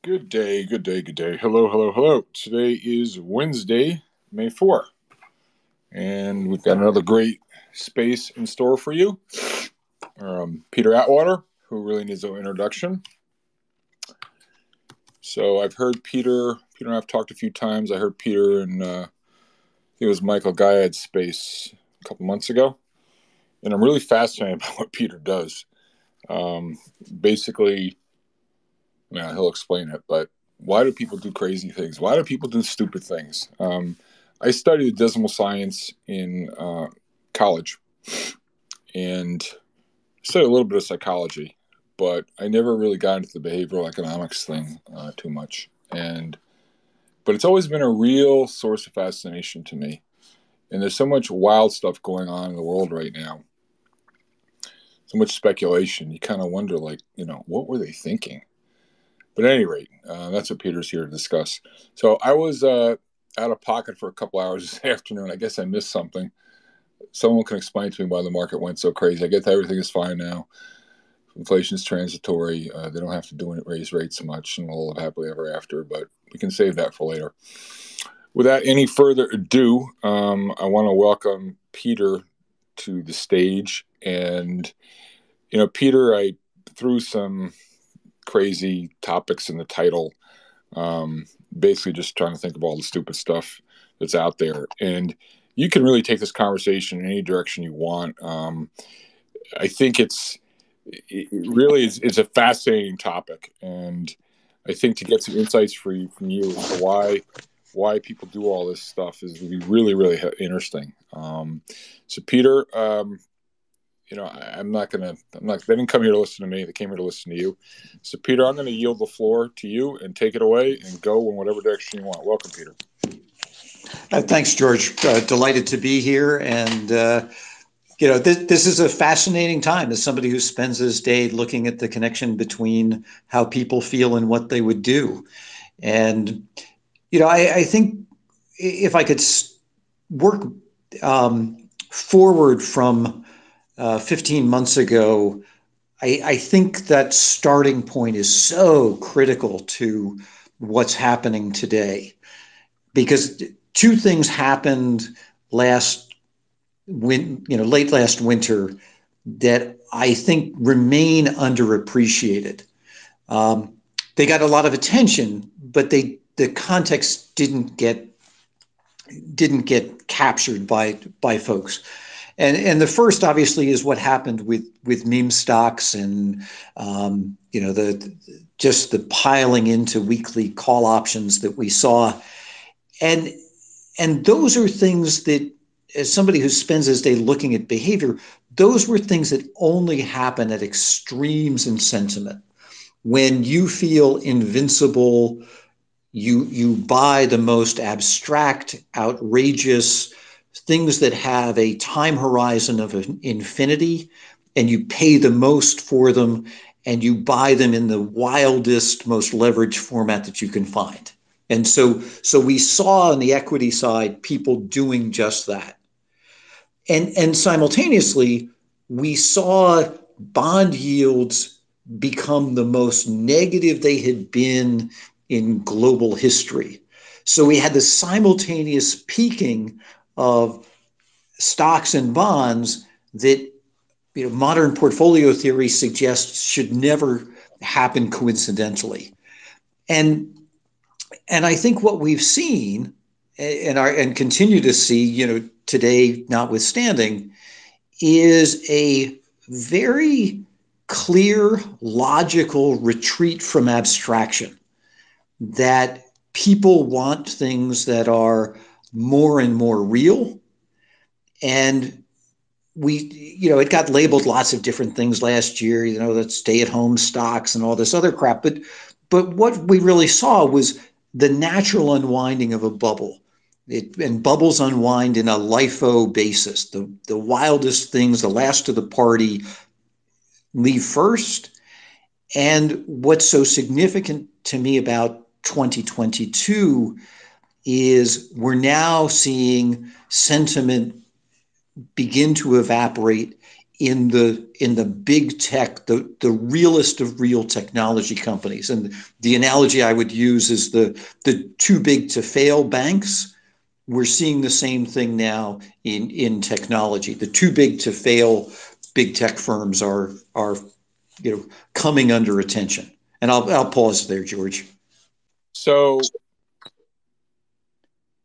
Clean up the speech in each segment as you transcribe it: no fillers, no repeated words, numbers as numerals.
Good day, good day, good day. Hello, hello, hello. Today is Wednesday, May 4th, and we've got another great space in store for you. Peter Atwater, who really needs no introduction. So I've heard Peter and I've talked a few times. I heard Peter and it was Michael Guyad's space a couple months ago, and I'm really fascinated by what Peter does. Basically, yeah, he'll explain it, but why do people do crazy things? Why do people do stupid things? I studied dismal science in college and studied a little bit of psychology, but I never really got into the behavioral economics thing too much. But it's always been a real source of fascination to me. And there's so much wild stuff going on in the world right now. So much speculation. You kind of wonder, what were they thinking? But at any rate, that's what Peter's here to discuss. So I was out of pocket for a couple hours this afternoon. I guess I missed something. Someone can explain to me why the market went so crazy. I get that everything is fine now. Inflation's transitory. They don't have to raise rates so much, and we'll live happily ever after. But we can save that for later. Without any further ado, I want to welcome Peter to the stage. And, Peter, I threw some crazy topics in the title, basically just trying to think of all the stupid stuff that's out there. And you can really take this conversation in any direction you want. I think it's a fascinating topic. And I think to get some insights from you as to why people do all this stuff would be really, really interesting. So Peter, they didn't come here to listen to me. They came here to listen to you. So Peter, I'm going to yield the floor to you and take it away and go in whatever direction you want. Welcome, Peter. Thanks, George. Delighted to be here. And, this is a fascinating time as somebody who spends his day looking at the connection between how people feel and what they would do. And, I think if I could work forward from 15 months ago, I think that starting point is so critical to what's happening today, because two things happened late last winter that I think remain underappreciated. They got a lot of attention, but the context didn't get captured by folks. And the first, obviously, is what happened with meme stocks and the piling into weekly call options that we saw, and those are things that, as somebody who spends his day looking at behavior, those were things that only happen at extremes in sentiment. When you feel invincible, you buy the most abstract, outrageous things that have a time horizon of infinity, and you pay the most for them, and you buy them in the wildest, most leveraged format that you can find. And so we saw on the equity side people doing just that. And simultaneously, we saw bond yields become the most negative they had been in global history. So we had the simultaneous peaking of stocks and bonds that modern portfolio theory suggests should never happen coincidentally. And I think what we've seen and continue to see, today notwithstanding, is a very clear, logical retreat from abstraction, that people want things that are more and more real. And it got labeled lots of different things last year, that stay-at-home stocks and all this other crap. But what we really saw was the natural unwinding of a bubble. And bubbles unwind in a LIFO basis. The wildest things, the last of the party, leave first. And what's so significant to me about 2022 is we're now seeing sentiment begin to evaporate in the big tech, the realest of real technology companies. And the analogy I would use is the too big to fail banks. We're seeing the same thing now in technology. The too big to fail big tech firms are coming under attention. And I'll pause there, George. So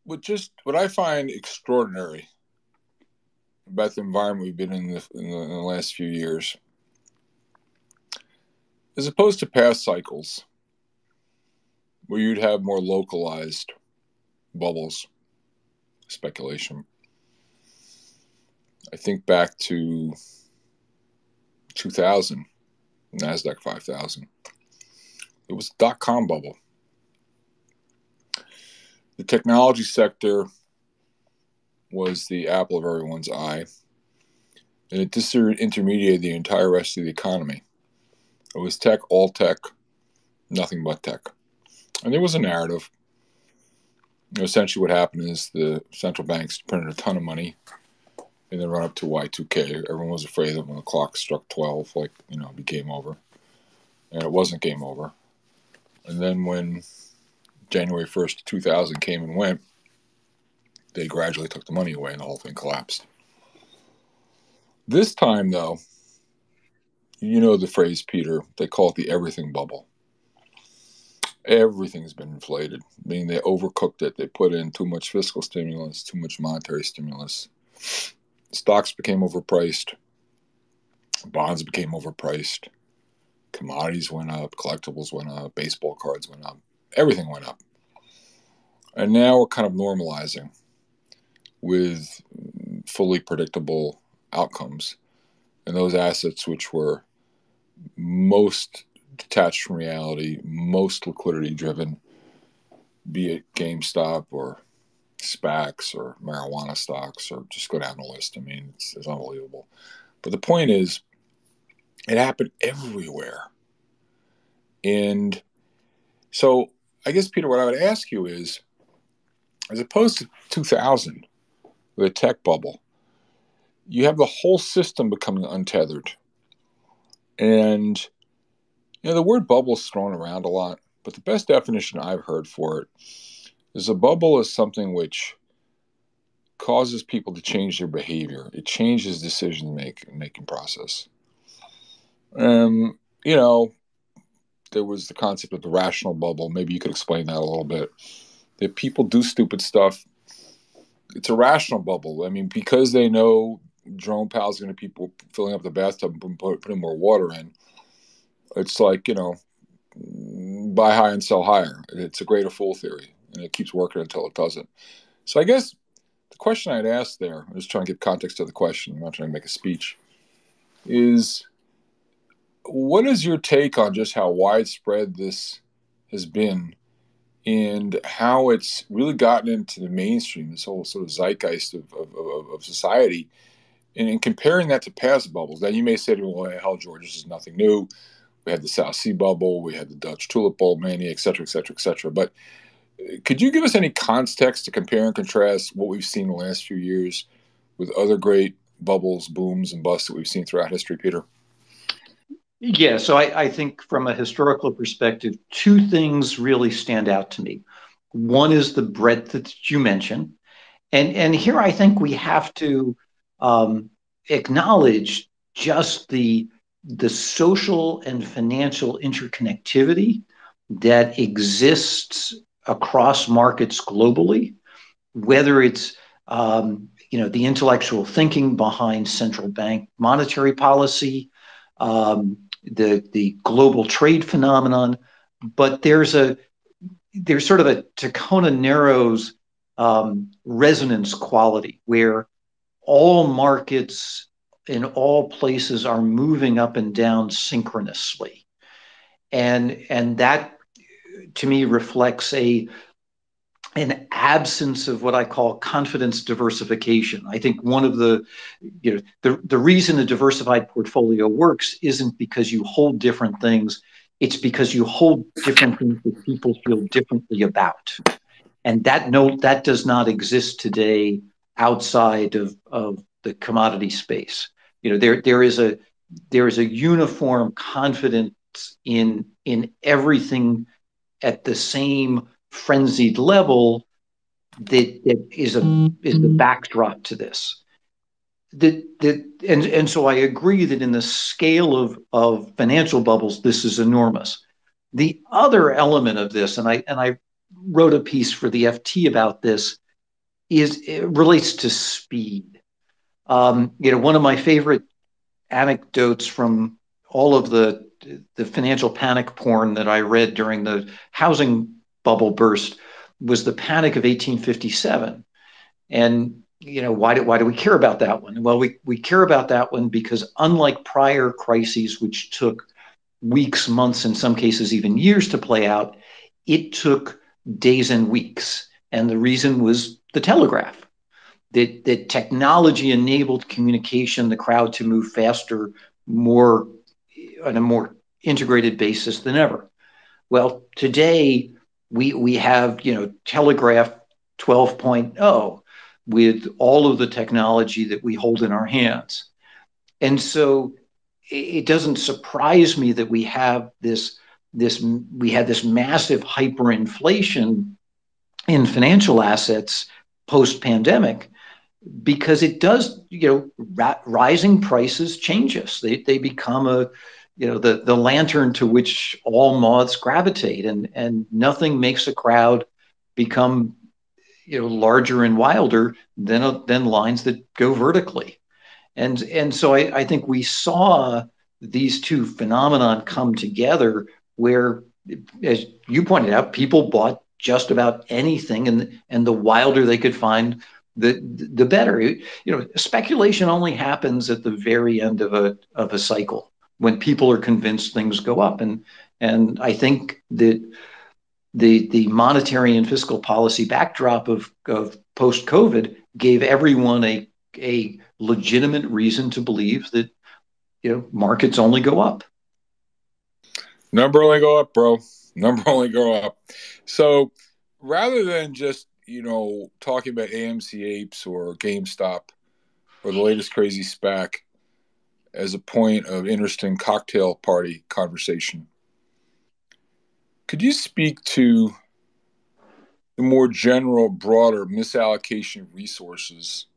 what I find extraordinary about the environment we've been in the last few years, as opposed to past cycles where you'd have more localized bubbles, speculation. I think back to 2000, NASDAQ 5000. It was a dot-com bubble. The technology sector was the apple of everyone's eye, and it disintermediated the entire rest of the economy. It was tech, all tech, nothing but tech. And there was a narrative. Essentially what happened is the central banks printed a ton of money and then run up to Y2K. Everyone was afraid that when the clock struck 12, it'd be game over. And it wasn't game over. And then when January 1st, 2000 came and went, they gradually took the money away and the whole thing collapsed. This time, though, you know the phrase, Peter, they call it the everything bubble. Everything's been inflated, meaning they overcooked it. They put in too much fiscal stimulus, too much monetary stimulus. Stocks became overpriced. Bonds became overpriced. Commodities went up. Collectibles went up. Baseball cards went up. Everything went up. And now we're kind of normalizing with fully predictable outcomes. And those assets which were most detached from reality, most liquidity driven, be it GameStop or SPACs or marijuana stocks, or just go down the list. I mean, it's unbelievable. But the point is, it happened everywhere. And so I guess, Peter, what I would ask you is, as opposed to 2000, the tech bubble, you have the whole system becoming untethered. And, the word bubble is thrown around a lot, but the best definition I've heard for it is a bubble is something which causes people to change their behavior. It changes decision-making process. There was the concept of the rational bubble. Maybe you could explain that a little bit. If people do stupid stuff, it's a rational bubble. I mean, because they know Jerome Powell's going to be filling up the bathtub and putting more water in. It's like, buy high and sell higher. It's a greater fool theory, and it keeps working until it doesn't. So I guess the question I'd ask there, I'm just trying to give context to the question, I'm not trying to make a speech, is what is your take on just how widespread this has been and how it's really gotten into the mainstream, this whole sort of zeitgeist of society, and comparing that to past bubbles? Now, you may say to me, well, hell, George, this is nothing new. We had the South Sea bubble, we had the Dutch Tulip Bowl mania, et cetera, et cetera, et cetera. But could you give us any context to compare and contrast what we've seen in the last few years with other great bubbles, booms, and busts that we've seen throughout history, Peter? Yeah, so I think from a historical perspective, two things really stand out to me. One is the breadth that you mentioned. And here I think we have to acknowledge just the social and financial interconnectivity that exists across markets globally, whether it's the intellectual thinking behind central bank monetary policy, the global trade phenomenon, but there's sort of a Tacona-Narrows resonance quality where all markets in all places are moving up and down synchronously. And that, to me, reflects an absence of what I call confidence diversification. I think one of the reason a diversified portfolio works isn't because you hold different things. It's because you hold different things that people feel differently about. And that does not exist today outside of the commodity space. there is a uniform confidence in everything at the same frenzied level that is the backdrop to this. And so I agree that in the scale of financial bubbles, this is enormous. The other element of this, and I wrote a piece for the FT about this, it relates to speed. One of my favorite anecdotes from all of the financial panic porn that I read during the housing bubble burst was the Panic of 1857. And why do we care about that one? Well, we care about that one because unlike prior crises, which took weeks, months, in some cases even years to play out, it took days and weeks. And the reason was the telegraph. That technology enabled communication, the crowd to move faster, more on a more integrated basis than ever. Well, today we have Telegraph 12.0 with all of the technology that we hold in our hands. And so it doesn't surprise me that we had this massive hyperinflation in financial assets post-pandemic, because it does, rising prices change us. They become the lantern to which all moths gravitate, and nothing makes a crowd become larger and wilder than lines that go vertically. And so I think we saw these two phenomenon come together where, as you pointed out, people bought just about anything, and the wilder they could find, the better. Speculation only happens at the very end of a cycle, when people are convinced things go up. And I think that the monetary and fiscal policy backdrop of post-COVID gave everyone a legitimate reason to believe that markets only go up. Number only go up, bro. Number only go up. So rather than just talking about AMC Apes or GameStop or the latest crazy SPAC as a point of interesting cocktail party conversation, could you speak to the more general, broader misallocation of resources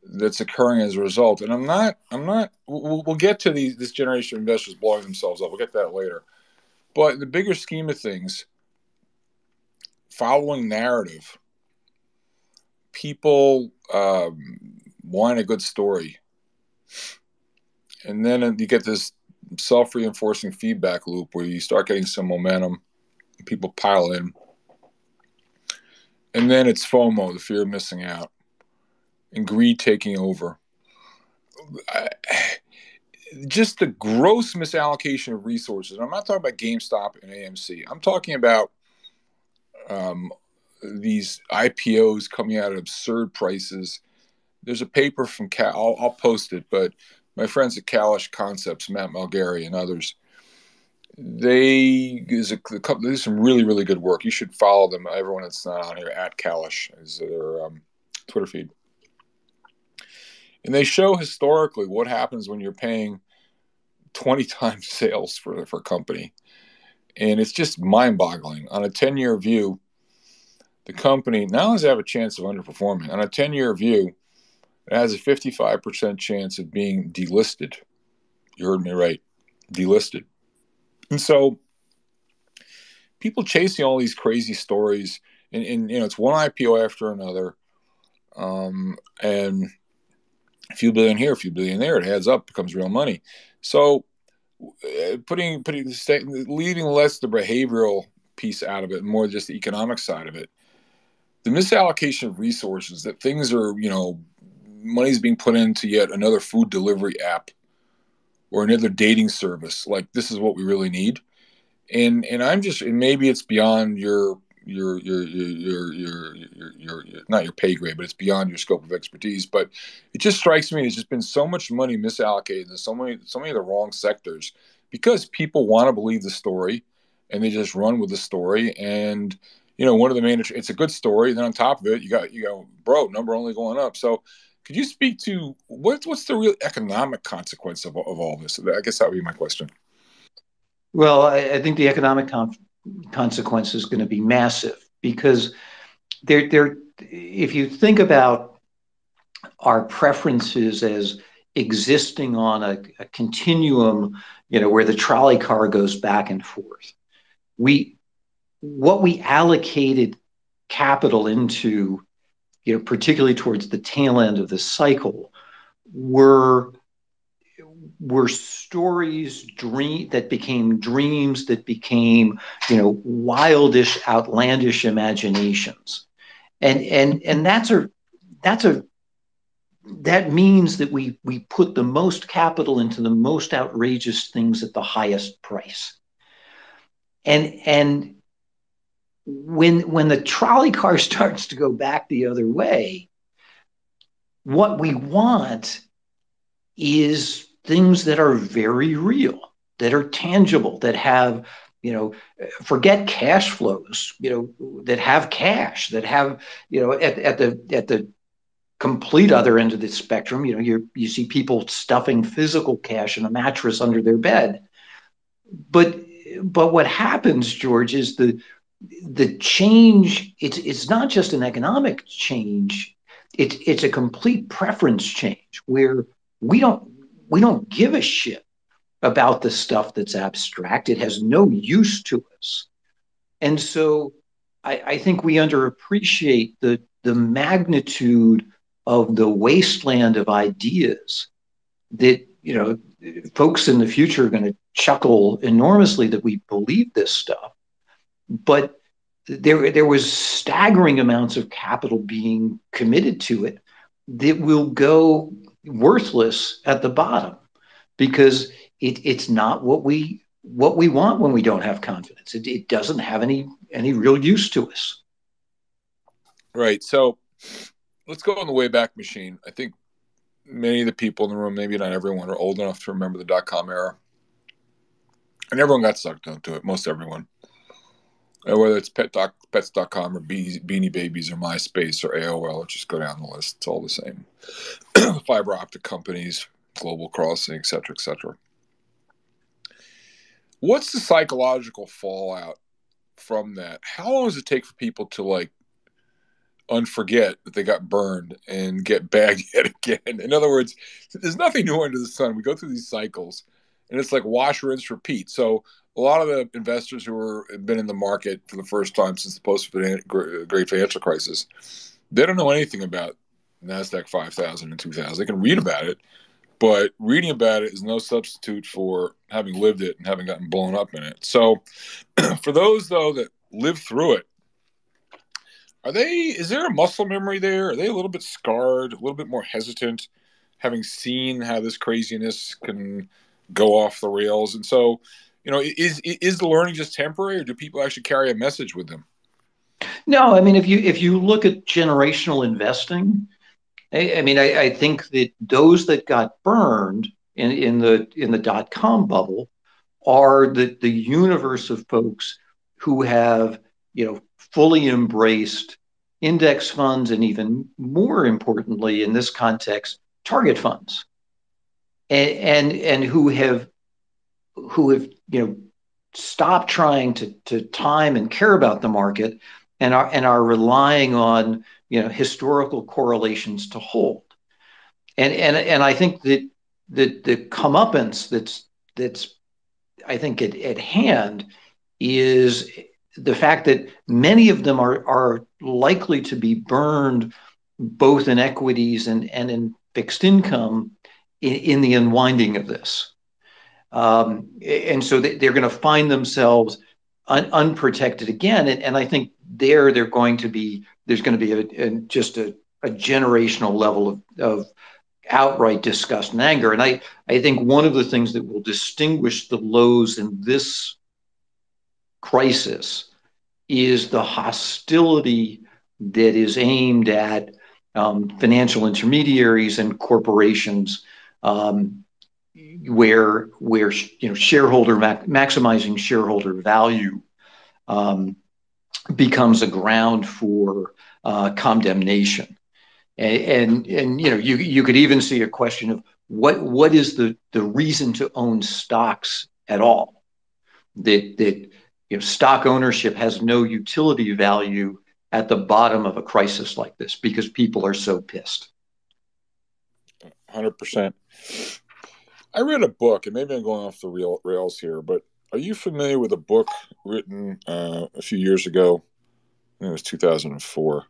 that's occurring as a result? And I'm not. We'll get to this generation of investors blowing themselves up. We'll get to that later. But in the bigger scheme of things, following narrative, people want a good story, and then you get this self-reinforcing feedback loop where you start getting some momentum, people pile in, and then it's FOMO, the fear of missing out, and greed taking over. Just the gross misallocation of resources. And I'm not talking about GameStop and AMC. I'm talking about these IPOs coming out at absurd prices. There's a paper from I'll post it, but my friends at Kalish Concepts, Matt Malgary and others, they do some really, really good work. You should follow them. Everyone that's not on here, at Kalish is their Twitter feed. And they show historically what happens when you're paying 20 times sales for a company. And it's just mind-boggling. On a 10-year view, the company not only does it have a chance of underperforming, on a 10-year view, it has a 55% chance of being delisted. You heard me right, delisted. And so people chasing all these crazy stories, and it's one IPO after another, and a few billion here, a few billion there, it adds up, becomes real money. So leaving less the behavioral piece out of it, and more just the economic side of it, the misallocation of resources, that things are, money's being put into yet another food delivery app or another dating service. Like, this is what we really need. And maybe it's beyond your not your pay grade, but it's beyond your scope of expertise. But it just strikes me, there's just been so much money misallocated in so many of the wrong sectors, because people want to believe the story and they just run with the story. And one of the main, it's a good story. Then on top of it, you go, bro, number only going up. So Could you speak to what's the real economic consequence of all this? I guess that would be my question. Well, I think the economic consequence is going to be massive because if you think about our preferences as existing on a continuum, where the trolley car goes back and forth, what we allocated capital into, particularly towards the tail end of the cycle, were stories that became dreams, that became wildish, outlandish imaginations, and that means that we put the most capital into the most outrageous things at the highest price, and when the trolley car starts to go back the other way, what we want is things that are very real, that are tangible, that have, forget cash flows, that have cash, that have, at the complete other end of the spectrum, you see people stuffing physical cash in a mattress under their bed. But what happens, George, is the change. It's not just an economic change. It's a complete preference change where we don't give a shit about the stuff that's abstract. It has no use to us. And so I think we underappreciate the magnitude of the wasteland of ideas that, folks in the future are going to chuckle enormously that we believe this stuff. But there was staggering amounts of capital being committed to it that will go worthless at the bottom because it's not what we want when we don't have confidence. It doesn't have any real use to us. Right. So let's go on the Wayback Machine. I think many of the people in the room, maybe not everyone, are old enough to remember the dot-com era. And everyone got sucked into it, most everyone. Whether it's pets.com or Beanie Babies or MySpace or AOL, let's just go down the list. It's all the same. Fiber optic companies, Global Crossing, et cetera, et cetera. What's the psychological fallout from that? How long does it take for people to unforget that they got burned and get bagged yet again? In other words, there's nothing new under the sun. We go through these cycles, and it's like wash, rinse, repeat. So a lot of the investors who have been in the market for the first time since the post-Great Financial Crisis, they don't know anything about NASDAQ 5000 and 2000. They can read about it, but reading about it is no substitute for having lived it and having gotten blown up in it. So for those, though, that live through it, is there a muscle memory there? Are they a little bit scarred, a little bit more hesitant, having seen how this craziness can go off the rails? And so, is the learning just temporary, or do people actually carry a message with them? No, I mean, if you look at generational investing, I think that those that got burned in the dot-com bubble are the universe of folks who have, fully embraced index funds, and even more importantly in this context, target funds, and who have stopped trying to time and care about the market, and are relying on historical correlations to hold. And I think that the comeuppance that's I think at hand is the fact that many of them are likely to be burned both in equities and in fixed income in the unwinding of this. And so they're going to find themselves unprotected again. And I think there's going to be just a generational level of outright disgust and anger. And I think one of the things that will distinguish the lows in this crisis is the hostility that is aimed at financial intermediaries and corporations, where maximizing shareholder value becomes a ground for condemnation. And you could even see a question of what is the reason to own stocks at all? That stock ownership has no utility value at the bottom of a crisis like this because people are so pissed. 100%. I read a book, and maybe I'm going off the rails here, but are you familiar with a book written a few years ago? I think it was 2004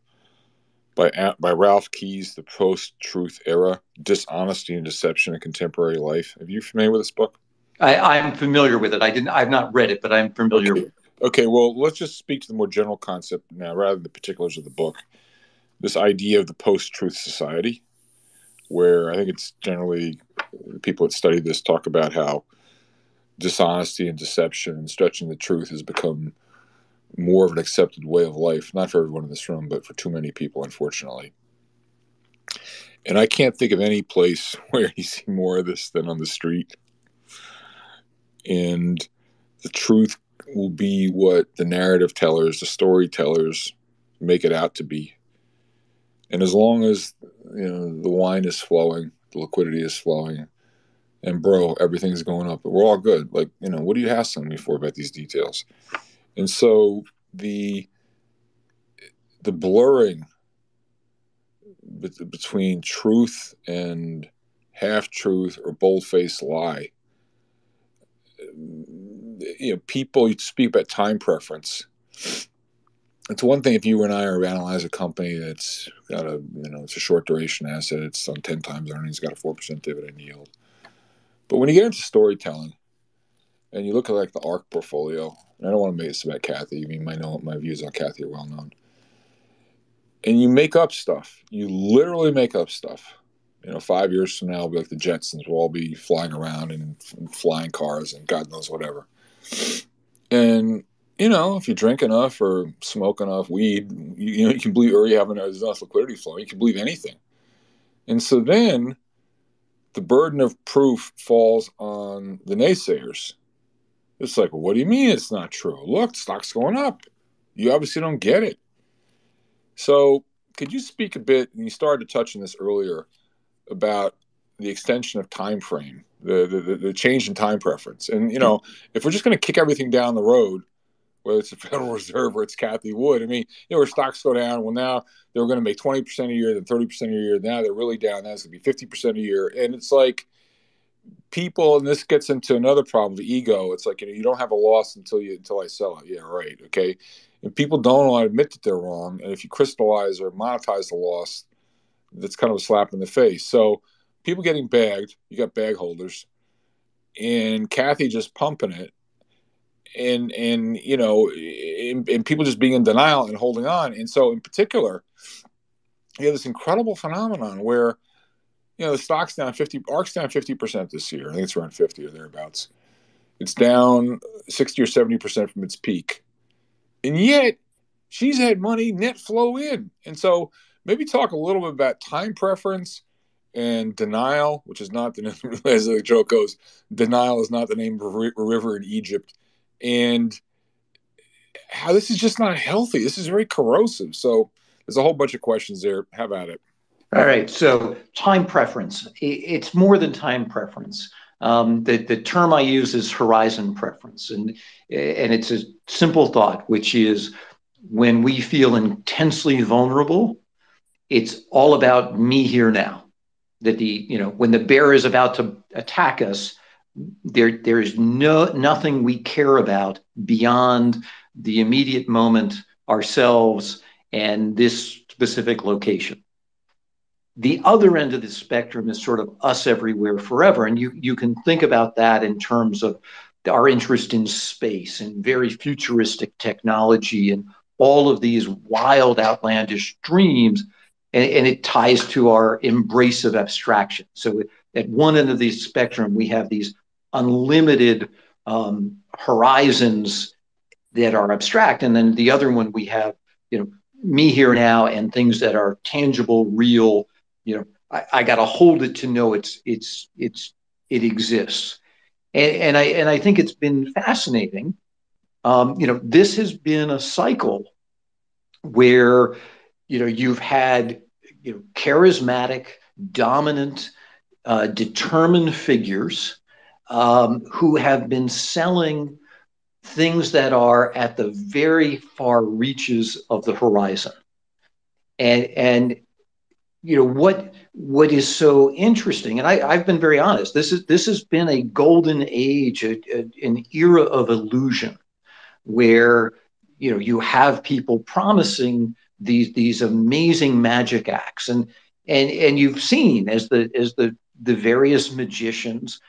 by Ralph Keyes, The Post-Truth Era: Dishonesty and Deception in Contemporary Life. Are you familiar with this book? I'm familiar with it. I've not read it, but I'm familiar with it. Okay, well, let's just speak to the more general concept now rather than the particulars of the book. This idea of the post-truth society, where I think it's generally people that study this talk about how dishonesty and deception and stretching the truth has become more of an accepted way of life, not for everyone in this room, but for too many people, unfortunately. And I can't think of any place where you see more of this than on the street. And the truth will be what the narrative tellers, the storytellers make it out to be. And as long as the wine is flowing, the liquidity is flowing, and bro, everything's going up, we're all good. Like, what are you hassling me for about these details? And so the blurring between truth and half-truth or bold-faced lie, people, you speak about time preference. It's one thing if you and I are analyze a company that's got it's a short duration asset, it's on 10 times earnings, got a 4% dividend yield. But when you get into storytelling and you look at like the ARKK portfolio, and I don't want to make this about Kathy. I mean, my views on Kathy are well known. And you make up stuff. You literally make up stuff. 5 years from now, it'll be like the Jetsons. We'll all be flying around in flying cars and God knows whatever. And, if you drink enough or smoke enough weed, you can believe, or there's enough liquidity flow, you can believe anything. And so then the burden of proof falls on the naysayers. It's like, well, what do you mean it's not true? Look, the stock's going up. You obviously don't get it. So could you speak a bit, and you started to touch on this earlier, about the extension of time frame, the change in time preference? And, if we're just going to kick everything down the road, whether it's the Federal Reserve or it's Kathy Wood, I mean, where stocks go down, well, now they were going to make 20% a year, then 30% a year. Now they're really down. Now it's going to be 50% a year. And it's like people, and this gets into another problem, the ego. It's like, you don't have a loss until I sell it. Yeah, right. Okay. And people don't want to admit that they're wrong. And if you crystallize or monetize the loss, that's kind of a slap in the face. So people getting bagged, you got bag holders, and Kathy just pumping it. And people just being in denial and holding on. And so in particular, you have this incredible phenomenon where, the stock's down 50, ARK's down 50% this year. I think it's around 50 or thereabouts. It's down 60 or 70% from its peak. And yet she's had money net flow in. And so maybe talk a little bit about time preference and denial, which is not as the joke goes, denial is not the name of a river in Egypt. And how this is just not healthy. This is very corrosive. So there's a whole bunch of questions there. Have at it. All right. So time preference. It's more than time preference. The term I use is horizon preference. And it's a simple thought, which is when we feel intensely vulnerable, it's all about me here now. That when the bear is about to attack us, there's nothing we care about beyond the immediate moment, ourselves, and this specific location. The other end of the spectrum is sort of us everywhere forever. And you can think about that in terms of our interest in space and very futuristic technology and all of these wild, outlandish dreams. And it ties to our embrace of abstraction. So at one end of the spectrum, we have these unlimited horizons that are abstract. And then the other one, we have, me here now and things that are tangible, real. I got to hold it to know it exists. And I think it's been fascinating. This has been a cycle where, you've had charismatic, dominant, determined figures who have been selling things that are at the very far reaches of the horizon. And what is so interesting, and I've been very honest, this has been a golden age, an era of illusion, where you have people promising these amazing magic acts, and you've seen as the various magicians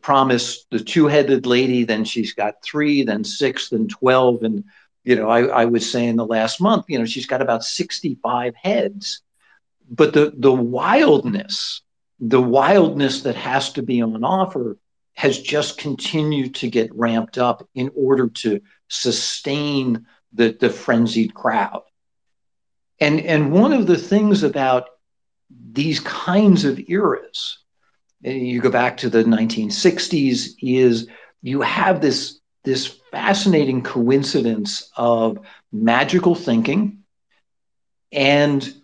promise the two-headed lady, then she's got 3, then 6, then 12, and I was saying the last month she's got about 65 heads. But the wildness that has to be on offer has just continued to get ramped up in order to sustain the frenzied crowd. And one of the things about these kinds of eras, you go back to the 1960s, is you have this fascinating coincidence of magical thinking and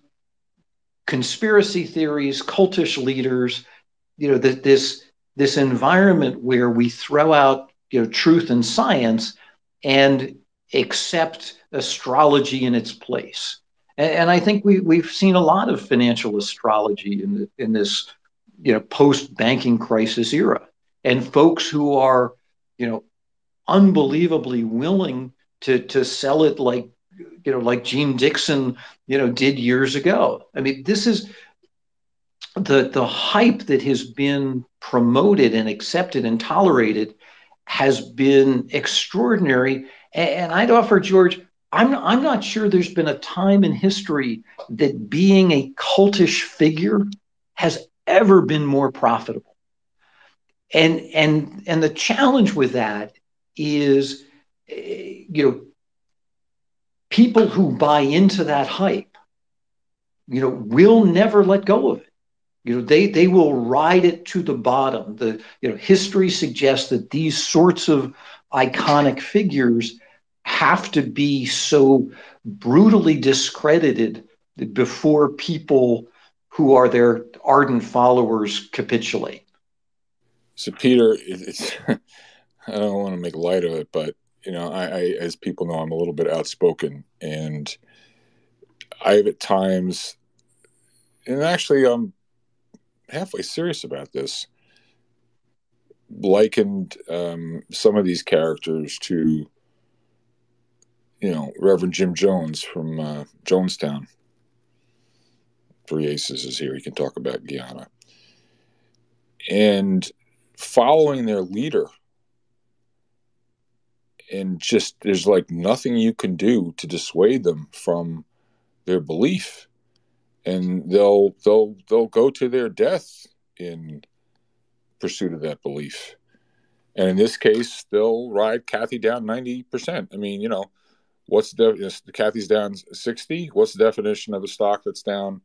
conspiracy theories, cultish leaders, this environment where we throw out truth and science and accept astrology in its place. And I think we've seen a lot of financial astrology in this post-banking crisis era, and folks who are unbelievably willing to sell it like Gene Dixon did years ago. I mean, this is the hype that has been promoted and accepted and tolerated has been extraordinary. And I'd offer, George, I'm not sure there's been a time in history that being a cultish figure has ever been more profitable. And the challenge with that is, people who buy into that hype, will never let go of it. They will ride it to the bottom. History suggests that these sorts of iconic figures have to be so brutally discredited before people who are their ardent followers capitulate. So, Peter, I don't want to make light of it, but I, as people know, I'm a little bit outspoken, and I have at times, and actually I'm halfway serious about this, likened some of these characters to, Reverend Jim Jones from Jonestown. 3 Aces is here. He can talk about Guyana. And following their leader, and just there's like nothing you can do to dissuade them from their belief, and they'll go to their death in pursuit of that belief. And in this case, they'll ride Kathy down 90%. I mean, what's Kathy's down 60? What's the definition of a stock that's down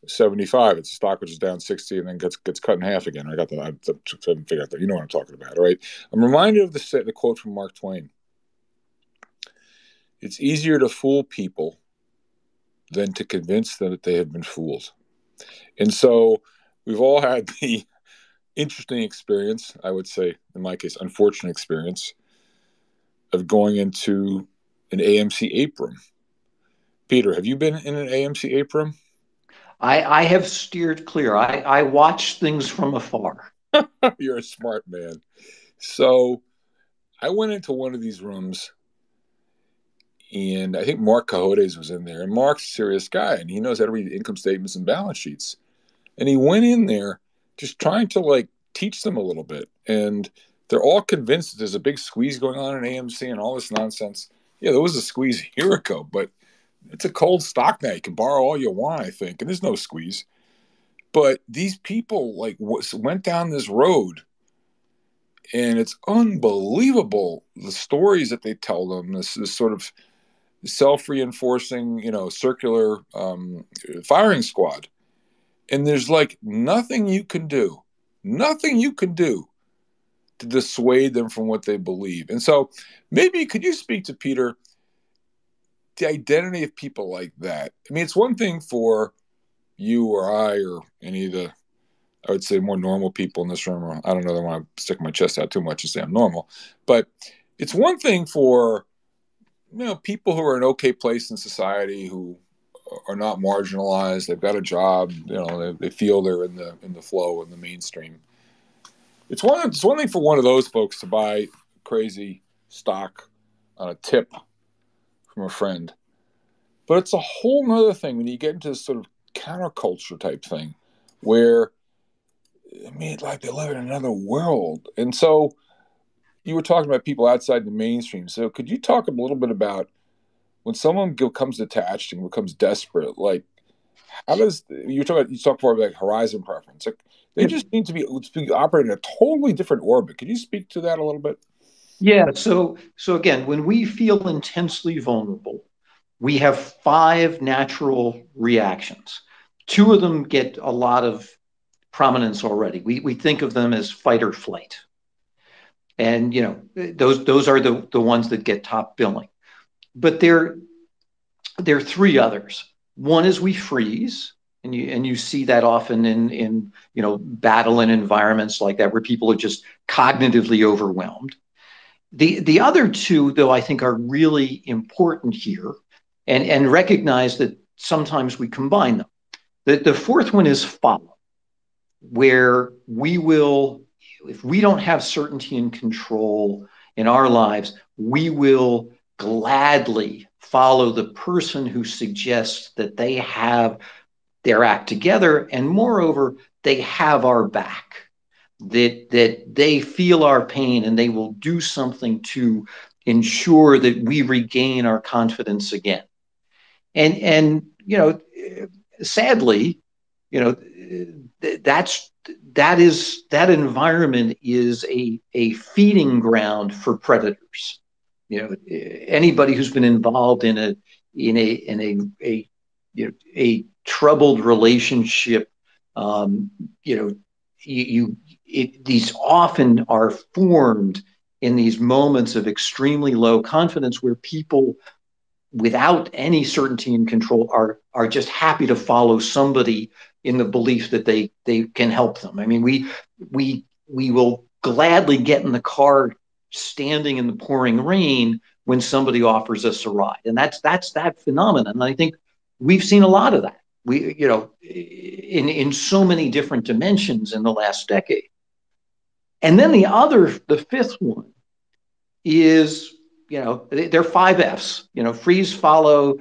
75? It's a stock which is down 60 and then gets cut in half again. I haven't figured out that. You know what I'm talking about, right? I'm reminded of the quote from Mark Twain. It's easier to fool people than to convince them that they have been fooled. And so we've all had the interesting experience, I would say, in my case, unfortunate experience, of going into an AMC ape room. Peter, have you been in an AMC ape room? I have steered clear. I watch things from afar. You're a smart man. So I went into one of these rooms, and I think Mark Cajotes was in there. And Mark's a serious guy, and he knows how to read income statements and balance sheets. And he went in there just trying to teach them a little bit. And they're all convinced that there's a big squeeze going on in AMC and all this nonsense. Yeah, there was a squeeze a year ago, but it's a cold stock now. You can borrow all you want, I think, and there's no squeeze. But these people went down this road, and it's unbelievable the stories that they tell them. This sort of self-reinforcing, circular firing squad, and there's nothing you can do to dissuade them from what they believe. And so, maybe could you speak to Peter? The identity of people like that. I mean, it's one thing for you or I or any of the, I would say, more normal people in this room, or I don't know that I want to stick my chest out too much and say I'm normal, but it's one thing for, people who are in an okay place in society, who are not marginalized, they've got a job, they feel they're in the flow, in the mainstream. It's one thing for one of those folks to buy crazy stock on a tip from a friend, but it's a whole nother thing when you get into this sort of counterculture type thing, where, I mean, like, they live in another world. And so you were talking about people outside the mainstream. So could you talk a little bit about when someone becomes attached and becomes desperate? Like, how does you talk more about, like, horizon preference? Like, they just need to be operating in a totally different orbit. Could you speak to that a little bit? Yeah. So again, when we feel intensely vulnerable, we have five natural reactions. Two of them get a lot of prominence already. We think of them as fight or flight. And those are the ones that get top billing. But there are three others. One is we freeze, and you see that often in battle and environments like that where people are just cognitively overwhelmed. The other two, though, I think are really important here, and recognize that sometimes we combine them. The fourth one is follow, where we will, if we don't have certainty and control in our lives, we will gladly follow the person who suggests that they have their act together, and moreover, they have our back, that they feel our pain and they will do something to ensure that we regain our confidence again. And sadly, you know, that environment is a feeding ground for predators. Anybody who's been involved in a troubled relationship, these often are formed in these moments of extremely low confidence, where people without any certainty and control are just happy to follow somebody in the belief that they can help them. I mean, we will gladly get in the car standing in the pouring rain when somebody offers us a ride, and that's that phenomenon. And I think we've seen a lot of that. In so many different dimensions in the last decade. And then the fifth one is, there are five F's, freeze, follow,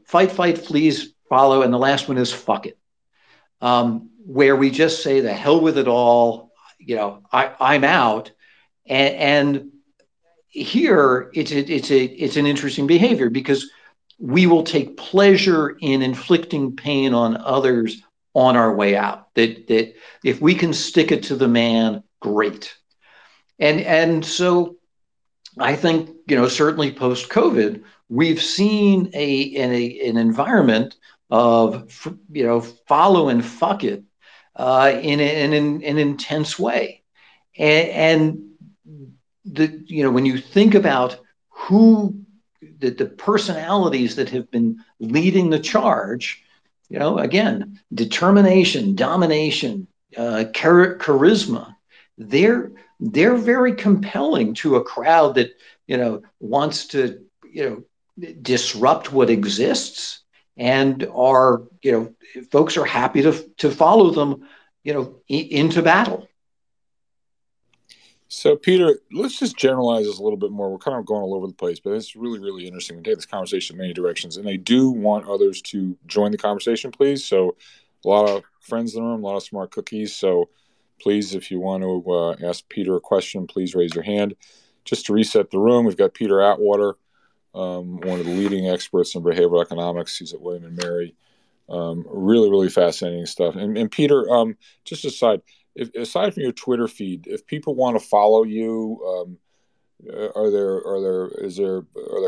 fight, flees, follow. And the last one is fuck it. Where we just say the hell with it all, I'm out. And here it's an interesting behavior, because we will take pleasure in inflicting pain on others on our way out. That if we can stick it to the man, great. And so I think, certainly post-COVID, we've seen an environment of, follow and fuck it in an intense way. And when you think about who the personalities that have been leading the charge, again, determination, domination, charisma, they're very compelling to a crowd that wants to disrupt what exists, and are folks are happy to follow them into battle. So, Peter, let's just generalize this a little bit more. We're kind of going all over the place, but it's really, really interesting. We take this conversation in many directions, and I do want others to join the conversation, please. So, a lot of friends in the room, a lot of smart cookies. So, please, if you want to ask Peter a question, please raise your hand. Just to reset the room, we've got Peter Atwater, one of the leading experts in behavioral economics. He's at William and Mary. Really, really fascinating stuff. And Peter, just aside from your Twitter feed, if people want to follow you, are there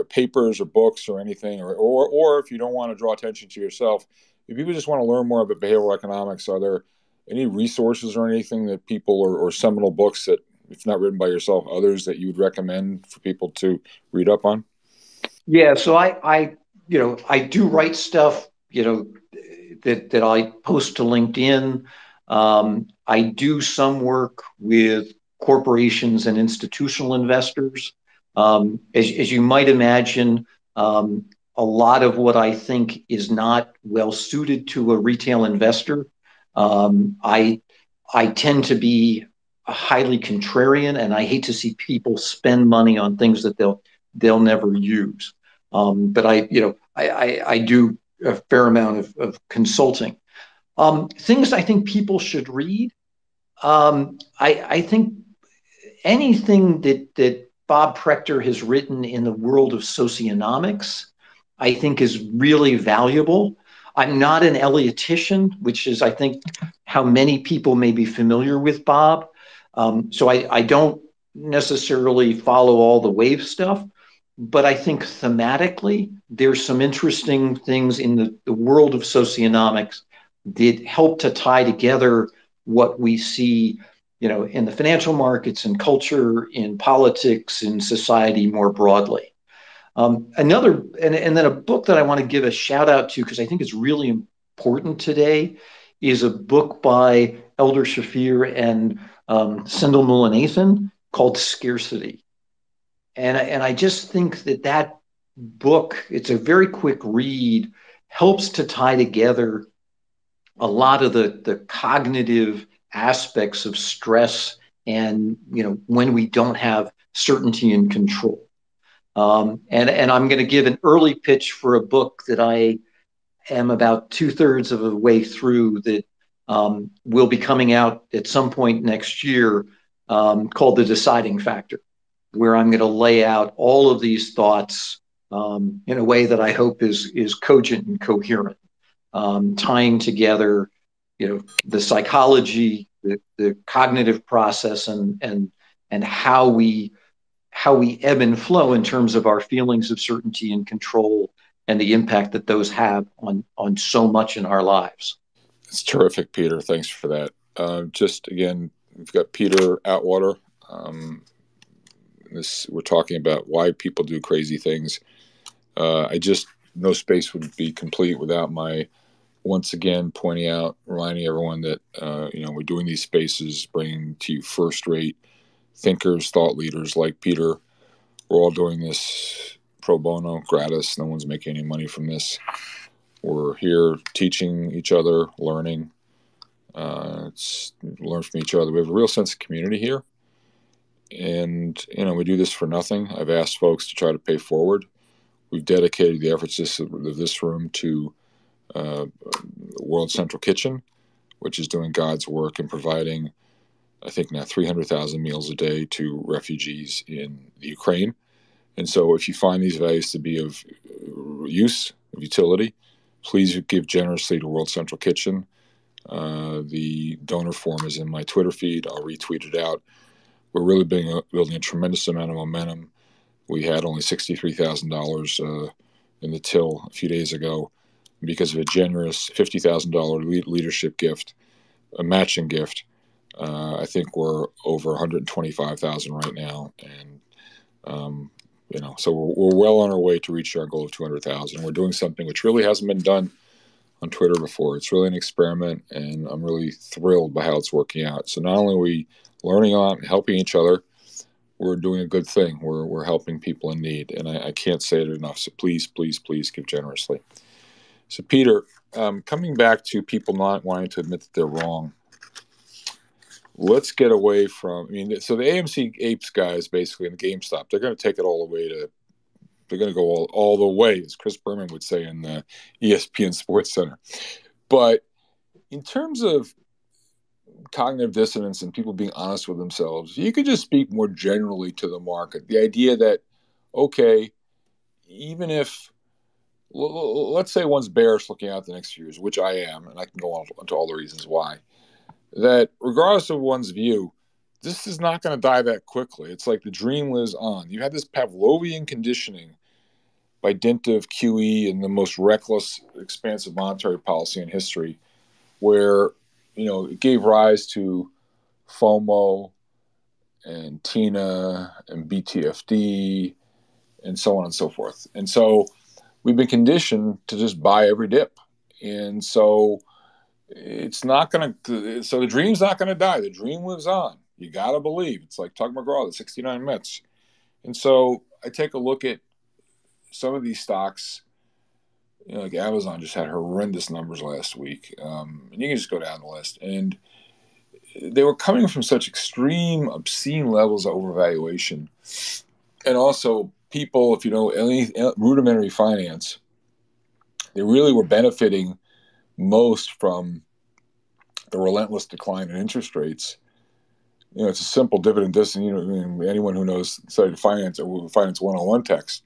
papers or books or anything, or if you don't want to draw attention to yourself, if people just want to learn more about behavioral economics, are there any resources or anything that people, or seminal books that, if not written by yourself, others that you would recommend for people to read up on? Yeah, so I do write stuff, that I post to LinkedIn. I do some work with corporations and institutional investors. As you might imagine, a lot of what I think is not well suited to a retail investor. I tend to be highly contrarian, and I hate to see people spend money on things that they'll never use. But I do a fair amount of consulting. Things I think people should read. I think anything that Bob Prechter has written in the world of socionomics, I think is really valuable. I'm not an Eliotician, which is, I think, how many people may be familiar with Bob. So I don't necessarily follow all the wave stuff, but I think thematically, there's some interesting things in the world of socionomics that help to tie together what we see, in the financial markets and culture, in politics, in society more broadly. And then a book that I want to give a shout out to, because I think it's really important today, is a book by Elder Shafir and Sendhil Mullainathan called Scarcity. And I just think that book, it's a very quick read, helps to tie together a lot of the cognitive aspects of stress and, when we don't have certainty and control. And I'm going to give an early pitch for a book that I am about 2/3 of the way through that will be coming out at some point next year, called The Deciding Factor, where I'm going to lay out all of these thoughts in a way that I hope is cogent and coherent, tying together, the psychology, the cognitive process, and how we ebb and flow in terms of our feelings of certainty and control, and the impact that those have on so much in our lives. It's terrific, Peter. Thanks for that. Just again, we've got Peter Atwater. We're talking about why people do crazy things. No space would be complete without my once again pointing out, reminding everyone that we're doing these spaces, bringing to you first-rate thinkers, thought leaders like Peter. We're all doing this pro bono, gratis. No one's making any money from this. We're here teaching each other, learning. Learn from each other. We have a real sense of community here. And, we do this for nothing. I've asked folks to try to pay forward. We've dedicated the efforts of this room to World Central Kitchen, which is doing God's work and providing, I think now, 300,000 meals a day to refugees in the Ukraine. And so if you find these values to be of use, of utility, please give generously to World Central Kitchen. The donor form is in my Twitter feed. I'll retweet it out. We're really building a tremendous amount of momentum. We had only $63,000 in the till a few days ago because of a generous $50,000 leadership gift, a matching gift. I think we're over 125,000 right now, and so we're well on our way to reach our goal of 200,000. We're doing something which really hasn't been done on Twitter before. It's really an experiment, and I'm really thrilled by how it's working out. So not only are we learning on and helping each other, we're doing a good thing. We're helping people in need, and I can't say it enough. So please, please, please give generously. So Peter, coming back to people not wanting to admit that they're wrong, let's get away from, so the AMC Apes guys, basically, and GameStop, they're going to take it all the way they're going to go all the way, as Chris Berman would say in the ESPN Sports Center. But in terms of cognitive dissonance and people being honest with themselves, you could just speak more generally to the market. The idea that, okay, even if, let's say one's bearish looking out the next few years, which I am, and I can go on to all the reasons why, that regardless of one's view, this is not going to die that quickly. It's like the dream lives on. You had this Pavlovian conditioning by dint of QE and the most reckless, expansive monetary policy in history, where, it gave rise to FOMO and TINA and BTFD and so on and so forth. And so we've been conditioned to just buy every dip. And so it's not going to, so the dream's not going to die. The dream lives on. You got to believe. It's like Tug McGraw, the 69 Mets. And so I take a look at some of these stocks, like Amazon just had horrendous numbers last week. And you can just go down the list. And they were coming from such extreme, obscene levels of overvaluation. And also, people, if you know any rudimentary finance, they really were benefiting most from the relentless decline in interest rates. It's a simple dividend distance. Anyone who knows studied finance or finance 101 text,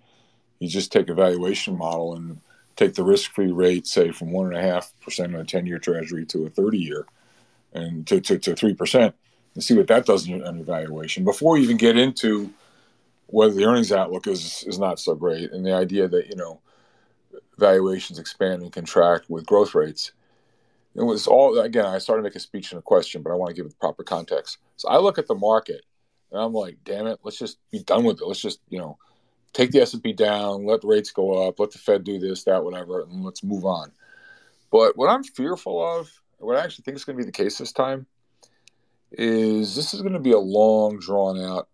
you just take a valuation model and take the risk-free rate, say from 1.5% on a 10-year treasury to a 30-year, and to 3%, and see what that does on your valuation before you even get into whether the earnings outlook is not so great, and the idea that valuations expand and contract with growth rates. It was all, again, I started to make a speech and a question, but I want to give it the proper context. So I look at the market and I'm like, damn it, let's just be done with it. Let's just, take the S&P down, let the rates go up, let the Fed do this, that, whatever, and let's move on. But what I'm fearful of, what I actually think is going to be the case this time, is this is going to be a long, drawn-out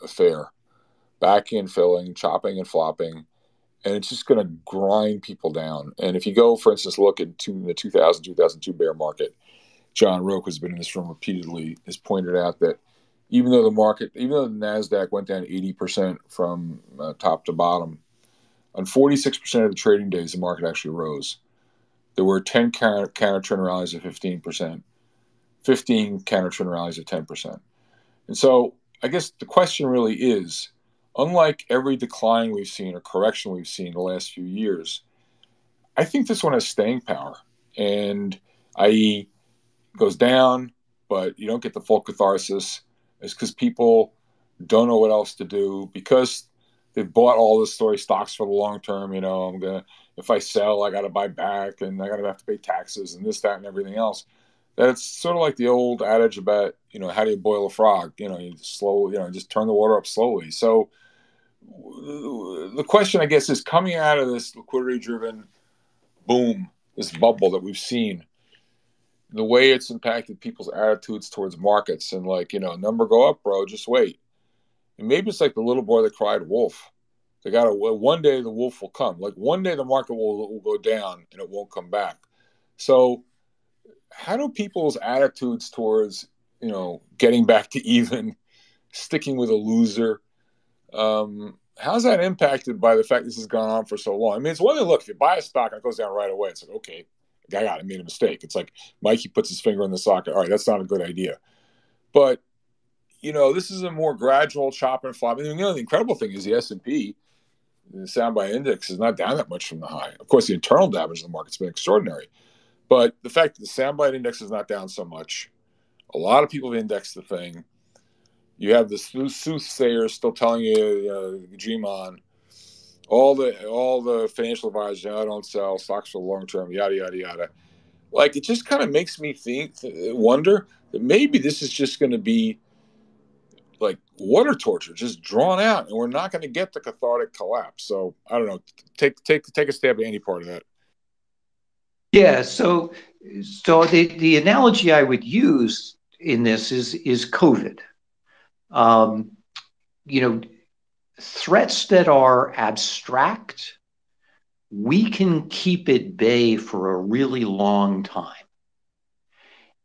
affair. Back in filling, chopping and flopping, and it's just going to grind people down. And if you go, for instance, look into the 2002 bear market, John Roque, who's been in this room repeatedly, has pointed out that even though the NASDAQ went down 80% from top to bottom, on 46% of the trading days, the market actually rose. There were 10 counter trend rallies of 15%, 15 counter trend rallies of 10%. And so I guess the question really is, unlike every decline we've seen or correction we've seen the last few years, I think this one has staying power. And i.e., goes down, but you don't get the full catharsis. It's because people don't know what else to do because they've bought all the story stocks for the long term. If I sell, I got to buy back, and I got to have to pay taxes and this, that, and everything else. That it's sort of like the old adage about, how do you boil a frog? You slowly, just turn the water up slowly. So the question, I guess, is coming out of this liquidity-driven boom, this bubble that we've seen, the way it's impacted people's attitudes towards markets, and number go up, bro, just wait. And maybe it's like the little boy that cried wolf. They got to, one day the wolf will come. Like one day the market will go down and it won't come back. So how do people's attitudes towards, getting back to even, sticking with a loser, how's that impacted by the fact this has gone on for so long? I mean, it's one thing, look, if you buy a stock and it goes down right away, it's like, okay, I made a mistake. It's like Mikey puts his finger in the socket. All right, that's not a good idea. But, this is a more gradual chop and flop. And, the incredible thing is the S&P, the soundbite index, is not down that much from the high. Of course, the internal damage to the market's been extraordinary. But the fact that the soundbite index is not down so much, a lot of people have indexed the thing. You have the soothsayers still telling you, dream on. All the financial advisors, don't sell stocks for the long term, yada yada yada. Like, it just kind of makes me wonder that maybe this is just going to be like water torture, just drawn out, and we're not going to get the cathartic collapse. So I don't know. Take a stab at any part of that. Yeah. So the analogy I would use in this is COVID. Threats that are abstract, we can keep at bay for a really long time.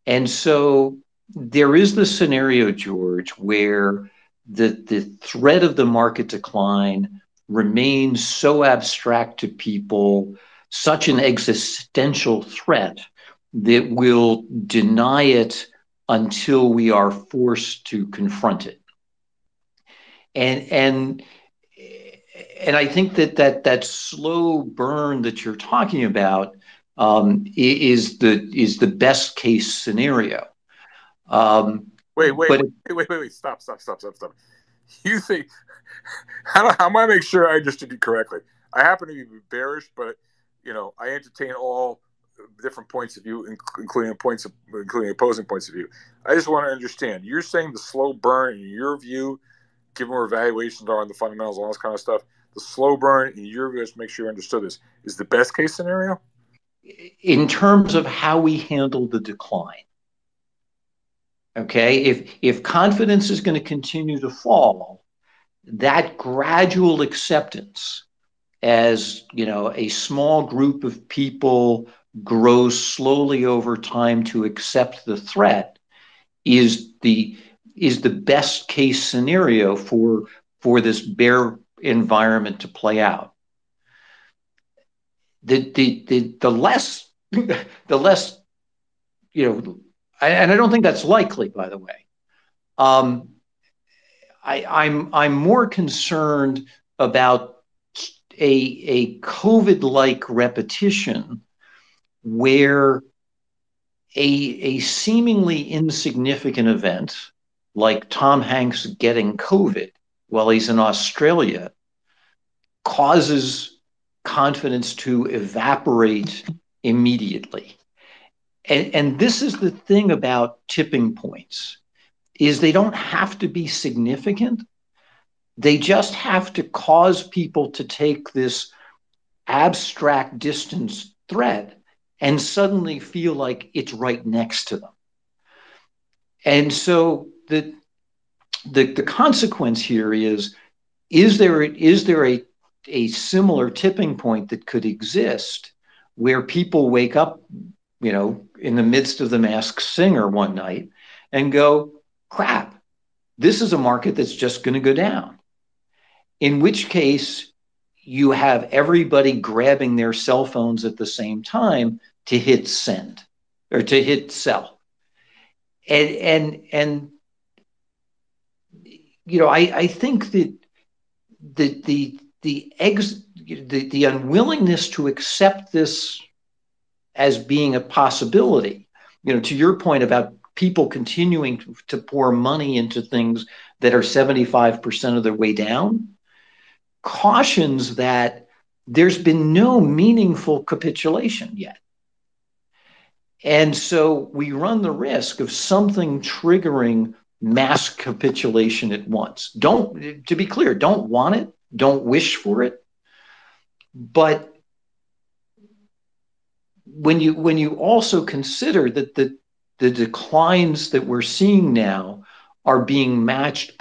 And so there is the scenario, George, where the threat of the market decline remains so abstract to people, such an existential threat, that we'll deny it until we are forced to confront it. And I think that slow burn that you're talking about is the best case scenario. Wait! Stop! You think? How am I make sure I understood you correctly? I happen to be bearish, but I entertain all different points of view, including opposing points of view. I just want to understand. You're saying the slow burn, in your view, given where valuations are on the fundamentals, all this kind of stuff, the slow burn, in your view, just make sure you understood this, is the best case scenario? in terms of how we handle the decline. Okay, if confidence is going to continue to fall, that gradual acceptance as a small group of people grows slowly over time to accept the threat is the best case scenario for this bear environment to play out. The less the less and I don't think that's likely, by the way. I'm more concerned about a COVID-like repetition where a seemingly insignificant event like Tom Hanks getting COVID while he's in Australia causes confidence to evaporate immediately. And this is the thing about tipping points, is they don't have to be significant. They just have to cause people to take this abstract distance threat and suddenly feel like it's right next to them. And so the consequence here is there a similar tipping point that could exist where people wake up, in the midst of the Masked Singer one night and go, crap, this is a market that's just going to go down. In which case, you have everybody grabbing their cell phones at the same time to hit send or to hit sell. And I think that the unwillingness to accept this as being a possibility, to your point about people continuing to pour money into things that are 75% of their way down, cautions that there's been no meaningful capitulation yet. And so we run the risk of something triggering mass capitulation at once. To be clear, don't want it, don't wish for it. But when you also consider that the declines that we're seeing now are being mirrored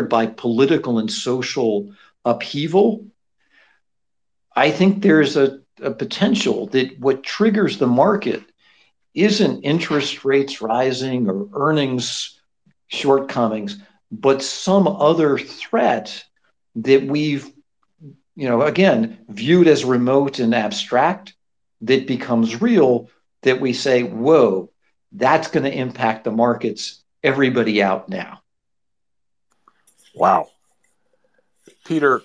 by political and social upheaval, I think there's a potential that what triggers the market isn't interest rates rising or earnings shortcomings, but some other threat that we've, again, viewed as remote and abstract, that becomes real, that we say, whoa, that's going to impact the markets, everybody out now. Wow. Peter,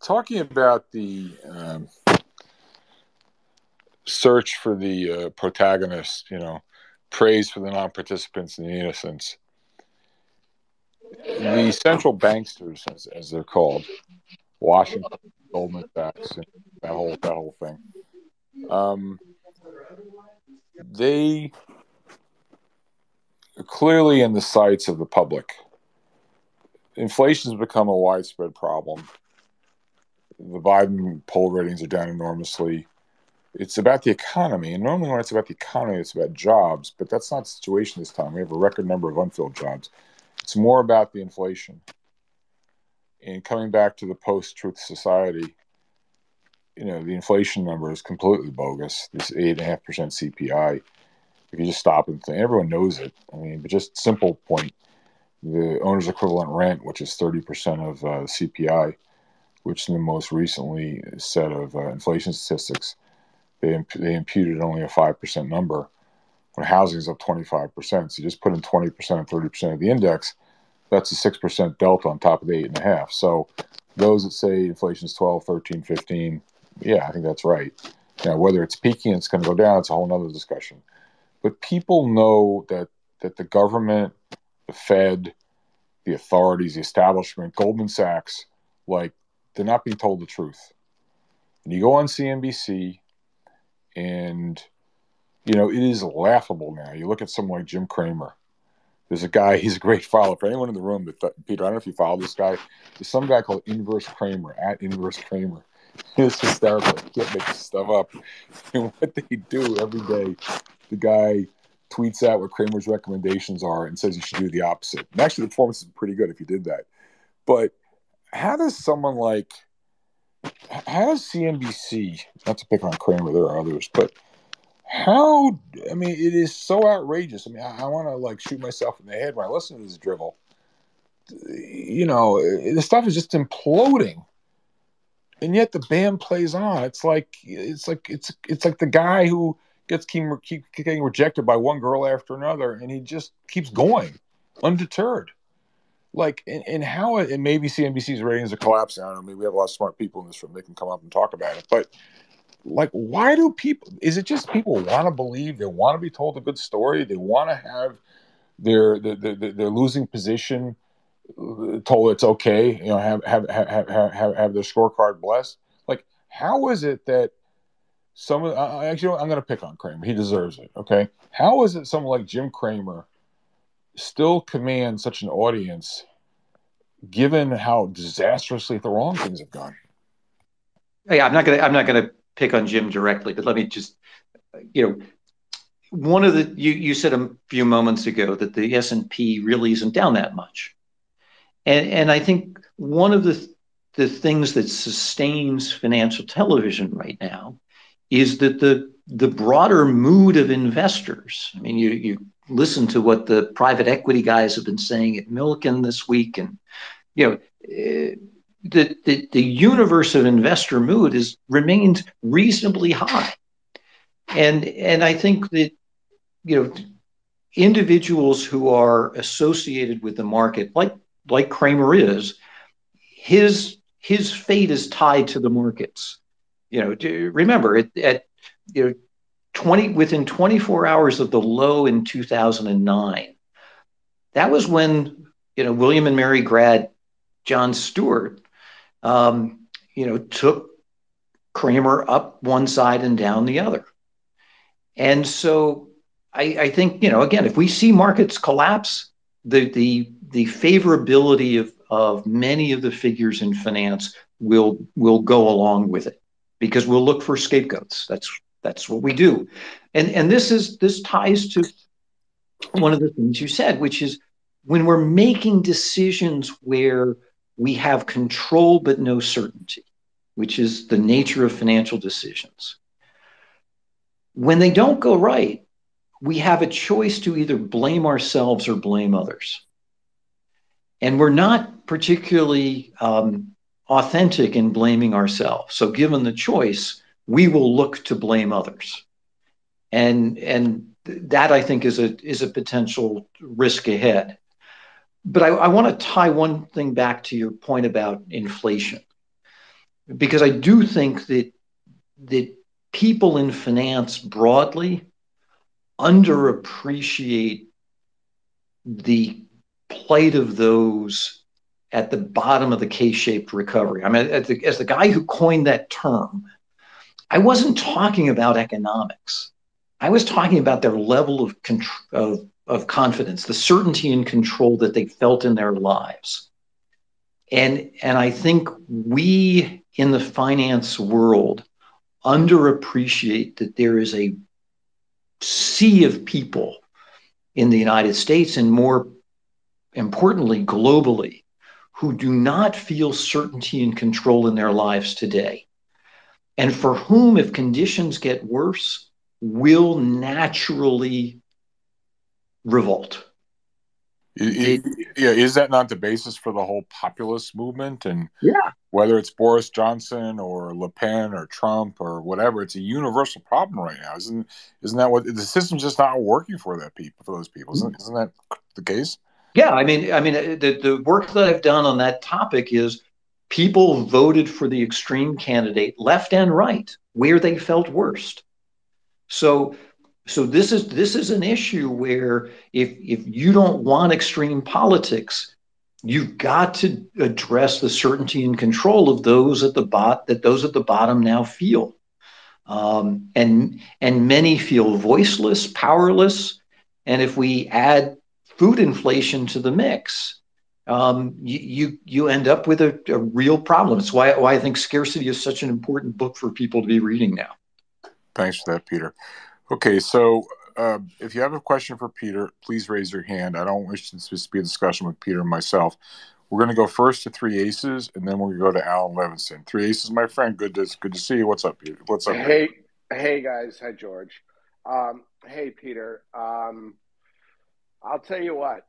talking about the search for the protagonist, praise for the non-participants and the innocents. The central banksters, as they're called, Washington, Goldman Sachs, and that whole thing. They are clearly in the sights of the public. Inflation has become a widespread problem. The Biden poll ratings are down enormously. It's about the economy, and normally when it's about the economy, it's about jobs, but that's not the situation this time. We have a record number of unfilled jobs. It's more about the inflation. And coming back to the post-truth society, the inflation number is completely bogus. This 8.5% CPI. If you just stop and think, everyone knows it. But just simple point, the owner's equivalent rent, which is 30% of CPI, which in the most recently set of inflation statistics, they imputed only a 5% number when housing is up 25%. So you just put in 20% and 30% of the index, that's a 6% delta on top of the 8.5. So those that say inflation is 12, 13, 15, yeah, I think that's right. Now, whether it's peaking and it's going to go down, it's a whole other discussion. But people know that the government, the Fed, the authorities, the establishment, Goldman Sachs, they're not being told the truth. And you go on CNBC, and, it is laughable now. You look at someone like Jim Cramer. There's a guy, he's a great follower. For anyone in the room, Peter, I don't know if you follow this guy. There's some guy called Inverse Cramer, at Inverse Cramer. It's hysterical. You can't make this stuff up. And what they do every day, the guy tweets out what Kramer's recommendations are and says you should do the opposite. And actually, the performance is pretty good if you did that. But how does CNBC, not to pick on Kramer, there are others, but it is so outrageous. I mean, I want to like shoot myself in the head when I listen to this drivel. You know, the stuff is just imploding. And yet the band plays on. It's like the guy who keep getting rejected by one girl after another, and he just keeps going, undeterred. Like, and how it maybe CNBC's ratings are collapsing. I don't know. Maybe we have a lot of smart people in this room. They can come up and talk about it. But like, why do people? Is it just people want to believe? They want to be told a good story. They want to have their losing position told it's okay, you know, have their scorecard blessed. Like, how is it that actually I'm going to pick on Kramer. He deserves it. Okay, how is it someone like Jim Kramer still commands such an audience, given how disastrously the wrong things have gone? Yeah, I'm not gonna pick on Jim directly, but let me just, you know, one of the you said a few moments ago that the S&P really isn't down that much. And I think one of the things that sustains financial television right now is that the broader mood of investors. I mean, you listen to what the private equity guys have been saying at Milken this week, and you know, the universe of investor mood has remained reasonably high. And I think that, you know, individuals who are associated with the market, like Kramer is, his fate is tied to the markets. You know, remember at you know, within 24 hours of the low in 2009, that was when, you know, William and Mary grad John Stewart, you know, took Kramer up one side and down the other. And so I think, you know, again, if we see markets collapse, the favorability of many of the figures in finance will go along with it, because we'll look for scapegoats. That's what we do. And this ties to one of the things you said, which is when we're making decisions where we have control but no certainty, which is the nature of financial decisions. When they don't go right, we have a choice to either blame ourselves or blame others. And we're not particularly authentic in blaming ourselves. So given the choice, we will look to blame others. And that, I think, is a potential risk ahead. But I want to tie one thing back to your point about inflation, because I do think that people in finance broadly underappreciate the plight of those at the bottom of the K-shaped recovery. I mean, as the guy who coined that term, I wasn't talking about economics. I was talking about their level of confidence, the certainty and control that they felt in their lives. And I think we in the finance world underappreciate that there is a sea of people in the United States, and more importantly, globally, who do not feel certainty and control in their lives today. And for whom, if conditions get worse, will naturally revolt. Is that not the basis for the whole populist movement? And yeah, whether it's Boris Johnson or Le Pen or Trump or whatever, it's a universal problem right now. Isn't that what the system's just not working for those people? Isn't that the case? Yeah, I mean, the work that I've done on that topic is people voted for the extreme candidate, left and right, where they felt worst. So this is an issue where if you don't want extreme politics, you've got to address the certainty and control of those at the bottom now feel, and many feel voiceless, powerless, and if we add food inflation to the mix, you end up with a real problem. It's why I think Scarcity is such an important book for people to be reading now. Thanks for that, Peter. Okay, so if you have a question for Peter, please raise your hand. I don't wish this to be a discussion with Peter and myself. We're going to go first to Three Aces, and then we're going to go to Alan Levinson. Three Aces, my friend. Good to see you. What's up, Peter? What's up? Hey, guys. Hi, George. Hey, Peter. I'll tell you what.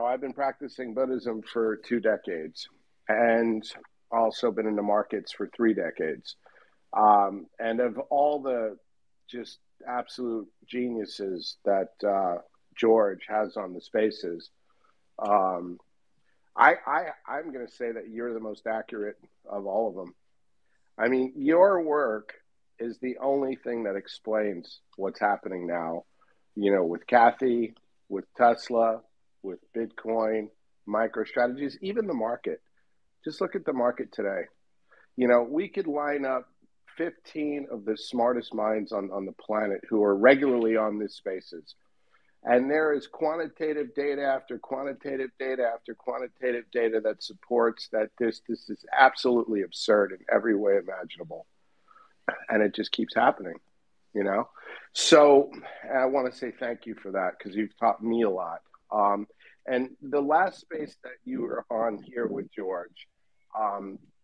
I've been practicing Buddhism for 2 decades, and also been in the markets for 3 decades. And of all the just absolute geniuses that George has on the spaces, I'm going to say that you're the most accurate of all of them. I mean, your work is the only thing that explains what's happening now, with Kathy, with Tesla, with Bitcoin, MicroStrategies, even the market. Just look at the market today. We could line up 15 of the smartest minds on the planet who are regularly on these spaces. And there is quantitative data after quantitative data after quantitative data that supports that this is absolutely absurd in every way imaginable. And it just keeps happening, So I want to say thank you for that, because you've taught me a lot. And the last space that you were on here with George,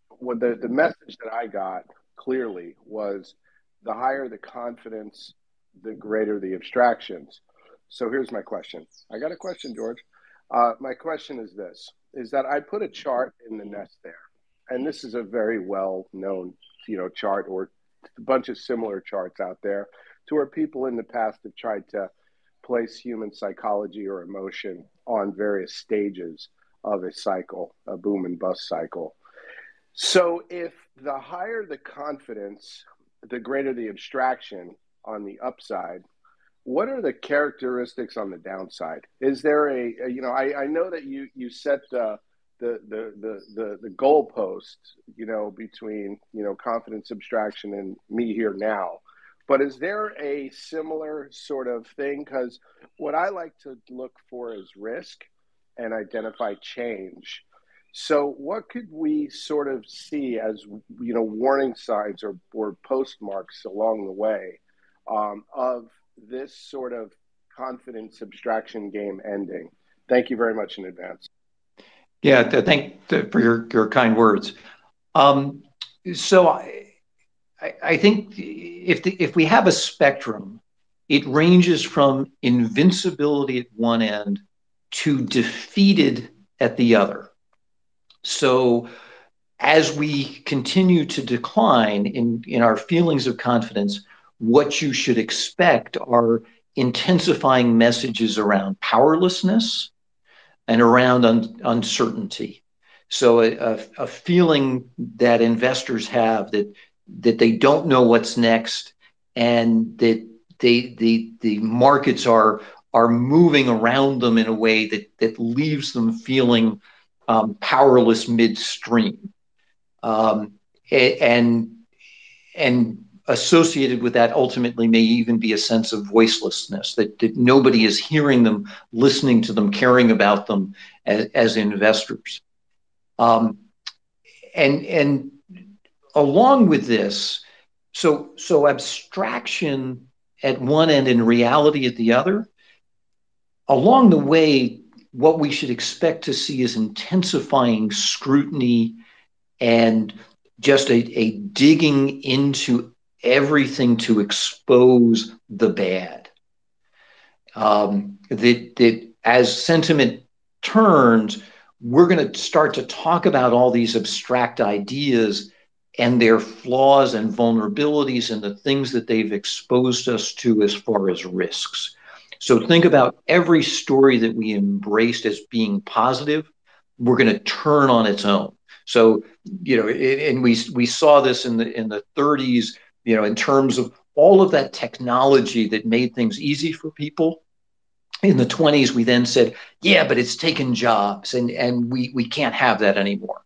what the message that I got clearly was, the higher the confidence, the greater the abstractions. So here's my question. I got a question, George. My question is this, is that I put a chart in the nest there. And this is a very well-known, chart, or a bunch of similar charts out there, to where people in the past have tried to place human psychology or emotion on various stages of a cycle, a boom and bust cycle. So if the higher the confidence, the greater the abstraction on the upside, what are the characteristics on the downside? Is there I know that you set the goalpost, between, confidence, abstraction, and me here now. But is there a similar sort of thing? Because what I like to look for is risk and identify change. So what could we sort of see as, warning signs or postmarks along the way of this sort of confidence abstraction game ending? Thank you very much in advance. Yeah, thank for your kind words. So I think if we have a spectrum, it ranges from invincibility at one end to defeated at the other. So as we continue to decline in our feelings of confidence, what you should expect are intensifying messages around powerlessness and around uncertainty. So a feeling that investors have that they don't know what's next, and that the markets are moving around them in a way that leaves them feeling powerless midstream. And associated with that ultimately may even be a sense of voicelessness, that nobody is hearing them, listening to them, caring about them as investors. And along with this, so abstraction at one end and reality at the other, along the way, what we should expect to see is intensifying scrutiny and just a digging into everything to expose the bad. That as sentiment turns, we're going to start to talk about all these abstract ideas and their flaws and vulnerabilities and the things that they've exposed us to as far as risks. So think about every story that we embraced as being positive, we're going to turn on its own. So, and we saw this in the 30s, in terms of all of that technology that made things easy for people. In the 20s, we then said, yeah, but it's taken jobs, and we can't have that anymore.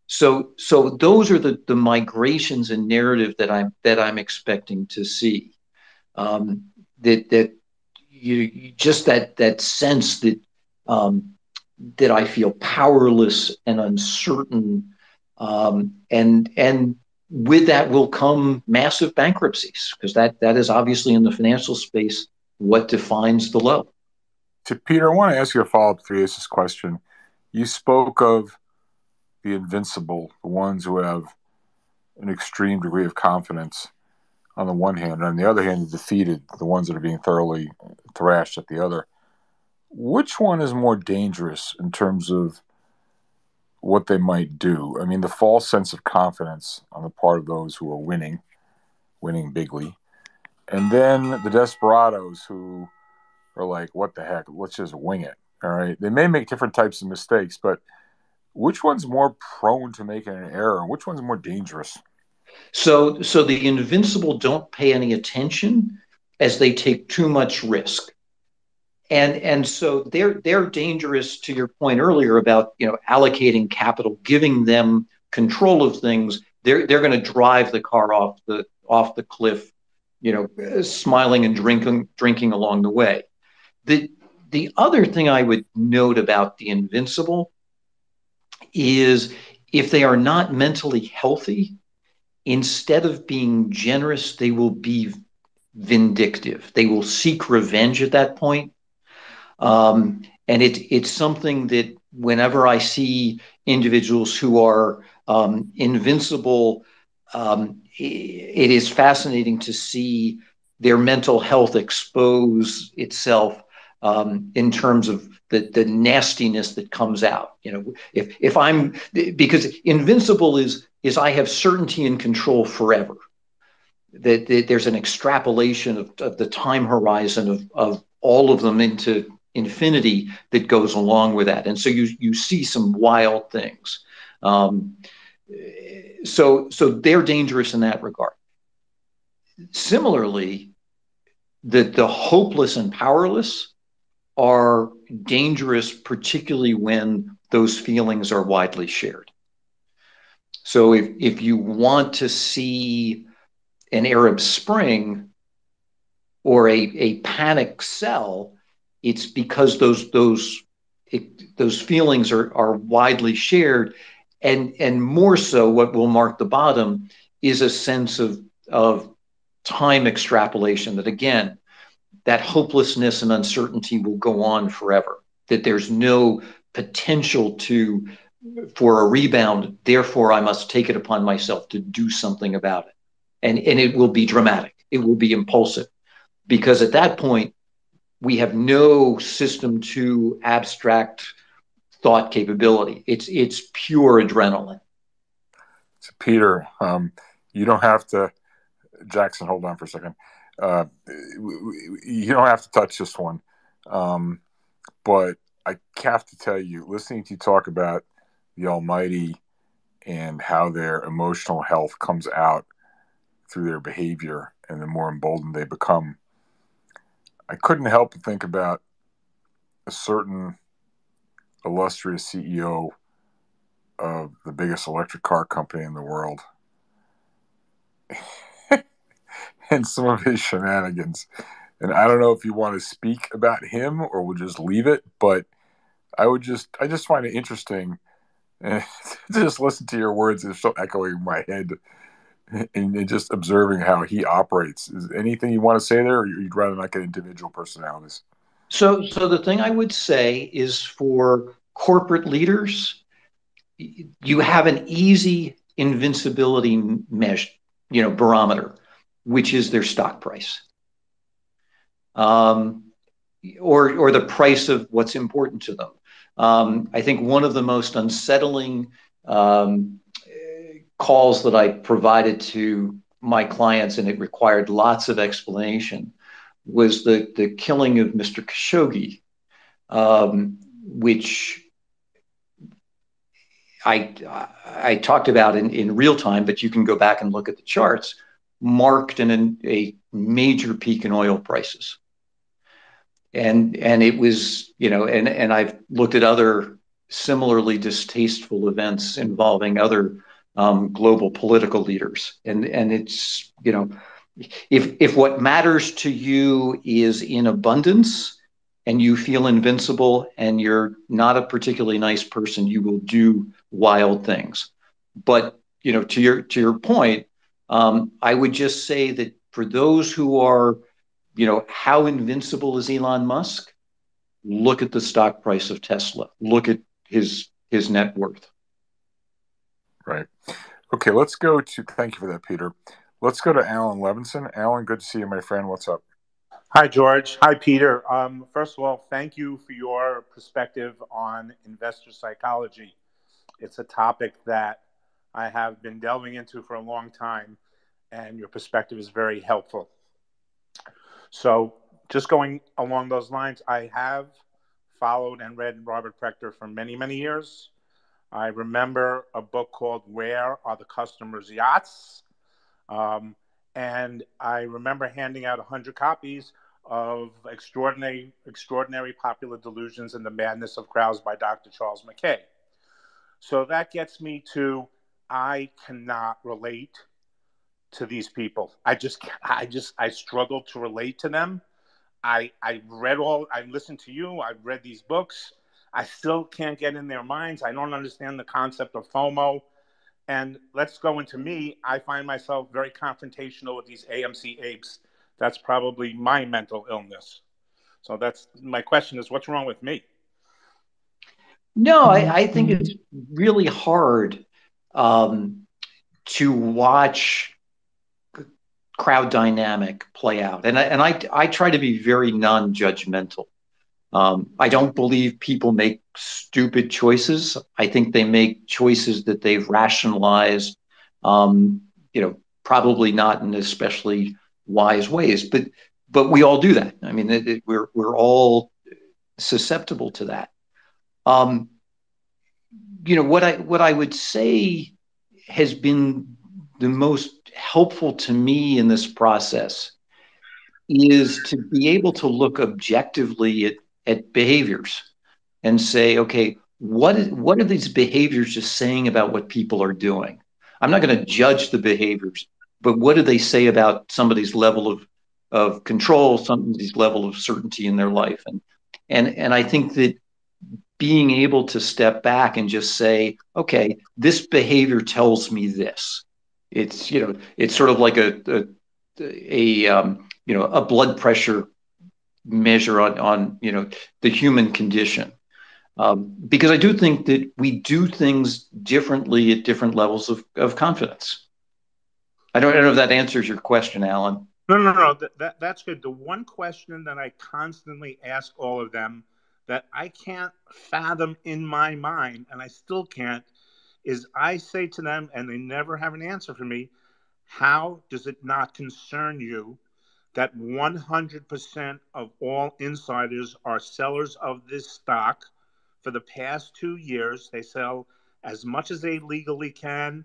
So those are the migrations and narrative that I'm expecting to see. That you just that sense that that I feel powerless and uncertain, and with that will come massive bankruptcies, because that is obviously in the financial space what defines the low. To Peter, I want to ask you a follow-up to this question. You spoke of the invincible, the ones who have an extreme degree of confidence on the one hand, and on the other hand, the defeated, the ones that are being thoroughly thrashed at the other. Which one is more dangerous in terms of what they might do? I mean, the false sense of confidence on the part of those who are winning bigly, and then the desperados who are like, what the heck, let's just wing it. All right. They may make different types of mistakes, but which one's more prone to making an error and which one's more dangerous? So the invincible don't pay any attention as they take too much risk. And so they're dangerous, to your point earlier about, allocating capital, giving them control of things. They're going to drive the car off the cliff, smiling and drinking along the way. The other thing I would note about the invincible is, if they are not mentally healthy, instead of being generous, they will be vindictive. They will seek revenge at that point. And it's something that whenever I see individuals who are invincible, it is fascinating to see their mental health expose itself in terms of the nastiness that comes out. If I'm, because invincible is I have certainty and control forever. That there's an extrapolation of the time horizon of all of them into infinity that goes along with that, and so you see some wild things. So they're dangerous in that regard. Similarly, the hopeless and powerless are dangerous, particularly when those feelings are widely shared. So if you want to see an Arab Spring or a panic sell, it's because those feelings are widely shared, and more so, what will mark the bottom is a sense of time extrapolation. That again, that hopelessness and uncertainty will go on forever. That there's no potential for a rebound. Therefore, I must take it upon myself to do something about it, and it will be dramatic. It will be impulsive, because at that point, we have no system to abstract thought capability. It's pure adrenaline. So Peter, you don't have to, Jackson, hold on for a second. You don't have to touch this one. But I have to tell you, listening to you talk about the Almighty and how their emotional health comes out through their behavior and the more emboldened they become, I couldn't help but think about a certain illustrious CEO of the biggest electric car company in the world and some of his shenanigans. And I don't know if you want to speak about him or we'll just leave it, but I just find it interesting to just listen to your words and still echoing in my head and just observing how he operates. Is there anything you want to say there, or you'd rather not get individual personalities? So the thing I would say is, for corporate leaders, you have an easy invincibility measure, barometer, which is their stock price, or the price of what's important to them. I think one of the most unsettling calls that I provided to my clients, and it required lots of explanation, was the killing of Mr. Khashoggi, which I talked about in real time, but you can go back and look at the charts, marked a major peak in oil prices. And it was, and I've looked at other similarly distasteful events involving other global political leaders. And it's, if what matters to you is in abundance, and you feel invincible and you're not a particularly nice person, you will do wild things. But to your point, I would just say that for those who are, how invincible is Elon Musk? Look at the stock price of Tesla. Look at his net worth. Right. Okay, let's go to, thank you for that, Peter. Let's go to Alan Levinson. Alan, good to see you, my friend. What's up? Hi, George. Hi, Peter. First of all, thank you for your perspective on investor psychology. It's a topic that I have been delving into for a long time, and your perspective is very helpful. So just going along those lines, I have followed and read Robert Prechter for many, many years. I remember a book called Where Are the Customers' Yachts? And I remember handing out 100 copies of Extraordinary Popular Delusions and the Madness of Crowds by Dr. Charles Mackay. So that gets me to, I cannot relate to these people. I struggle to relate to them. I listened to you, I've read these books. I still can't get in their minds. I don't understand the concept of FOMO. And let's go into me. I find myself very confrontational with these AMC apes. That's probably my mental illness. So that's my question is, what's wrong with me? No, I think it's really hard to watch crowd dynamic play out. And I try to be very non-judgmental. I don't believe people make stupid choices. I think they make choices that they've rationalized, probably not in especially wise ways. But we all do that. I mean, we're all susceptible to that. What I would say has been the most helpful to me in this process is to be able to look objectively at behaviors and say, okay, what are these behaviors just saying about what people are doing? I'm not going to judge the behaviors, but what do they say about somebody's level of control, somebody's level of certainty in their life? And I think that being able to step back and just say, okay, this behavior tells me this. It's sort of like a blood pressure measure on the human condition, because I do think that we do things differently at different levels of confidence. I don't know if that answers your question, Alan. No. That's good. The one question that I constantly ask all of them that I can't fathom in my mind, and I still can't, is I say to them, and they never have an answer for me, how does it not concern you that 100% of all insiders are sellers of this stock for the past 2 years? They sell as much as they legally can,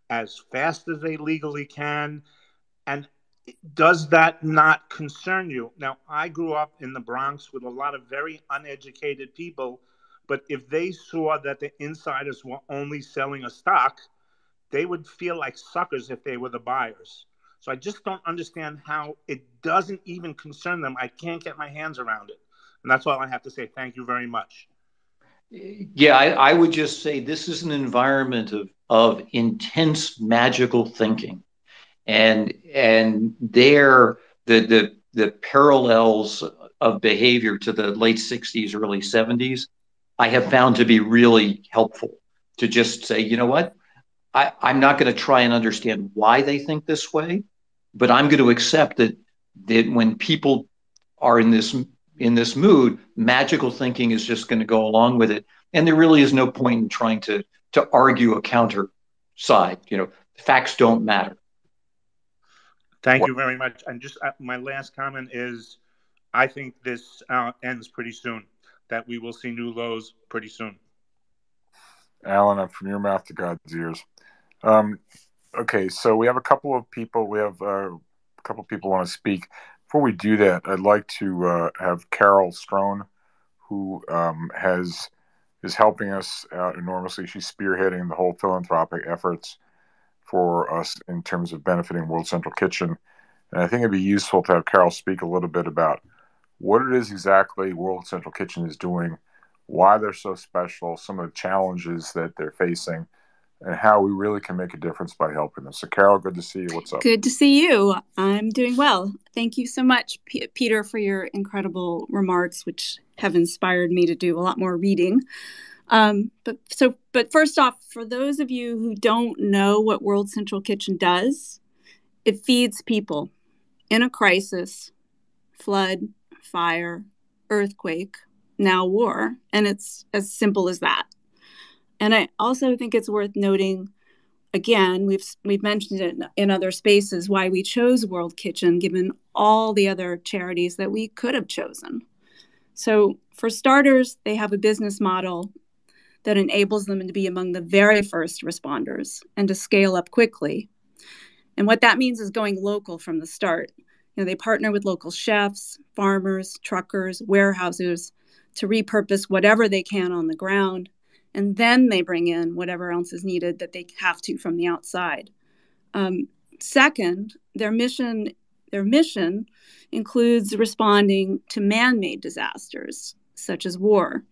as fast as they legally can. And does that not concern you? Now, I grew up in the Bronx with a lot of very uneducated people, but if they saw that the insiders were only selling a stock, they would feel like suckers if they were the buyers. So I just don't understand how it doesn't even concern them. I can't get my hands around it. And that's all I have to say. Thank you very much. Yeah, I would just say this is an environment of intense magical thinking. And there the parallels of behavior to the late 60s, early 70s, I have found to be really helpful to just say, you know what? I'm not going to try and understand why they think this way, but I'm going to accept that when people are in this mood, magical thinking is just going to go along with it, and there really is no point in trying to argue a counter side. Facts don't matter. Thank you very much. And just my last comment is, I think this ends pretty soon. That we will see new lows pretty soon. Alan, from your mouth to God's ears. Okay, so we have a couple of people. We have a couple of people want to speak. Before we do that, I'd like to have Carol Strone, who is helping us out enormously. She's spearheading the whole philanthropic efforts for us in terms of benefiting World Central Kitchen. And I think it'd be useful to have Carol speak a little bit about what it is exactly World Central Kitchen is doing, why they're so special, some of the challenges that they're facing, and how we really can make a difference by helping them. So, Carol, good to see you. What's up? Good to see you. I'm doing well. Thank you so much, Peter, for your incredible remarks, which have inspired me to do a lot more reading. But first off, for those of you who don't know what World Central Kitchen does, it feeds people in a crisis, flood, fire, earthquake, now war, and it's as simple as that. And I also think it's worth noting, again, we've mentioned it in other spaces, why we chose World Kitchen, given all the other charities that we could have chosen. So for starters, they have a business model that enables them to be among the very first responders and to scale up quickly. And what that means is going local from the start. They partner with local chefs, farmers, truckers, warehouses to repurpose whatever they can on the ground. And then they bring in whatever else is needed that they have to from the outside. Second, their mission includes responding to man-made disasters, such as war,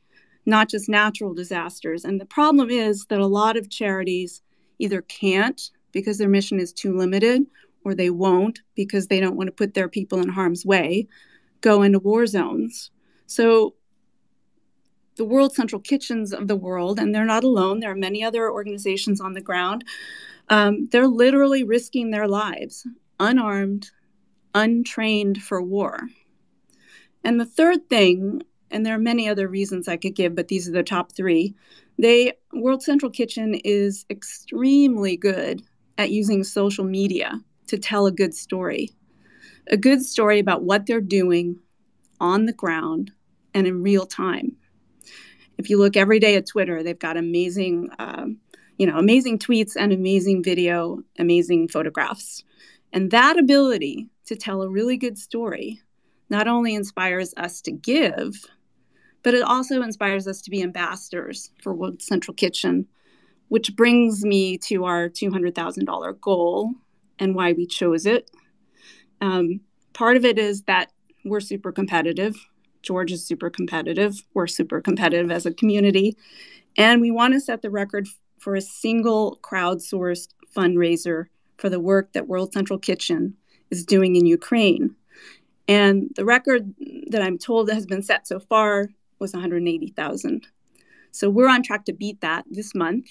not just natural disasters. And the problem is that a lot of charities either can't because their mission is too limited, or they won't because they don't want to put their people in harm's way, go into war zones. So the World Central Kitchens of the world, and they're not alone, there are many other organizations on the ground, they're literally risking their lives, unarmed, untrained for war. And the third thing, and there are many other reasons I could give, but these are the top three, World Central Kitchen is extremely good at using social media to tell a good story about what they're doing on the ground and in real time. If you look every day at Twitter, they've got amazing tweets and amazing video, amazing photographs. And that ability to tell a really good story not only inspires us to give, but it also inspires us to be ambassadors for World Central Kitchen, which brings me to our $200,000 goal and why we chose it. Part of it is that we're super competitive. George is super competitive. We're super competitive as a community. And we want to set the record for a single crowdsourced fundraiser for the work that World Central Kitchen is doing in Ukraine. And the record that I'm told that has been set so far was 180,000. So we're on track to beat that this month.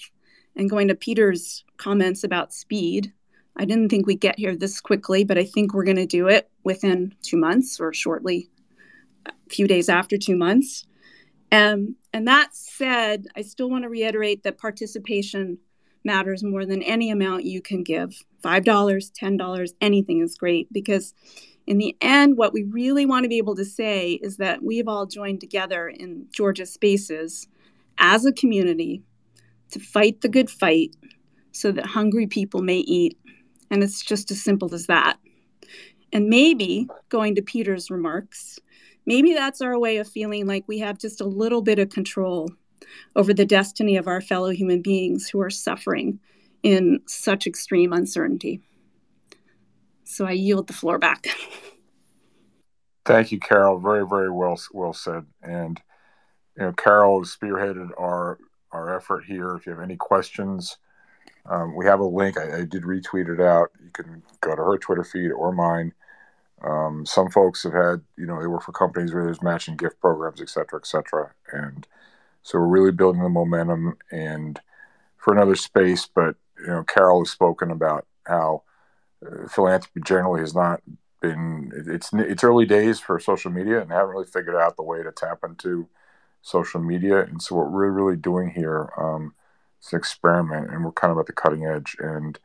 And going to Peter's comments about speed, I didn't think we'd get here this quickly, but I think we're going to do it within 2 months or shortly, a few days after 2 months. And that said, I still want to reiterate that participation matters more than any amount you can give. $5, $10, anything is great, because in the end, what we really want to be able to say is that we've all joined together in Georgia spaces as a community to fight the good fight so that hungry people may eat. And it's just as simple as that. And maybe, going to Peter's remarks, maybe that's our way of feeling like we have just a little bit of control over the destiny of our fellow human beings who are suffering in such extreme uncertainty. So I yield the floor back. Thank you, Carol. Very, very well said. And Carol has spearheaded our effort here. If you have any questions, we have a link. I did retweet it out. You can go to her Twitter feed or mine. Some folks have had, they work for companies where there's matching gift programs, et cetera, et cetera. And so we're really building the momentum and for another space. But, Carol has spoken about how philanthropy generally has not been, it's early days for social media, and they haven't really figured out the way to tap into social media. And so what we're really doing here is an experiment, and we're kind of at the cutting edge. And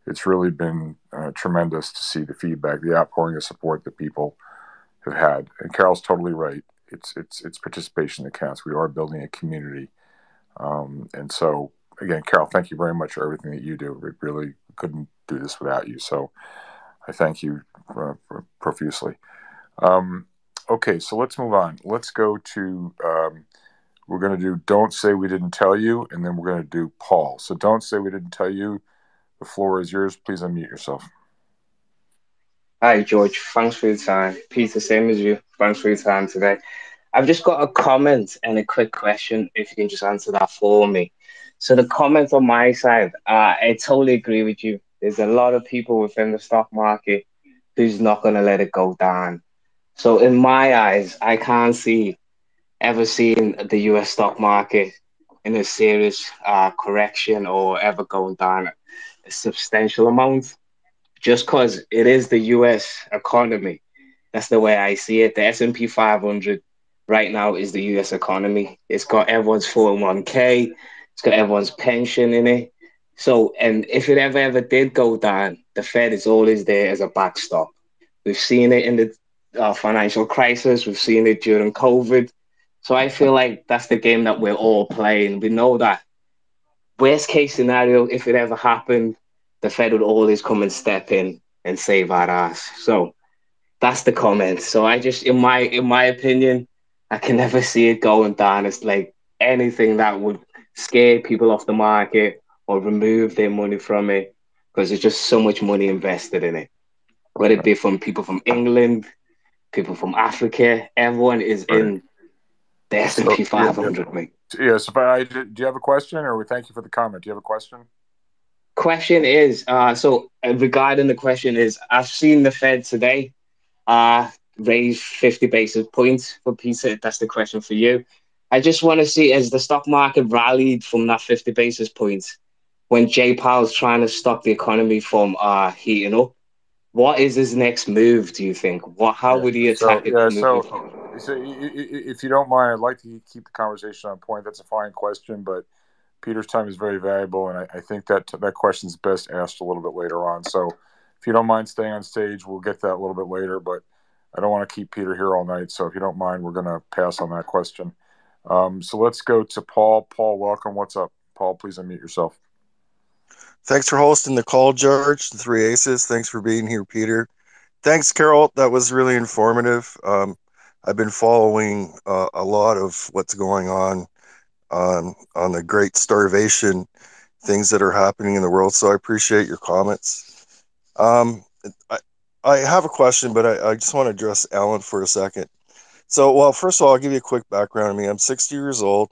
it's really been tremendous to see the feedback, the outpouring of support that people have had. And Carol's totally right. It's participation that counts. We are building a community. And so, again, Carol, thank you very much for everything that you do. We really couldn't do this without you. So I thank you profusely. Okay, so let's move on. Let's go to, we're going to do Don't Say We Didn't Tell You, and then we're going to do Paul. So Don't Say We Didn't Tell You. The floor is yours. Please unmute yourself. Hi, George. Thanks for your time. Peter, same as you. Thanks for your time today. I've just got a comment and a quick question, if you can just answer that for me. So the comment on my side, I totally agree with you. There's a lot of people within the stock market who's not going to let it go down. So in my eyes, I can't see ever seeing the US stock market in a serious correction or ever going down a substantial amount, just because it is the US economy. That's the way I see it. The S&P 500 right now is the US economy. It's got everyone's 401k, it's got everyone's pension in it. So, and if it ever did go down, the Fed is always there as a backstop. We've seen it in the financial crisis, we've seen it during COVID. So I feel like that's the game that we're all playing. We know that worst case scenario, if it ever happened, the Fed would always come and step in and save our ass. So that's the comment. So I just, in my opinion, I can never see it going down. It's like anything that would scare people off the market or remove their money from it, because there's just so much money invested in it. Whether it be from people from England, people from Africa, everyone is Right. in the So, S&P 500, mate. yes. Do you have a question, or we thank you for the comment? Do you have a question? Question is, regarding the question is, I've seen the Fed today raise 50 basis points for Peter. That's the question for you. I just want to see, as the stock market rallied from that 50 basis points when Jay Powell's trying to stop the economy from heating up, what is his next move, do you think? How would he attack it moving forward? So if you don't mind, I'd like to keep the conversation on point. That's a fine question, but Peter's time is very valuable, and I think that question's best asked a little bit later on. So if you don't mind staying on stage, we'll get that a little bit later, but I don't want to keep Peter here all night. So if you don't mind, we're going to pass on that question. So let's go to Paul. Paul, welcome. What's up? Paul, please unmute yourself. Thanks for hosting the call, George. The Three Aces. Thanks for being here, Peter. Thanks, Carol. That was really informative. I've been following a lot of what's going on the great starvation things that are happening in the world. So I appreciate your comments. I have a question, but I just want to address Alan for a second. So, well, first of all, I'll give you a quick background on me. I'm 60 years old.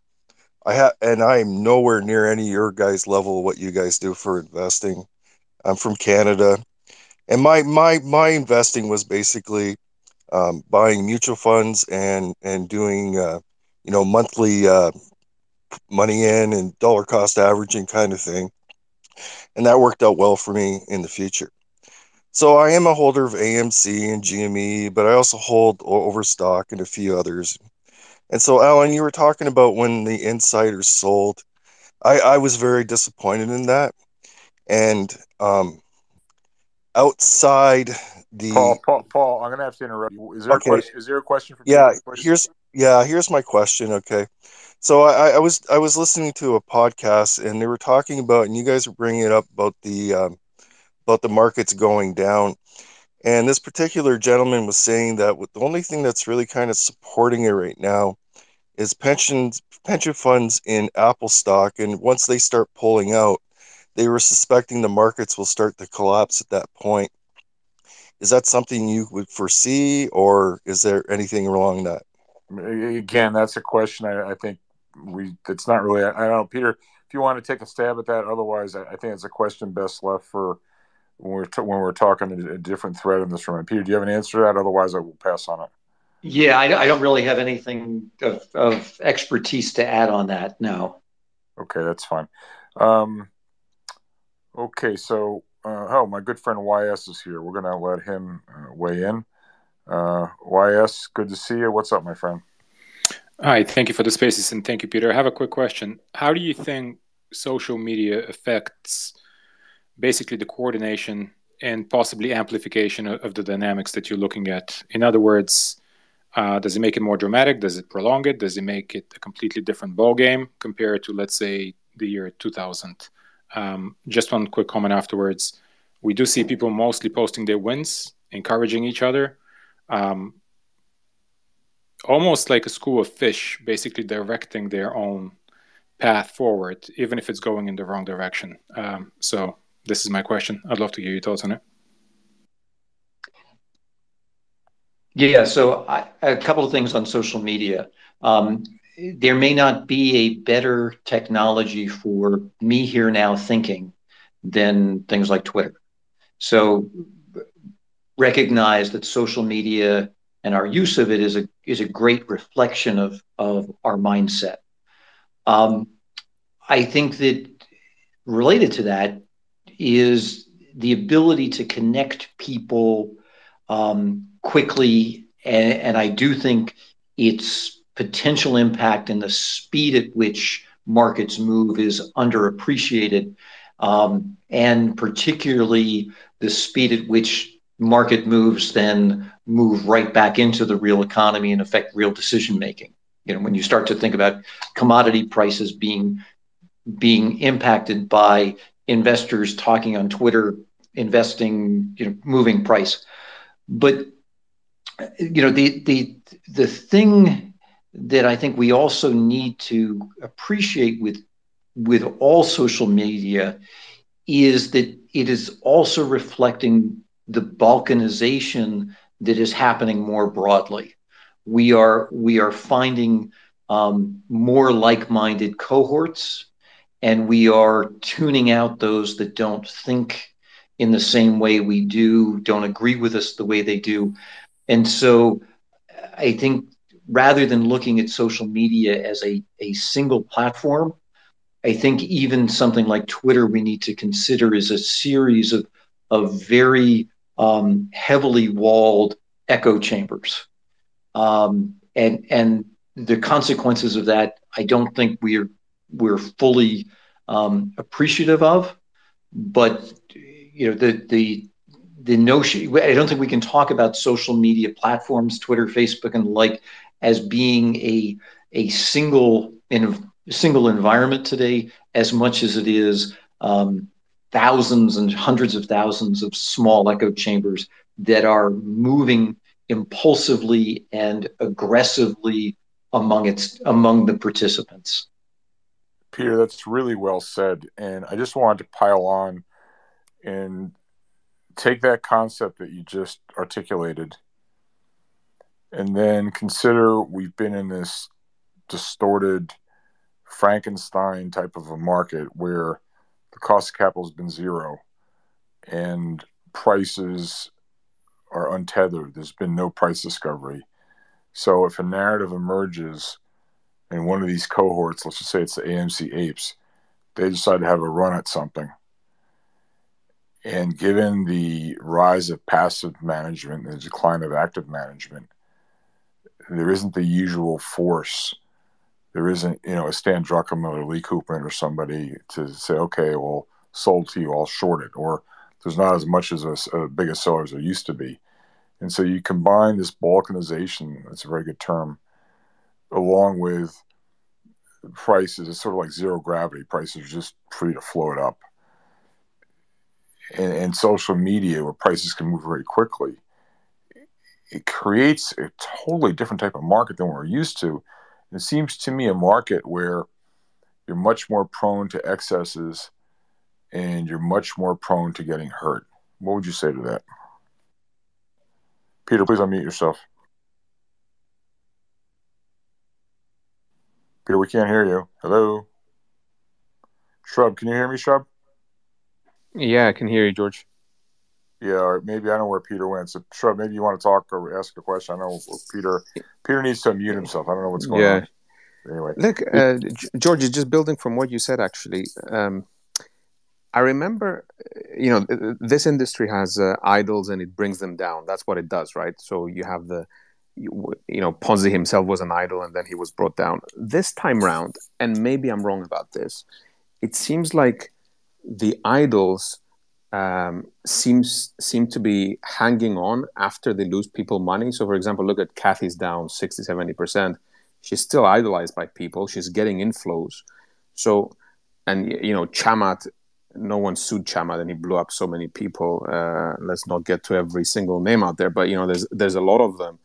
And I'm nowhere near any of your guys' level of what you guys do for investing. I'm from Canada, and my investing was basically buying mutual funds and doing monthly money in and dollar cost averaging kind of thing, and that worked out well for me in the future. So I am a holder of AMC and GME, but I also hold Overstock and a few others. And so, Alan, you were talking about when the insiders sold. I was very disappointed in that. And outside the Paul, I'm going to have to interrupt you. Is there a question? Is there a question for yeah? Peter? Here's my question. Okay, so I was listening to a podcast and they were talking about, and you guys were bringing it up about the markets going down. And this particular gentleman was saying that the only thing that's really kind of supporting it right now is pension funds in Apple stock. And once they start pulling out, they were suspecting the markets will start to collapse at that point. Is that something you would foresee, or is there anything wrong that? Again, that's a question I think it's not really, I don't know, Peter, if you want to take a stab at that. Otherwise, I think it's a question best left for when we're talking a different thread in this room. Peter, do you have an answer to that? Otherwise, I will pass on it. Yeah, I don't really have anything of expertise to add on that. No. Okay, that's fine. Okay, so my good friend YS is here. We're going to let him weigh in. YS, good to see you. What's up, my friend? Hi, thank you for the spaces, and thank you, Peter. I have a quick question. How do you think social media affects basically the coordination and possibly amplification of the dynamics that you're looking at? In other words, does it make it more dramatic? Does it prolong it? Does it make it a completely different ballgame compared to, let's say, the year 2000? Just one quick comment afterwards. We do see people mostly posting their wins, encouraging each other. Almost like a school of fish, basically directing their own path forward, even if it's going in the wrong direction. So this is my question. I'd love to hear your thoughts on it. Yeah, so a couple of things on social media. There may not be a better technology for me here now thinking than things like Twitter. So recognize that social media and our use of it is a great reflection of our mindset. I think that related to that is the ability to connect people quickly, and I do think its potential impact and the speed at which markets move is underappreciated, and particularly the speed at which market moves then move right back into the real economy and affect real decision making. You know, when you start to think about commodity prices being impacted by investors talking on Twitter, investing, moving price. But the thing that I think we also need to appreciate with all social media is that it is also reflecting the balkanization that is happening more broadly. We are finding more like-minded cohorts, and we are tuning out those that don't think in the same way we do, don't agree with us the way they do. And so I think rather than looking at social media as a single platform, I think even something like Twitter we need to consider is a series of very heavily walled echo chambers. And the consequences of that, I don't think we're fully appreciative of. But the notion, I don't think we can talk about social media platforms, Twitter, Facebook, and the like, as being a single environment today, as much as it is thousands and hundreds of thousands of small echo chambers that are moving impulsively and aggressively among the participants. Peter, that's really well said. And I just wanted to pile on and take that concept that you just articulated and then consider we've been in this distorted Frankenstein type of a market where the cost of capital has been zero and prices are untethered. There's been no price discovery. So if a narrative emerges in one of these cohorts, let's just say it's the AMC Apes, they decide to have a run at something. And given the rise of passive management and the decline of active management, there isn't the usual force. There isn't, a Stan Druckenmiller or Lee Koopman or somebody to say, okay, well, sold to you, I'll short it. Or there's not as much as a big a seller as there used to be. And so you combine this balkanization, that's a very good term, along with prices. It's sort of like zero gravity. Prices are just free to float up. And social media, where prices can move very quickly, it creates a totally different type of market than we're used to. It seems to me a market where you're much more prone to excesses and you're much more prone to getting hurt. What would you say to that? Peter, please unmute yourself. Peter, we can't hear you. Hello? Shrub, can you hear me, Shrub? Yeah, I can hear you, George. Yeah, or maybe I don't know where Peter went. So, Shrub, maybe you want to talk or ask a question. I know Peter needs to unmute himself. I don't know what's going on. Anyway, look, George, just building from what you said, actually, I remember, this industry has idols and it brings them down. That's what it does, right? So you have Ponzi himself was an idol and then he was brought down. This time round, and maybe I'm wrong about this, it seems like the idols seem to be hanging on after they lose people money. So, for example, look at Kathy's down 60, 70%. She's still idolized by people. She's getting inflows. So, and, Chamat, no one sued Chamat and he blew up so many people. Let's not get to every single name out there. But, there's a lot of them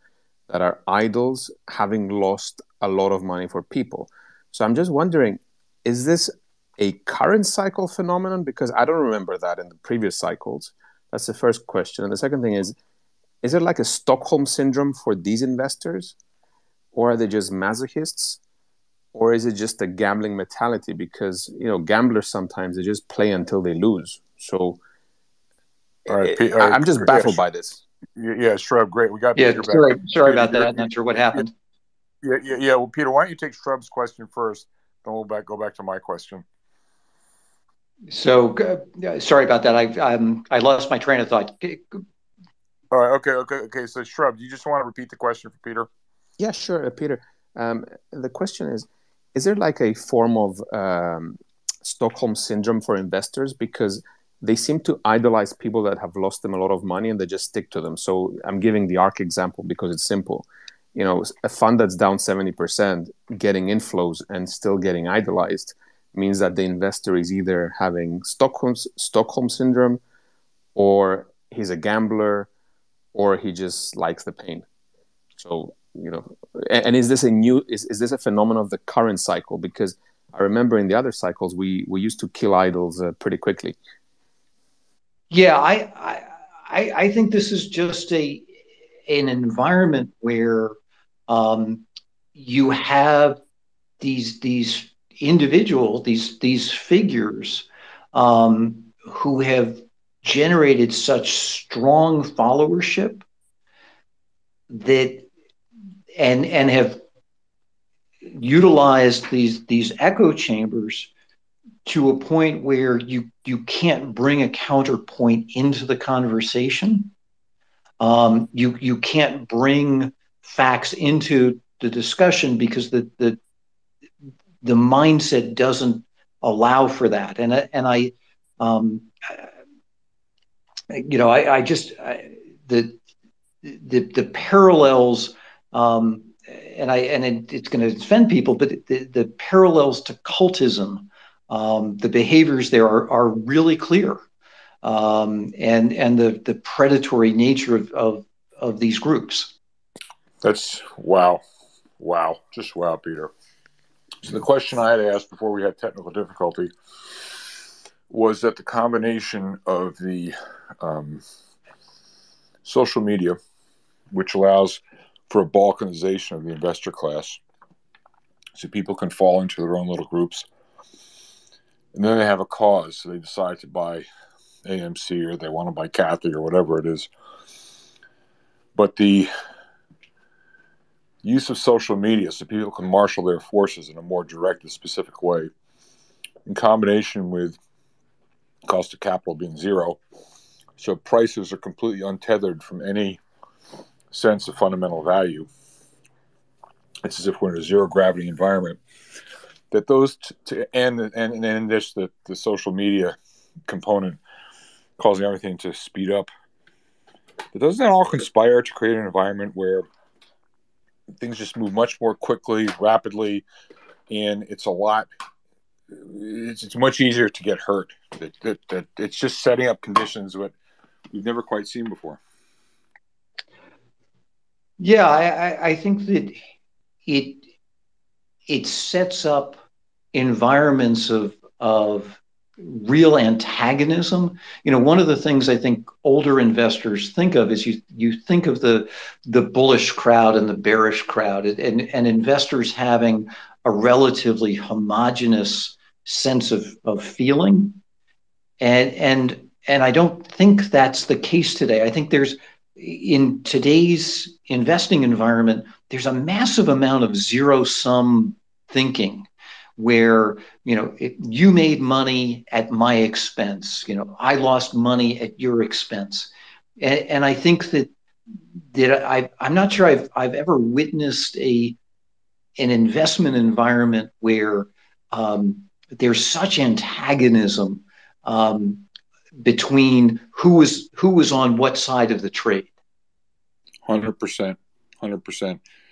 that are idols having lost a lot of money for people. So I'm just wondering, is this a current cycle phenomenon? Because I don't remember that in the previous cycles. That's the first question. And the second thing is is it like a Stockholm syndrome for these investors, or are they just masochists, or is it just a gambling mentality? Because gamblers sometimes they just play until they lose. So I'm just baffled by this. Yeah, Shrub, great. We got Peter back. Sorry about that. Not sure what happened. Yeah. Well, Peter, why don't you take Shrub's question first? Then we'll go back to my question. So sorry about that. I lost my train of thought. All right. Okay. So Shrub, do you just want to repeat the question for Peter? Yeah, sure, Peter. The question is there like a form of Stockholm syndrome for investors? Because they seem to idolize people that have lost them a lot of money and they just stick to them. So I'm giving the ARKK example because it's simple. A fund that's down 70% getting inflows and still getting idolized means that the investor is either having Stockholm syndrome, or he's a gambler, or he just likes the pain. So, and is this is this a phenomenon of the current cycle? Because I remember in the other cycles, we used to kill idols pretty quickly. Yeah, I think this is just an environment where you have these individuals, these figures who have generated such strong followership that and have utilized these echo chambers to a point where you can't bring a counterpoint into the conversation. You can't bring facts into the discussion because the mindset doesn't allow for that. The parallels, it's going to offend people, but the parallels to cultism, the behaviors there are really clear, and the predatory nature of these groups. That's wow, just wow, Peter. So the question I had asked before we had technical difficulty was that the combination of the social media, which allows for a balkanization of the investor class, so people can fall into their own little groups, and then they have a cause, so they decide to buy AMC or they want to buy Kathy or whatever it is. But the use of social media so people can marshal their forces in a more direct and specific way, in combination with cost of capital being zero, so prices are completely untethered from any sense of fundamental value. It's as if we're in a zero gravity environment. That those and this the social media component causing everything to speed up. But doesn't that all conspire to create an environment where things just move much more quickly, rapidly, and it's much easier to get hurt. That it's just setting up conditions that we've never quite seen before. Yeah, I think that it sets up environments of real antagonism. One of the things I think older investors think of is you think of the bullish crowd and the bearish crowd, and investors having a relatively homogenous sense of feeling, and I don't think that's the case today. I think in today's investing environment, there's a massive amount of zero-sum thinking where, you made money at my expense, I lost money at your expense. And I think that I'm not sure I've ever witnessed an investment environment where there's such antagonism between who was on what side of the trade. 100%.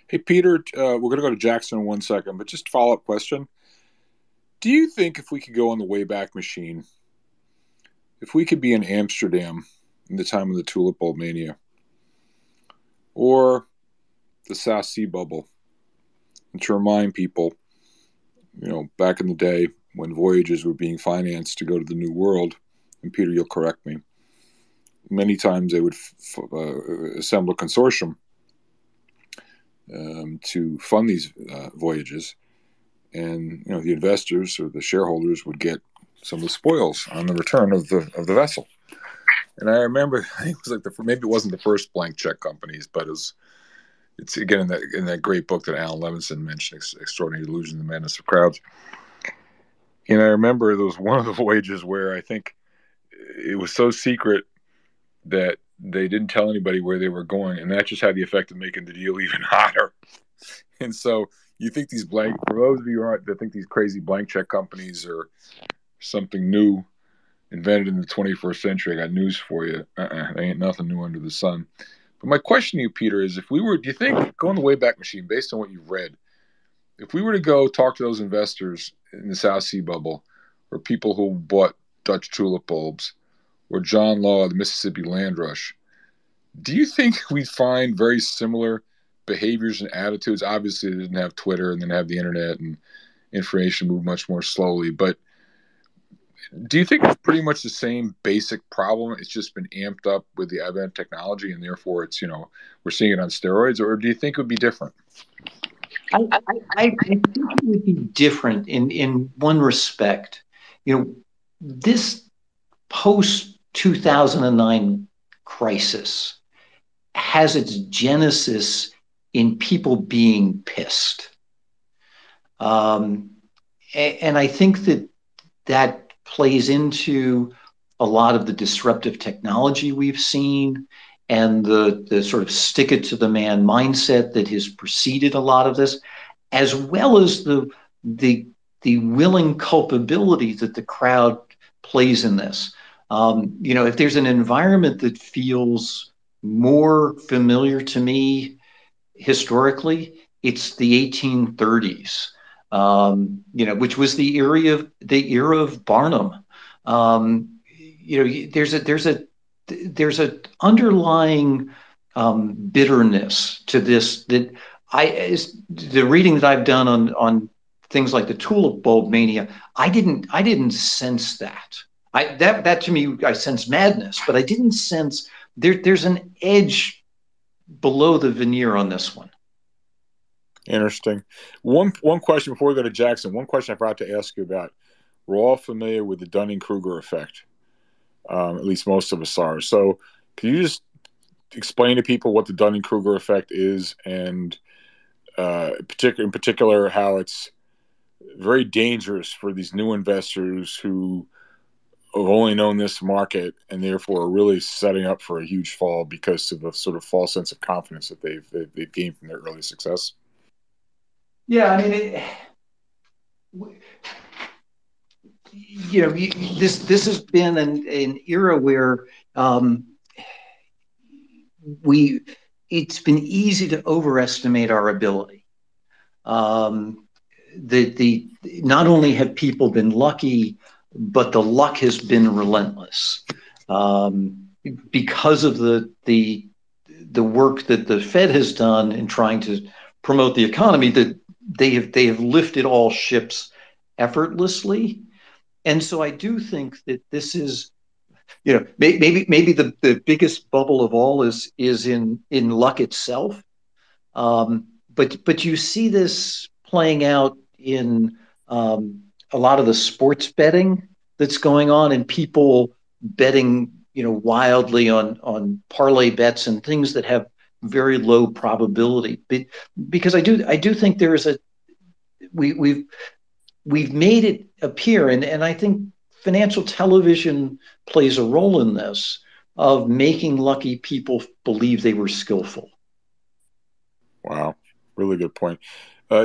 Hey, Peter, we're going to go to Jackson in 1 second, but just a follow-up question. Do you think if we could go on the Wayback Machine, if we could be in Amsterdam in the time of the Tulip Mania, or the South Sea Bubble, and to remind people, back in the day when voyages were being financed to go to the New World, and Peter, you'll correct me, many times they would assemble a consortium to fund these voyages, and the investors or the shareholders would get some of the spoils on the return of the vessel. And I remember, I think it was like maybe it wasn't the first blank check companies, but it's again in that great book that Alan Levinson mentioned, Extraordinary Illusion, the Madness of Crowds. And I remember there was one of the voyages where I think it was so secret that they didn't tell anybody where they were going, and that just had the effect of making the deal even hotter. And so you think for those of you that think these crazy blank check companies are something new, invented in the 21st century, I got news for you. There ain't nothing new under the sun. But my question to you, Peter, is do you think, going the Wayback Machine, based on what you've read, if we were to go talk to those investors in the South Sea bubble, or people who bought Dutch tulip bulbs, or John Law, the Mississippi Land Rush, do you think we'd find very similar behaviors and attitudes? Obviously, they didn't have Twitter and didn't have the internet, and information moved much more slowly. But do you think it's pretty much the same basic problem? It's just been amped up with the advent of technology, and therefore it's, we're seeing it on steroids, or do you think it would be different? I think it would be different in one respect. This post-2009 crisis has its genesis in people being pissed. And I think that plays into a lot of the disruptive technology we've seen and the sort of stick it to the man mindset that has preceded a lot of this, as well as the willing culpability that the crowd plays in this. If there's an environment that feels more familiar to me historically, it's the 1830s, which was the era of Barnum. There's a underlying bitterness to this that the reading that I've done on things like the tulip bulb mania, I didn't sense that. That to me, I sense madness, but I didn't sense there's an edge below the veneer on this one. Interesting. One question before we go to Jackson. One question I forgot to ask you about. We're all familiar with the Dunning-Kruger effect. At least most of us are. So can you just explain to people what the Dunning-Kruger effect is, and in particular how it's very dangerous for these new investors who have only known this market and therefore are really setting up for a huge fall because of a sort of false sense of confidence that they've gained from their early success? Yeah, I mean, this has been an era where it's been easy to overestimate our ability. Not only have people been lucky, but the luck has been relentless because of the work that the Fed has done in trying to promote the economy. That they have lifted all ships effortlessly, and so I do think that this is, maybe the biggest bubble of all is in luck itself, but you see this playing out in a lot of the sports betting that's going on, and people betting wildly on parlay bets and things that have very low probability. Because I do think there is we've made it appear, and I think financial television plays a role in this, of making lucky people believe they were skillful. Wow, really good point.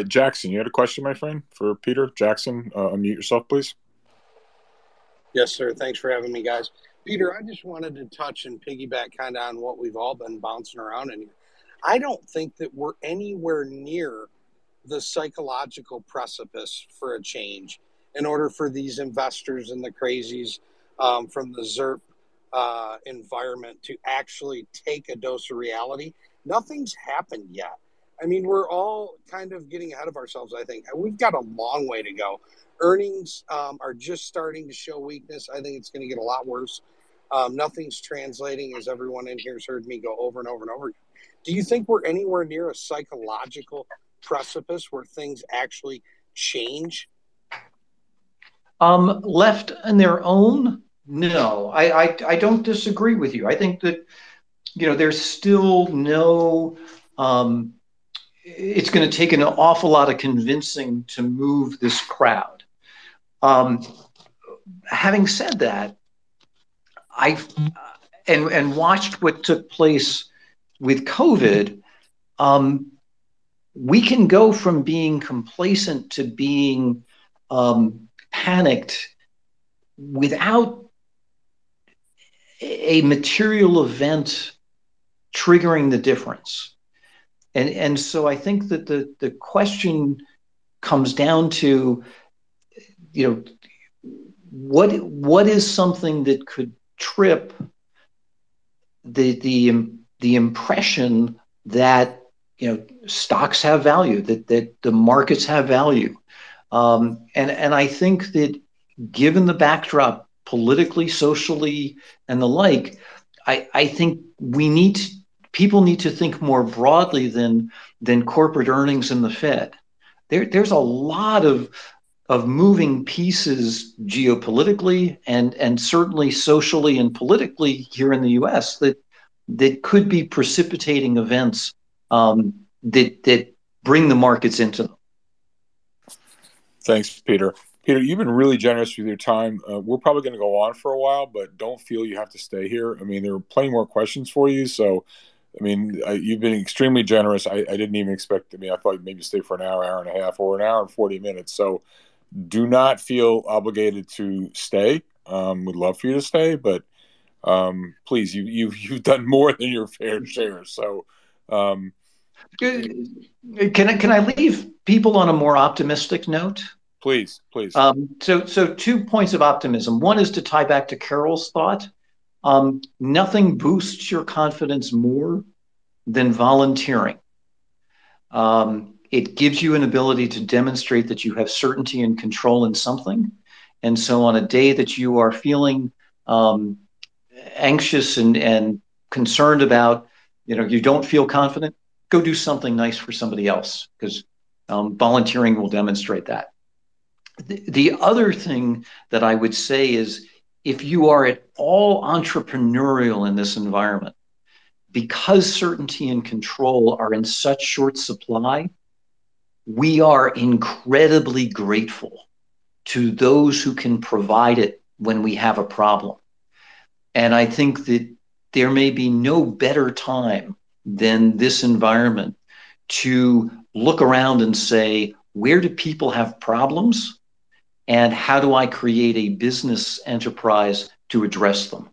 Jackson, you had a question, my friend, for Peter? Jackson, unmute yourself, please. Yes, sir. Thanks for having me, guys. Peter, I just wanted to touch and piggyback kind of on what we've all been bouncing around in here. I don't think that we're anywhere near the psychological precipice for a change in order for these investors and the crazies from the ZERP environment to actually take a dose of reality. Nothing's happened yet. I mean, we're all kind of getting ahead of ourselves, I think. We've got a long way to go. Earnings are just starting to show weakness. I think it's going to get a lot worse. Nothing's translating, as everyone in here has heard me go over and over and over again. Do you think we're anywhere near a psychological precipice where things actually change? Left on their own, no. I don't disagree with you. I think that, there's still no, it's going to take an awful lot of convincing to move this crowd. Having said that, I've and watched what took place with COVID. We can go from being complacent to being panicked without a material event triggering the difference. And so I think that the question comes down to, what is something that could trip the impression that stocks have value, that the markets have value, and I think that given the backdrop politically, socially, and the like, I think people need to think more broadly than corporate earnings and the Fed. There's a lot of moving pieces geopolitically and certainly socially and politically here in the U.S. that could be precipitating events that bring the markets into them. Thanks, Peter. Peter, you've been really generous with your time. We're probably going to go on for a while, but don't feel you have to stay here. I mean, there are plenty more questions for you. So, I mean, you've been extremely generous. I didn't even expect, I thought maybe stay for an hour, hour and a half, or an hour and 40 minutes. So do not feel obligated to stay. We'd love for you to stay, but please, you've done more than your fair share. So can I leave people on a more optimistic note? Please. So 2 points of optimism. One is to tie back to Carol's thought. Nothing boosts your confidence more than volunteering. It gives you an ability to demonstrate that you have certainty and control in something. And so on a day that you are feeling anxious and concerned about, you don't feel confident, go do something nice for somebody else, because volunteering will demonstrate that. The other thing that I would say is, if you are at all entrepreneurial in this environment, because certainty and control are in such short supply, we are incredibly grateful to those who can provide it when we have a problem. And I think that there may be no better time than this environment to look around and say, where do people have problems? And how do I create a business enterprise to address them?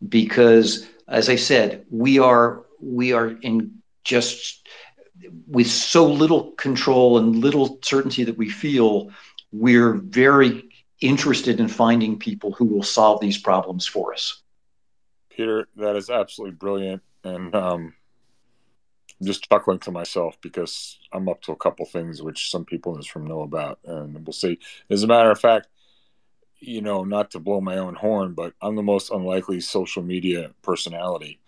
Because, as I said, we are in just with so little control and little certainty that we feel, we're very interested in finding people who will solve these problems for us. Peter, that is absolutely brilliant. And I'm just chuckling to myself because I'm up to a couple things which some people in this room know about, and we'll see. As a matter of fact, not to blow my own horn, but I'm the most unlikely social media personality.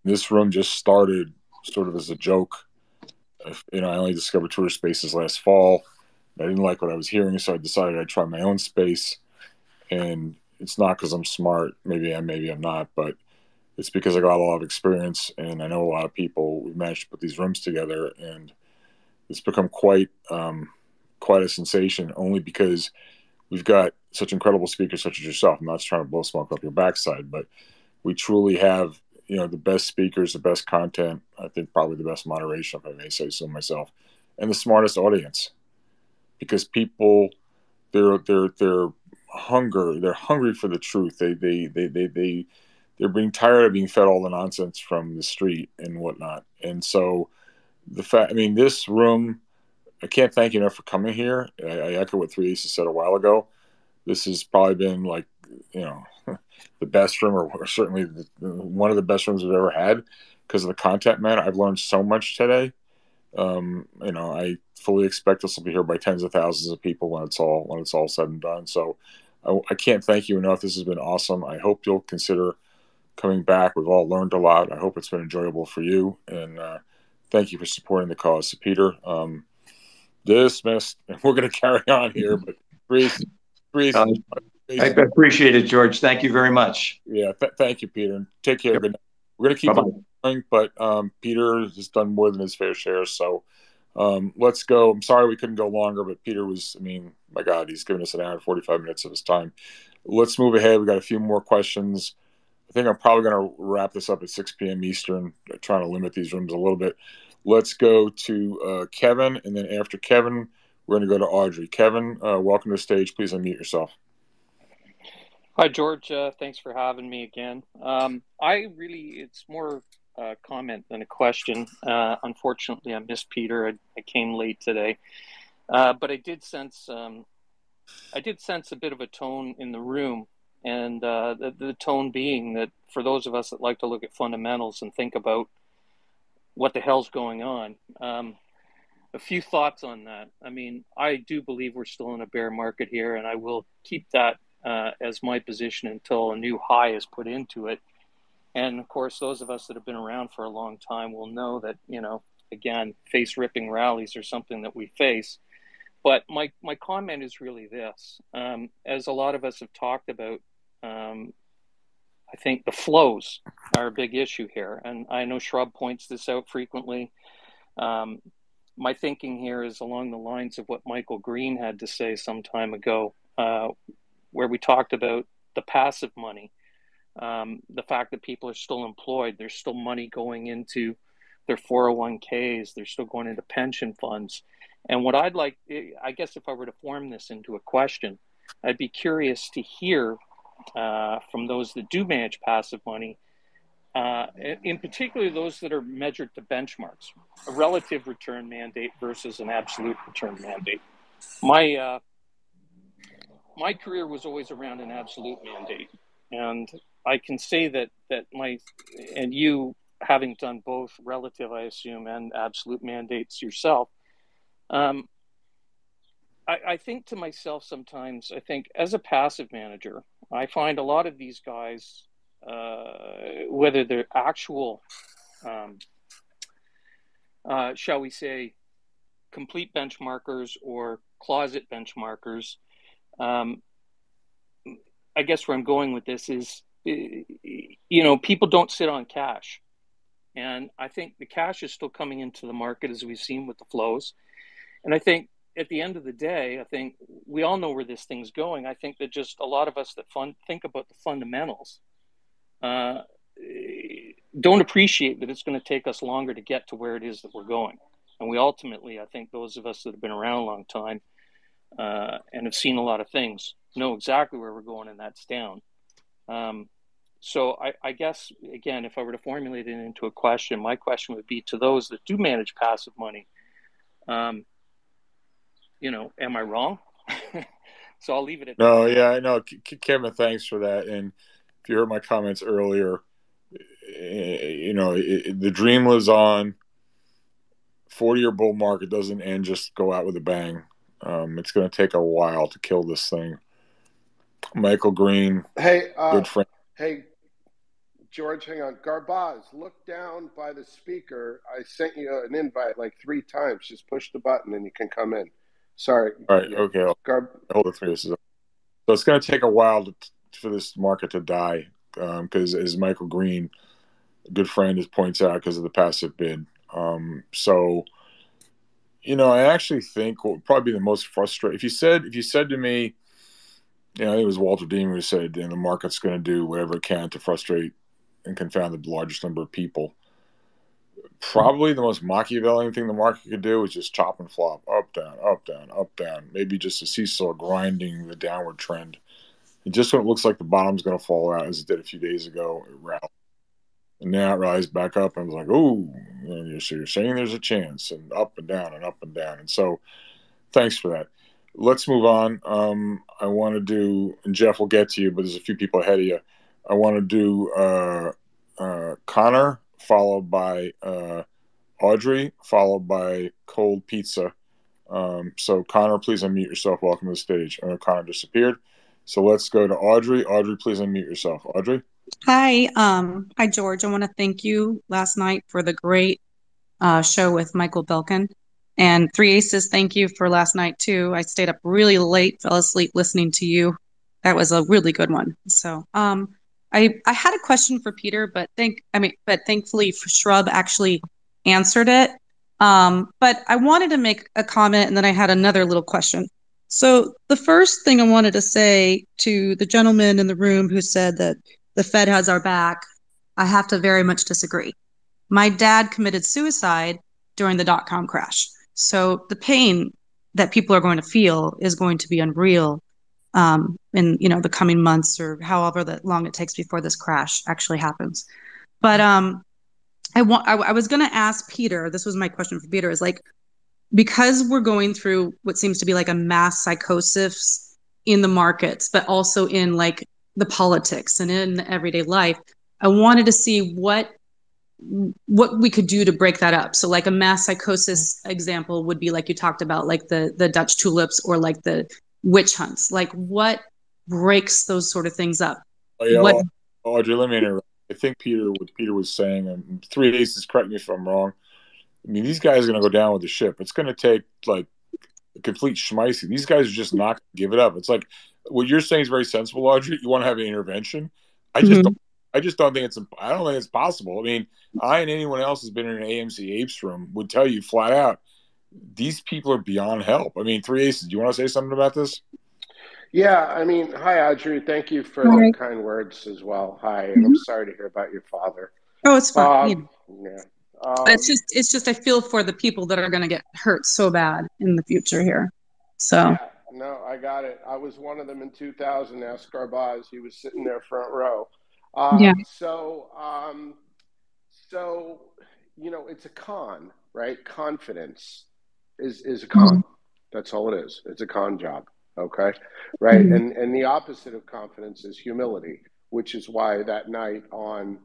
This room just started sort of as a joke. I only discovered Twitter Spaces last fall. I didn't like what I was hearing, so I decided I'd try my own space. And it's not because I'm smart. Maybe I'm not, but it's because I got a lot of experience and I know a lot of people. We've managed to put these rooms together, and it's become quite a sensation, only because we've got such incredible speakers such as yourself. I'm not just trying to blow smoke up your backside, but we truly have, the best speakers, the best content, I think probably the best moderation, if I may say so myself, and the smartest audience. Because people, they're hungry for the truth. They're being tired of being fed all the nonsense from the street and whatnot. And so this room, I can't thank you enough for coming here. I echo what Three Aces said a while ago. This has probably been the best room, or certainly one of the best rooms we've ever had, because of the content, man. I've learned so much today. I fully expect this will be here by tens of thousands of people when it's all said and done. So I can't thank you enough. This has been awesome. I hope you'll consider coming back. We've all learned a lot. I hope it's been enjoyable for you. And thank you for supporting the cause. So, Peter, dismissed. And we're going to carry on here. But Reese, I appreciate it, George. Thank you very much. Yeah, thank you, Peter. And take care. Yep. Good night. We're going to keep going, but Peter has done more than his fair share. So let's go. I'm sorry we couldn't go longer, but Peter was, I mean, my God, he's given us an hour and 45 minutes of his time. Let's move ahead. We got a few more questions. I think I'm probably going to wrap this up at 6 p.m. Eastern, trying to limit these rooms a little bit. Let's go to Kevin, and then after Kevin, we're going to go to Audrey. Kevin, welcome to the stage. Please unmute yourself. Hi, George. Thanks for having me again. It's more a comment than a question. Unfortunately, I missed Peter. I came late today, but I did sense a bit of a tone in the room, and the tone being that for those of us that like to look at fundamentals and think about what the hell's going on, a few thoughts on that. I mean, I do believe we're still in a bear market here, and I will keep that as my position until a new high is put into it. And of course, those of us that have been around for a long time will know that, again, face ripping rallies are something that we face. But my comment is really this. As a lot of us have talked about, I think the flows are a big issue here. And I know Shrub points this out frequently. My thinking here is along the lines of what Michael Green had to say some time ago, where we talked about the passive money, the fact that people are still employed, there's still money going into their 401ks, they're still going into pension funds. And what I'd like, I guess if I were to form this into a question, I'd be curious to hear from those that do manage passive money, in particular those that are measured to benchmarks, a relative return mandate versus an absolute return mandate. My career was always around an absolute mandate, and I can say that and you having done both relative, I assume, and absolute mandates yourself, I think to myself sometimes, I think as a passive manager, I find a lot of these guys, whether they're actual, shall we say, complete benchmarkers or closet benchmarkers, I guess where I'm going with this is, people don't sit on cash. And I think the cash is still coming into the market as we've seen with the flows. And I think at the end of the day, I think we all know where this thing's going. I think that just a lot of us that think about the fundamentals don't appreciate that it's going to take us longer to get to where it is that we're going. And we ultimately, I think those of us that have been around a long time and have seen a lot of things know exactly where we're going, and that's down. So I guess, again, if I were to formulate it into a question, my question would be to those that do manage passive money, am I wrong? So I'll leave it at that. No, yeah, I know. Kevin, thanks for that. And if you heard my comments earlier, the dream lives on. 40-year bull market doesn't end just go out with a bang. It's going to take a while to kill this thing. Michael Green, good friend. Hey, George, hang on. Garbaz, look down by the speaker. I sent you an invite like 3 times. Just push the button and you can come in. Sorry. All right, okay. Hold the 3. So it's going to take a while for this market to die because, as Michael Green, a good friend, points out, because of the passive bid. I actually think what would probably be the most frustrating, if you said to me, I think it was Walter Deemer who said, the market's going to do whatever it can to frustrate and confound the largest number of people. Probably the most Machiavellian thing the market could do is just chop and flop, up, down, up, down, up, down. Maybe just a seesaw grinding the downward trend. And just when it looks like the bottom's going to fall out, as it did a few days ago, it rallied. And now it rises back up, and I was like, oh, so you're saying there's a chance, and up and down and up and down. And so thanks for that. Let's move on. I want to do, and Jeff will get to you, but there's a few people ahead of you. I want to do Connor, followed by Audrey, followed by Cold Pizza. So Connor, please unmute yourself. Welcome to the stage. I know Connor disappeared. So let's go to Audrey. Audrey, please unmute yourself. Audrey? Hi. Hi, George. I want to thank you last night for the great show with Michael Belkin. And Three Aces, thank you for last night, too. I stayed up really late, fell asleep listening to you. That was a really good one. So I had a question for Peter, but thankfully Shrub actually answered it. But I wanted to make a comment, and then I had another little question. So the first thing I wanted to say to the gentleman in the room who said that the Fed has our back, I have to very much disagree. My dad committed suicide during the dot-com crash. So the pain that people are going to feel is going to be unreal in the coming months or however long it takes before this crash actually happens. But I was going to ask Peter, this was my question for Peter, is like, because we're going through what seems to be like a mass psychosis in the markets, but also in like the politics and in everyday life, I wanted to see what we could do to break that up. So like a mass psychosis example would be like you talked about, like the Dutch tulips or like the witch hunts. Like what breaks those sort of things up? Audrey, let me interrupt. I think what Peter was saying, and Three Aces, correct me if I'm wrong. I mean, these guys are going to go down with the ship. It's going to take like a complete schmeising. These guys are just not going to give it up. It's like what you're saying is very sensible, Audrey. You want to have an intervention. I just don't think I don't think it's possible. I mean, I and anyone else who's been in an AMC Apes room would tell you flat out, these people are beyond help. I mean, Three Aces, do you want to say something about this? Yeah, I mean, hi, Audrey. Thank you for the kind words as well. Hi, and I'm sorry to hear about your father. Oh, it's fine. Yeah. It's just I feel for the people that are going to get hurt so bad in the future here. So yeah, no, I got it. I was one of them in 2000. Ask Garbaz. He was sitting there front row. Yeah. So it's a con, right? Confidence is a con. That's all it is. It's a con job. Okay, right. And the opposite of confidence is humility, which is why that night on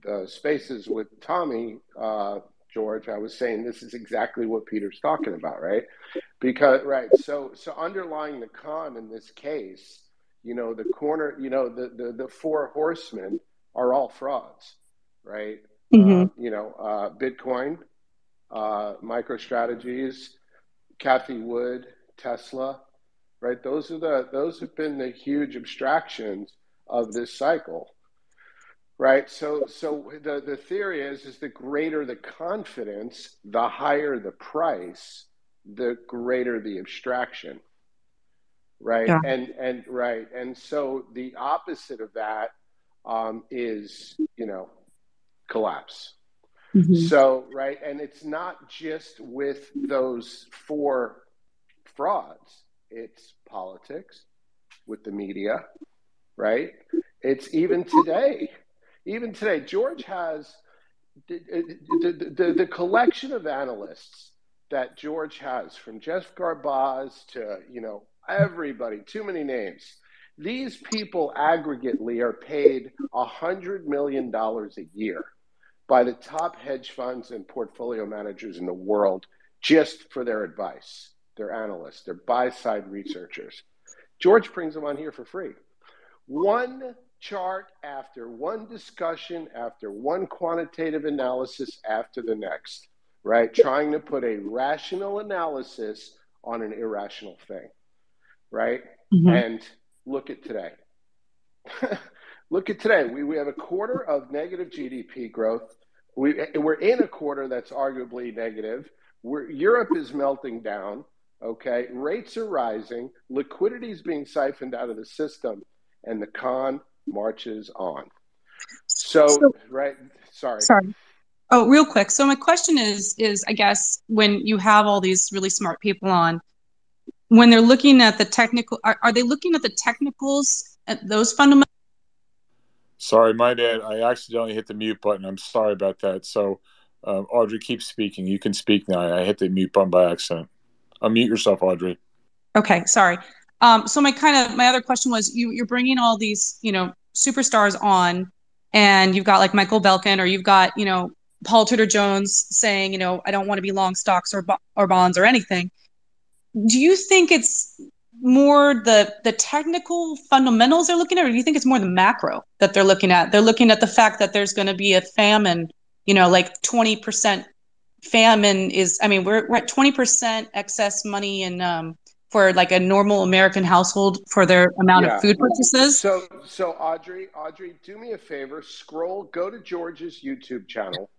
the Spaces with Tommy, George, I was saying this is exactly what Peter's talking about, right? Because so underlying the con in this case, the four horsemen are all frauds, right? Bitcoin, MicroStrategies, Cathie Wood, Tesla, right? Those have been the huge abstractions of this cycle. Right. So the theory is the greater the confidence, the higher the price, the greater the abstraction. Right. Yeah. And so the opposite of that is, collapse. So, right. And it's not just with those four frauds. It's politics with the media. Right. It's even today. Even today, George has the collection of analysts that George has, from Jeff Garbaz to, everybody, too many names. These people aggregately are paid $100 million a year by the top hedge funds and portfolio managers in the world just for their advice. They're analysts, they're buy-side researchers. George brings them on here for free. One chart after one discussion after one quantitative analysis after the next, right? Trying to put a rational analysis on an irrational thing, right? And look at today. Look at today. We have a quarter of negative GDP growth. We're in a quarter that's arguably negative. Europe is melting down, okay? Rates are rising. Liquidity is being siphoned out of the system, and the con marches on. So right. Sorry. Oh, real quick. So my question is I guess when you have all these really smart people on, when they're looking at the technical, are they looking at the technicals at those fundamentals? Sorry, my bad. I accidentally hit the mute button. I'm sorry about that. So Audrey, keep speaking. You can speak now. I hit the mute button by accident. Unmute yourself, Audrey. Okay, sorry. So my other question was, you're bringing all these, superstars on, and you've got like Michael Belkin, or you've got, Paul Tudor Jones saying, I don't want to be long stocks or bonds or anything. Do you think it's more the technical fundamentals they're looking at, or do you think it's more the macro that they're looking at? They're looking at the fact that there's going to be a famine, like 20% famine is, I mean, we're at 20% excess money in for like a normal American household for their amount of food purchases. So Audrey, do me a favor, go to George's YouTube channel,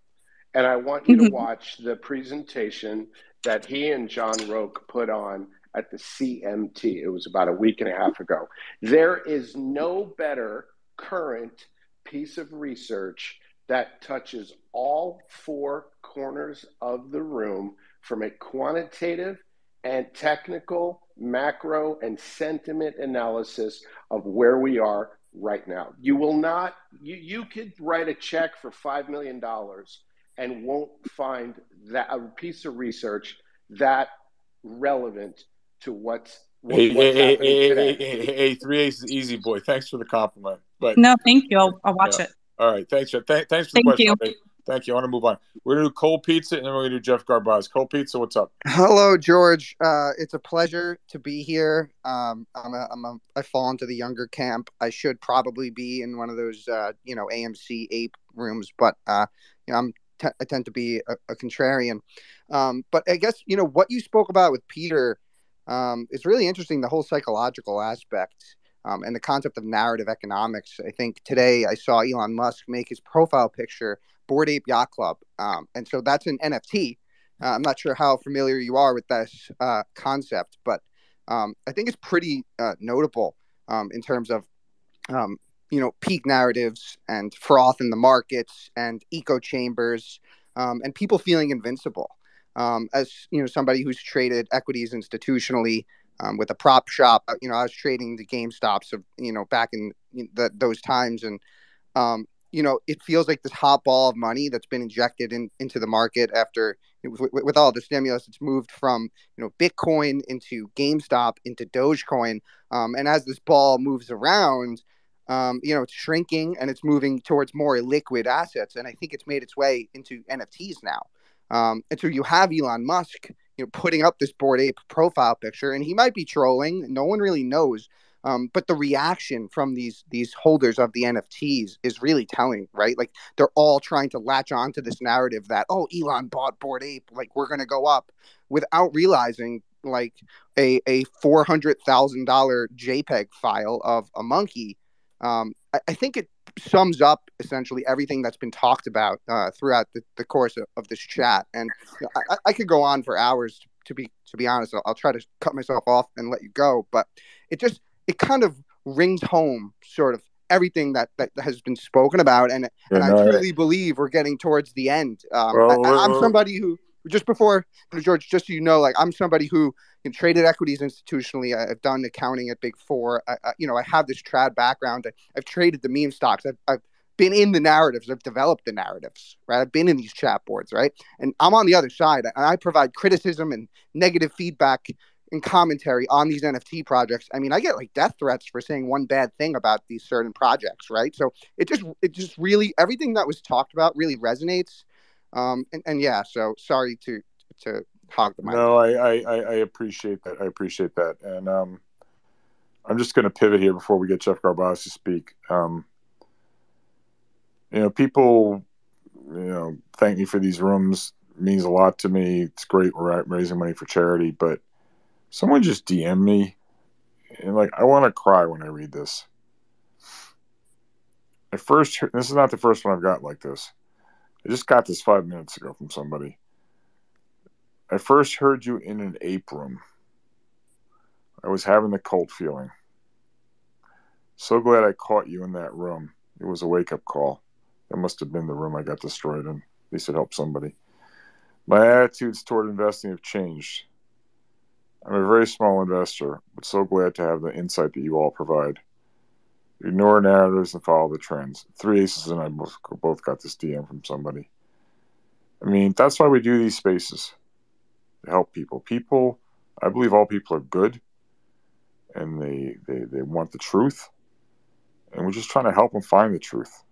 and I want you to watch the presentation that he and John Roque put on at the CMT. It was about a week and a half ago. There is no better current piece of research that touches all four corners of the room, from a quantitative and technical, macro, and sentiment analysis of where we are right now. You will not, you could write a check for $5 million and won't find that a piece of research that relevant to what's happening today. Hey, 3 Aces, easy boy. Thanks for the compliment. But no, thank you. I'll watch it. All right, thanks. Thanks for the question. Thank you. I want to move on. We're gonna do Cold Pizza, and then we're gonna do Jeff Garbaz. Cold Pizza, what's up? Hello, George. It's a pleasure to be here. I fall into the younger camp. I should probably be in one of those, AMC ape rooms, but I tend to be a contrarian. But I guess what you spoke about with Peter is really interesting. The whole psychological aspect. And the concept of narrative economics. I think today I saw Elon Musk make his profile picture Bored Ape Yacht Club. And so that's an NFT. I'm not sure how familiar you are with this concept, but I think it's pretty notable in terms of, peak narratives and froth in the markets and echo chambers and people feeling invincible. As somebody who's traded equities institutionally, with a prop shop, I was trading the GameStops of, back in those times. And, it feels like this hot ball of money that's been injected into the market after, with all the stimulus, it's moved from, Bitcoin into GameStop into Dogecoin. And as this ball moves around, it's shrinking and it's moving towards more liquid assets. And I think it's made its way into NFTs now. And so you have Elon Musk, putting up this Bored Ape profile picture, and he might be trolling. No one really knows. But the reaction from these holders of the NFTs is really telling, right? Like they're all trying to latch on to this narrative that, oh, Elon bought Bored Ape, like we're going to go up, without realizing like a $400,000 JPEG file of a monkey. I think it sums up essentially everything that's been talked about throughout the course of this chat. And I could go on for hours, to be honest. I'll try to cut myself off and let you go, but it kind of rings home sort of everything that has been spoken about. And I truly believe we're getting towards the end. I'm somebody who, just before, George, just so you know, like I'm somebody who traded equities institutionally. I've done accounting at Big Four. I have this trad background. I've traded the meme stocks. I've been in the narratives. I've developed the narratives, right? I've been in these chat boards, right? And I'm on the other side, and I provide criticism and negative feedback and commentary on these NFT projects. I mean, I get like death threats for saying one bad thing about these certain projects, right? So it just really, everything that was talked about really resonates. So sorry to hog the mic. No, I appreciate that. I appreciate that. And I'm just going to pivot here before we get Jeff Garbaz to speak. People, thank me for these rooms. It means a lot to me. It's great. We're raising money for charity, but someone just DM me, and I want to cry when I read this. This is not the first one I've got like this. I just got this 5 minutes ago from somebody. I first heard you in an ape room. I was having the cult feeling. So glad I caught you in that room. It was a wake-up call. That must have been the room I got destroyed in. At least it helped somebody. My attitudes toward investing have changed. I'm a very small investor, but so glad to have the insight that you all provide. Ignore narratives and follow the trends. 3 Aces and I both got this DM from somebody. I mean, that's why we do these spaces. To help people. I believe all people are good, and they want the truth, and we're just trying to help them find the truth.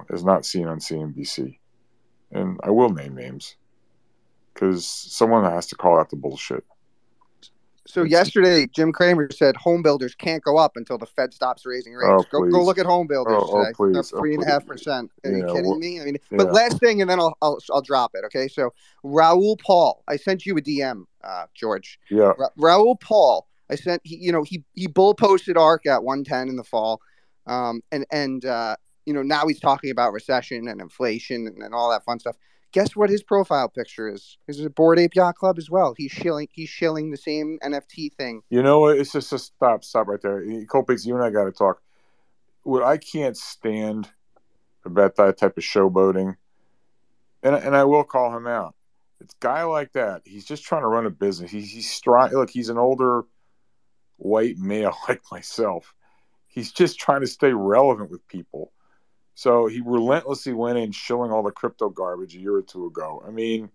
As not seen on CNBC. And I will name names, because someone has to call out the bullshit. So yesterday, Jim Cramer said home builders can't go up until the Fed stops raising rates. Go look at home builders today. Up 3.5%. Are you kidding me? I mean, but last thing, and then I'll drop it. Okay. So Raoul Paul, I sent you a DM, George. Yeah. Raoul Paul, I sent. He bull posted ARK at 110 in the fall, now he's talking about recession and inflation and all that fun stuff. Guess what his profile picture is? Is a Bored Ape Yacht Club as well. He's shilling the same NFT thing. You know what? It's just stop right there. Copates, you and I got to talk. What I can't stand about that type of showboating, and I will call him out. It's a guy like that. He's just trying to run a business. Look, he's an older white male like myself. He's just trying to stay relevant with people. So he relentlessly went in shilling all the crypto garbage a year or two ago. I mean,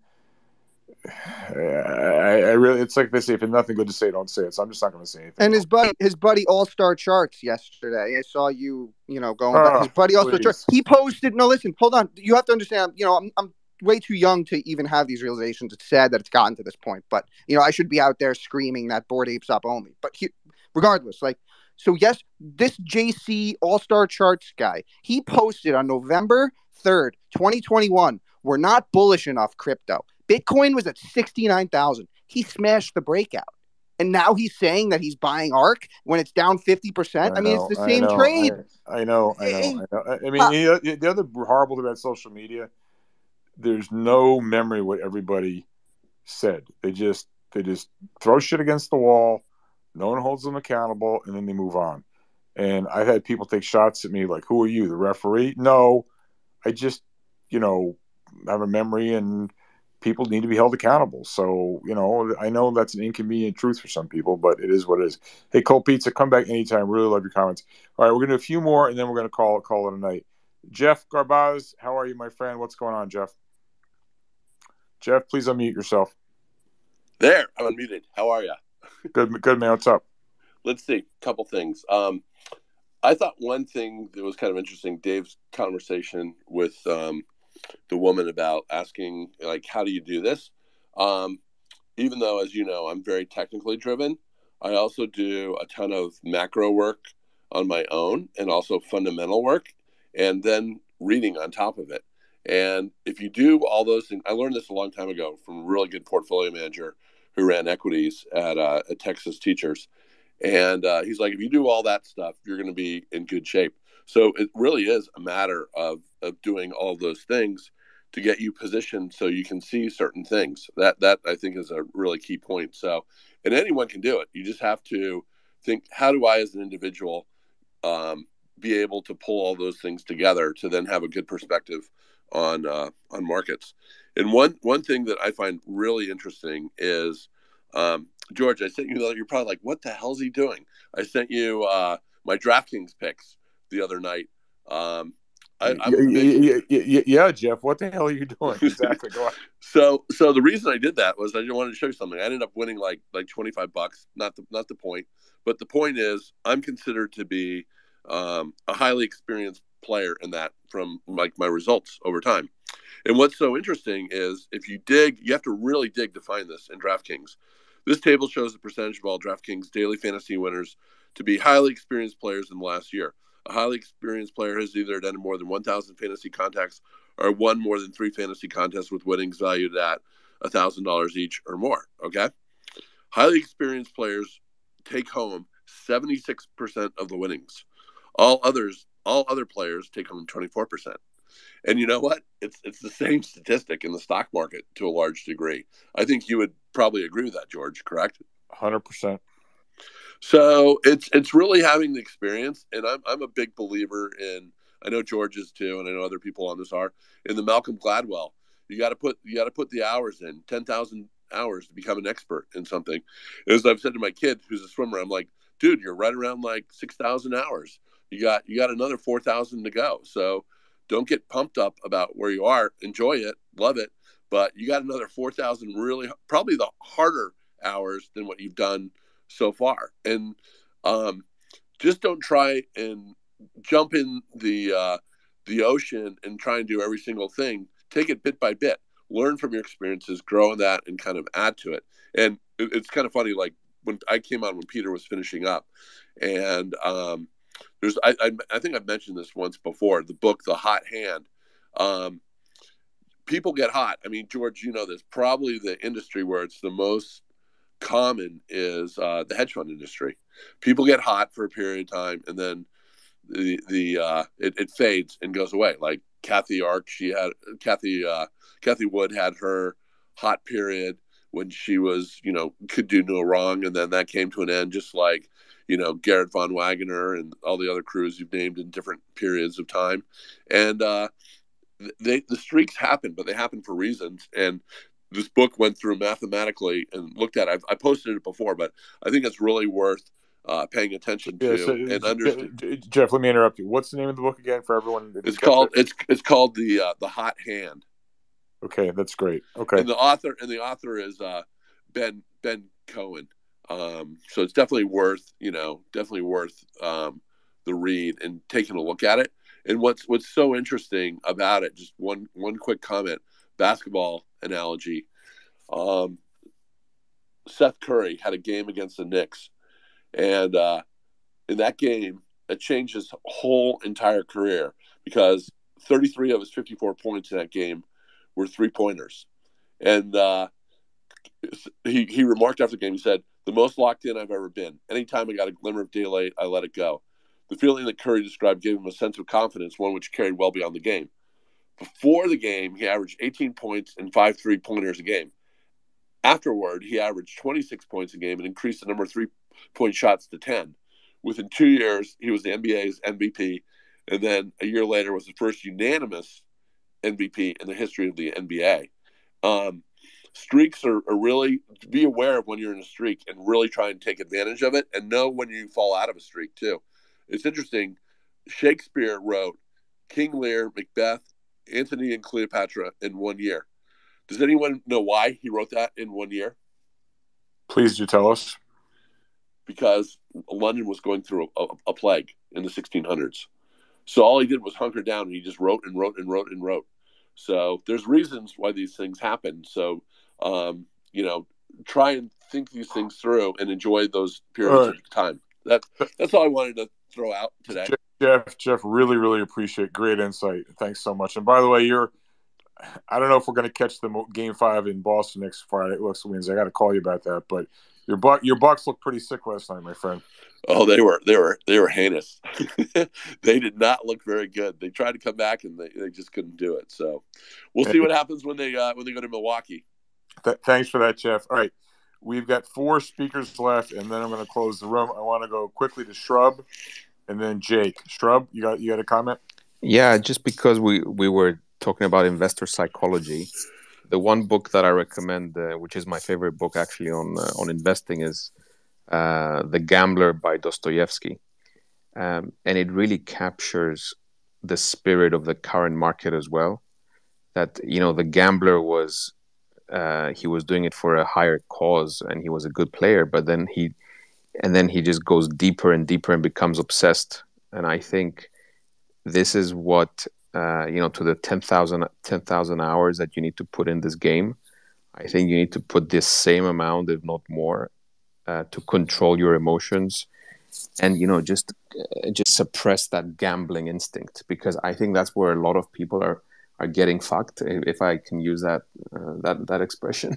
I really, it's like they say, if there's nothing good to say, don't say it. So I'm just not going to say anything. And his buddy All-Star Charts yesterday. I saw you going back. His buddy All-Star Charts. He posted. No, listen, hold on. You have to understand. I'm way too young to even have these realizations. It's sad that it's gotten to this point, but I should be out there screaming that Bored Apes up only. But regardless, so yes, this JC All-Star Charts guy, he posted on November 3rd, 2021, we're not bullish enough crypto. Bitcoin was at 69,000. He smashed the breakout. And now he's saying that he's buying ARK when it's down 50%. I mean, it's the same trade. I know. I mean, the other horrible thing about social media, there's no memory of what everybody said. They just throw shit against the wall. No one holds them accountable, and then they move on. And I've had people take shots at me like, who are you, the referee? No, I just, have a memory, and people need to be held accountable. So, I know that's an inconvenient truth for some people, but it is what it is. Hey, Cold Pizza, come back anytime. Really love your comments. All right, we're going to do a few more, and then we're going to call it a night. Jeff Garbaz, how are you, my friend? What's going on, Jeff? Jeff, please unmute yourself. There, I'm unmuted. How are you? Good, man. What's up? Let's see. A couple things. I thought one thing that was kind of interesting, Dave's conversation with the woman about asking, how do you do this? Even though, as you know, I'm very technically driven, I also do a ton of macro work on my own and also fundamental work, and then reading on top of it. And if you do all those things, I learned this a long time ago from a really good portfolio manager who ran equities at Texas Teachers. And he's like, if you do all that stuff, you're going to be in good shape. So it really is a matter of doing all those things to get you positioned so you can see certain things. That I think is a really key point. So, and anyone can do it. You just have to think, how do I as an individual be able to pull all those things together to then have a good perspective on markets. And one thing that I find really interesting is, George, I sent you, you're probably like, what the hell is he doing? I sent you my DraftKings picks the other night. Yeah, Jeff, what the hell are you doing? Exactly. Go on. So the reason I did that was I just wanted to show you something. I ended up winning like $25. Not the point, but the point is I'm considered to be a highly experienced player in that from my results over time. And what's so interesting is if you dig, you have to really dig to find this in DraftKings. This table shows the percentage of all DraftKings daily fantasy winners to be highly experienced players in the last year. A highly experienced player has either done more than 1,000 fantasy contacts or won more than 3 fantasy contests with winnings valued at $1,000 each or more. Okay. Highly experienced players take home 76% of the winnings. All other players take home 24%. And you know what? It's the same statistic in the stock market to a large degree. I think you would probably agree with that, George, correct? 100%. So it's really having the experience. And I'm a big believer in, I know George is too, and I know other people on this are, in the Malcolm Gladwell. You got to put the hours in, 10,000 hours to become an expert in something. As I've said to my kid, who's a swimmer, I'm like, dude, you're right around like 6,000 hours. You got another 4,000 to go. So don't get pumped up about where you are. Enjoy it, love it, but you got another 4,000 really, probably the harder hours than what you've done so far. And just don't try and jump in the ocean and try and do every single thing. Take it bit by bit. Learn from your experiences, grow in that, and kind of add to it. And it's kind of funny, like when I came on when Peter was finishing up, and I think I've mentioned this once before. The book, The Hot Hand. People get hot. I mean, George, you know this. Probably the industry where it's the most common is the hedge fund industry. People get hot for a period of time, and then it fades and goes away. Like Kathy Wood had her hot period when she was, could do no wrong, and then that came to an end. Just like Garrett von Wagoner and all the other crews you've named in different periods of time, and the streaks happen, but they happen for reasons. And this book went through mathematically and looked at it. I posted it before, but I think it's really worth paying attention to and understand. Jeff, let me interrupt you. What's the name of the book again for everyone? It's called the Hot Hand. Okay, that's great. Okay, and the author is Ben Cohen. So it's definitely worth the read and taking a look at it. And what's so interesting about it, just one quick comment, basketball analogy. Seth Curry had a game against the Knicks, and in that game, it changed his whole entire career because 33 of his 54 points in that game were 3-pointers. And he remarked after the game, he said, "The most locked in I've ever been. Anytime I got a glimmer of daylight, I let it go." The feeling that Curry described gave him a sense of confidence, one which carried well beyond the game. Before the game, he averaged 18 points and 5 3-pointers a game. Afterward, he averaged 26 points a game and increased the number of 3-point shots to 10. Within 2 years, he was the NBA's MVP, and then a year later was the first unanimous MVP in the history of the NBA. Streaks are really, be aware of when you're in a streak and really try and take advantage of it, and know when you fall out of a streak too. It's interesting. Shakespeare wrote King Lear, Macbeth, Antony and Cleopatra in 1 year. Does anyone know why he wrote that in 1 year? Please do tell us. Because London was going through a plague in the 1600s. So all he did was hunker down, and he just wrote and wrote and wrote and wrote. So there's reasons why these things happen. So, try and think these things through and enjoy those periods of time. That's all I wanted to throw out today. Jeff, really, really appreciate. Great insight. Thanks so much. And by the way, I don't know if we're going to catch the Game 5 in Boston next Friday. Wednesday. I got to call you about that. But your Bucks looked pretty sick last night, my friend. Oh, they were heinous. They did not look very good. They tried to come back and they just couldn't do it. So we'll see what happens when they go to Milwaukee. Thanks for that, Jeff. All right, we've got 4 speakers left, and then I'm going to close the room. I want to go quickly to Shrub, and then Jake. Shrub, you got a comment? Yeah, just because we were talking about investor psychology, the one book that I recommend, which is my favorite book actually on investing, is The Gambler by Dostoyevsky. And it really captures the spirit of the current market as well. That, the gambler was, he was doing it for a higher cause and he was a good player, but then he just goes deeper and deeper and becomes obsessed. And I think this is what, to the 10,000 hours that you need to put in this game, I think you need to put this same amount, if not more, to control your emotions and, just suppress that gambling instinct, because I think that's where a lot of people are getting fucked, if I can use that expression.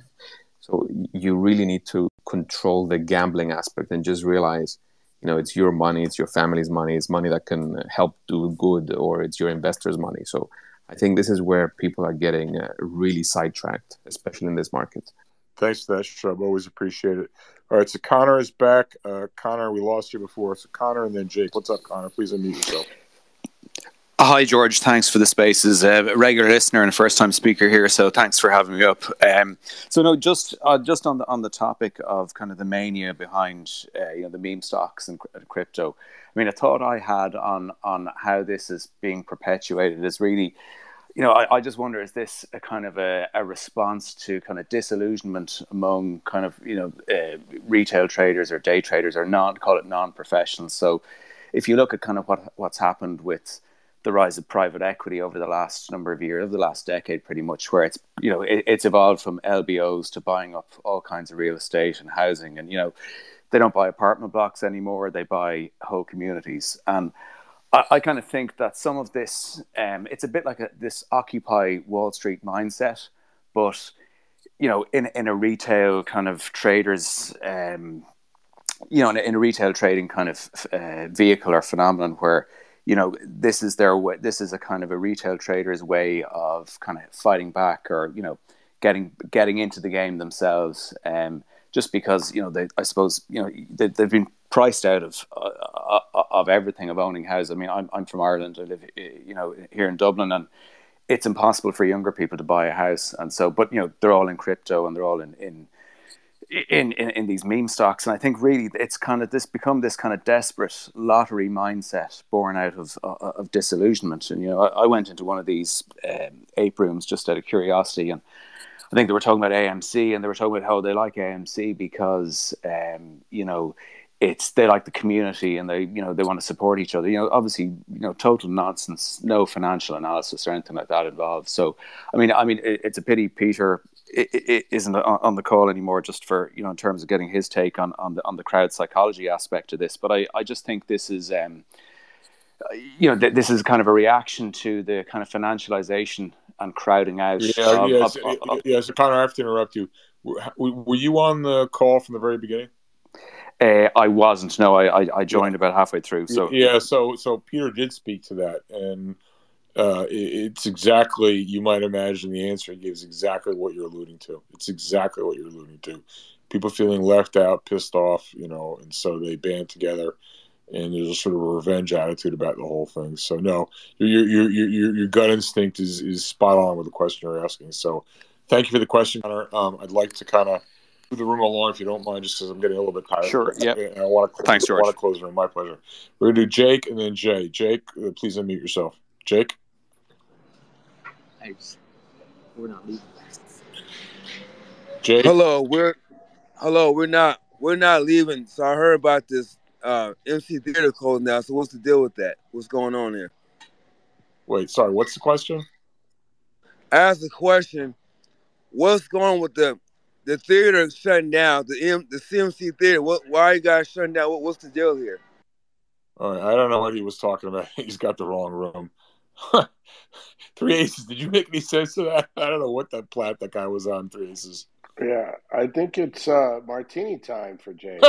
So you really need to control the gambling aspect and just realize, it's your money, it's your family's money, it's money that can help do good, or it's your investors' money. So I think this is where people are getting really sidetracked, especially in this market. Thanks for that, Shrub. Always appreciate it. All right, so Connor is back. Connor, we lost you before. So Connor and then Jake. What's up, Connor? Please unmute yourself. Hi, George. Thanks for the spaces. A regular listener and a first-time speaker here, so thanks for having me up. Just on the topic of kind of the mania behind the meme stocks and crypto. I mean, a thought I had on how this is being perpetuated is really, I just wonder, is this a kind of a response to kind of disillusionment among kind of retail traders or day traders, or call it non-professionals? So, if you look at kind of what's happened with the rise of private equity over the last number of years, over the last decade, pretty much, where it's it's evolved from LBOs to buying up all kinds of real estate and housing, and they don't buy apartment blocks anymore. They buy whole communities. And I kind of think that some of this, it's a bit like this Occupy Wall Street mindset, but, you know, in a retail kind of traders, you know, in a retail trading kind of vehicle or phenomenon where, you know, this is their way, this is a kind of a retail trader's way of kind of fighting back, or, you know, getting into the game themselves, just because, you know, I suppose, you know, they've been priced out of everything, of owning houses. I mean, I'm from Ireland. I live, you know, here in Dublin, and it's impossible for younger people to buy a house. And so, but, you know, they're all in crypto, and they're all in these meme stocks. And I think really it's kind of become this kind of desperate lottery mindset born out of disillusionment. And, you know, I went into one of these ape rooms just out of curiosity, and I think they were talking about AMC, and they were talking about how they like AMC because, you know, they like the community, and they, you know, they want to support each other. You know, obviously, you know, total nonsense, no financial analysis or anything like that involved. So, I mean, it's a pity Peter it isn't on the call anymore, just for, you know, in terms of getting his take on the crowd psychology aspect of this. But I just think this is, you know, this is kind of a reaction to the kind of financialization and crowding out. So Connor, I have to interrupt you. Were you on the call from the very beginning? I wasn't. No, I joined about halfway through. So so Peter did speak to that, and it's exactly, you might imagine the answer he gives exactly what you're alluding to. It's exactly what you're alluding to. People feeling left out, pissed off, you know, and so they band together, and there's a sort of a revenge attitude about the whole thing. So no, your gut instinct is spot on with the question you're asking. So thank you for the question, Connor. I'd like to kind of move the room along, if you don't mind, just because I'm getting a little bit tired. Sure. Yeah. I want to. Thanks, George. I want to close the room. My pleasure. We're gonna do Jake and then Jay. Jake, please unmute yourself. Jake. Apes. We're not leaving. Jake. Hello, we're not leaving. So I heard about this MC Theater closed now. So what's the deal with that? What's going on there? Wait, sorry, what's the question? I asked the question, what's going on with the theater shutting down, the CMC Theater? Why are you guys shutting down? What's the deal here? All right, I don't know what he was talking about. He's got the wrong room. Three Aces, did you make any sense to that? I don't know what that plat that guy was on, Three Aces. Yeah, I think it's martini time for Jay.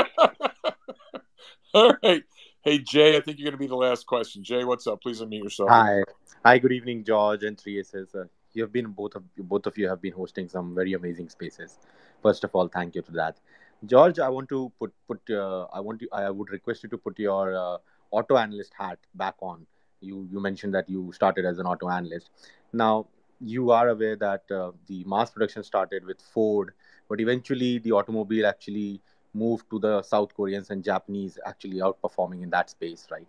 All right. Hey, Jay, I think you're going to be the last question. Jay, what's up? Please unmute yourself. Hi. Good evening, George and Three Aces. You have been both of you have been hosting some very amazing spaces. First of all, thank you for that, George. I want to I would request you to put your auto analyst hat back on. You mentioned that you started as an auto analyst. Now, you are aware that the mass production started with Ford, but eventually the automobile actually moved to the South Koreans and Japanese actually outperforming in that space, right?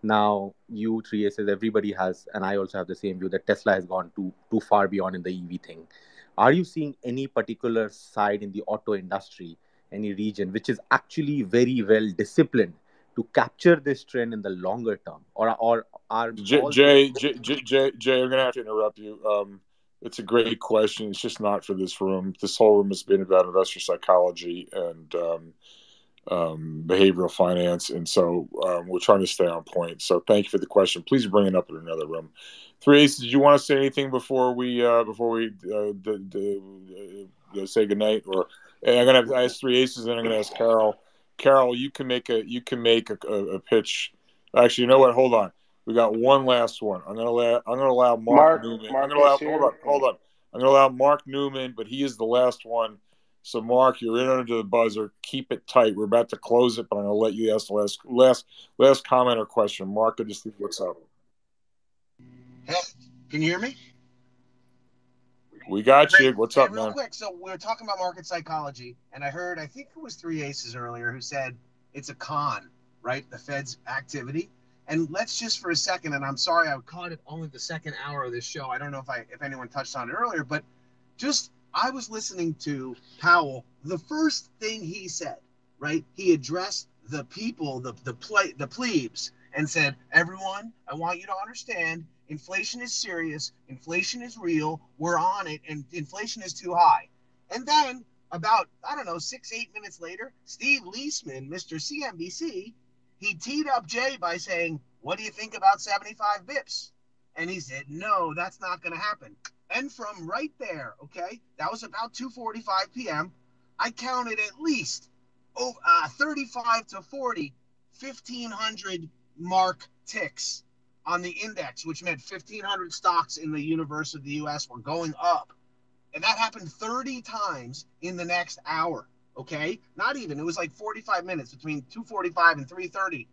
Now, you, Three Aces, everybody has, and I also have the same view, that Tesla has gone too far beyond in the EV thing. Are you seeing any particular side in the auto industry, any region, which is actually very well disciplined to capture this trend in the longer term, or are Jay, I'm gonna have to interrupt you. It's a great question. It's just not for this room. This whole room has been about investor psychology and behavioral finance, and so we're trying to stay on point. So thank you for the question. Please bring it up in another room. Three Aces, did you want to say anything before we say goodnight? Or I'm gonna ask Three Aces, and then I'm gonna ask Carol. Carol, you can make a pitch. Actually, you know what? Hold on. We got one last one. I'm gonna allow Mark Newman. Hold on. I'm gonna allow Mark Newman, but he is the last one. So Mark, you're in under the buzzer. Keep it tight. We're about to close it, but I'm gonna let you ask the last comment or question. Mark, I just think what's up. Hey, can you hear me? We got you. What's up, real man? Quick, so we're talking about market psychology, and I think it was Three Aces earlier who said it's a con, right? The Fed's activity. And let's just for a second, and I'm sorry I caught it only the second hour of this show. I don't know if anyone touched on it earlier, but I was listening to Powell. The first thing he said, right? He addressed the people, the plebes, and said, everyone, I want you to understand, inflation is serious, inflation is real, we're on it, and inflation is too high. And then about, I don't know, 6-8 minutes later, Steve Leisman, Mr. CNBC, he teed up Jay by saying, what do you think about 75 bips? And he said, no, that's not going to happen. And from right there, okay, that was about 2:45 p.m., I counted at least 35 to 40 1,500 mark ticks on the index, which meant 1,500 stocks in the universe of the U.S. were going up. And that happened 30 times in the next hour, okay? Not even. It was like 45 minutes between 2:45 and 3:30,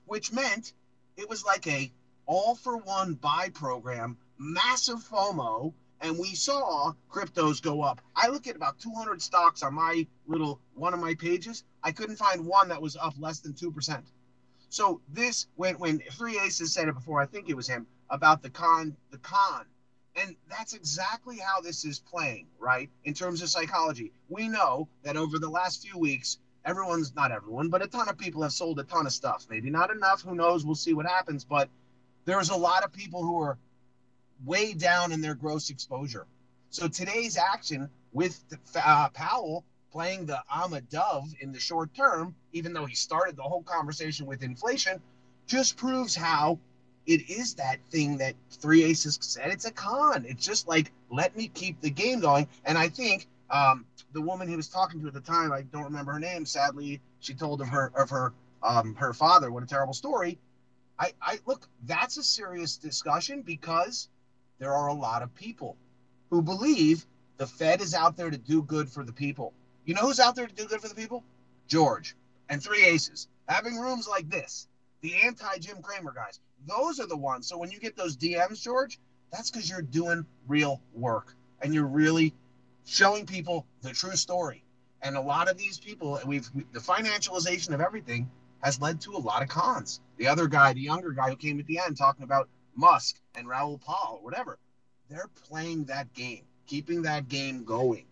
which meant it was like a all-for-one buy program, massive FOMO, and we saw cryptos go up. I look at about 200 stocks on my little one of my pages. I couldn't find one that was up less than 2%. So this, when Three Aces said it before, I think it was him, about the con. And that's exactly how this is playing, right? In terms of psychology. We know that over the last few weeks, not everyone, but a ton of people have sold a ton of stuff. Maybe not enough, who knows, we'll see what happens. But there's a lot of people who are way down in their gross exposure. So today's action with Powell playing the I'm a dove in the short term, even though he started the whole conversation with inflation, just proves how it is that thing that Three Aces said. It's a con. It's just like, let me keep the game going. And I think the woman he was talking to at the time, I don't remember her name, sadly, she told of her father. What a terrible story. I look, that's a serious discussion because there are a lot of people who believe the Fed is out there to do good for the people. You know who's out there to do good for the people? George and Three Aces. Having rooms like this, the anti-Jim Cramer guys, those are the ones. So when you get those DMs, George, that's because you're doing real work and you're really showing people the true story. And a lot of these people, the financialization of everything has led to a lot of cons. The other guy, the younger guy who came at the end talking about Musk and Raoul Pal or whatever, they're playing that game, keeping that game going.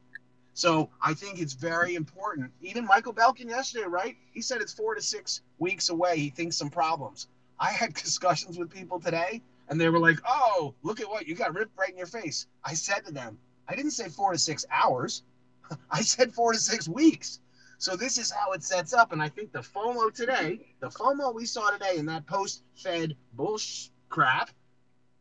So I think it's very important. Even Michael Belkin yesterday, right? He said it's 4 to 6 weeks away. He thinks some problems. I had discussions with people today, and they were like, oh, look at what you got ripped right in your face. I said to them, I didn't say 4 to 6 hours. I said 4 to 6 weeks. So this is how it sets up. And I think the FOMO today, the FOMO we saw today in that post-Fed bullshit crap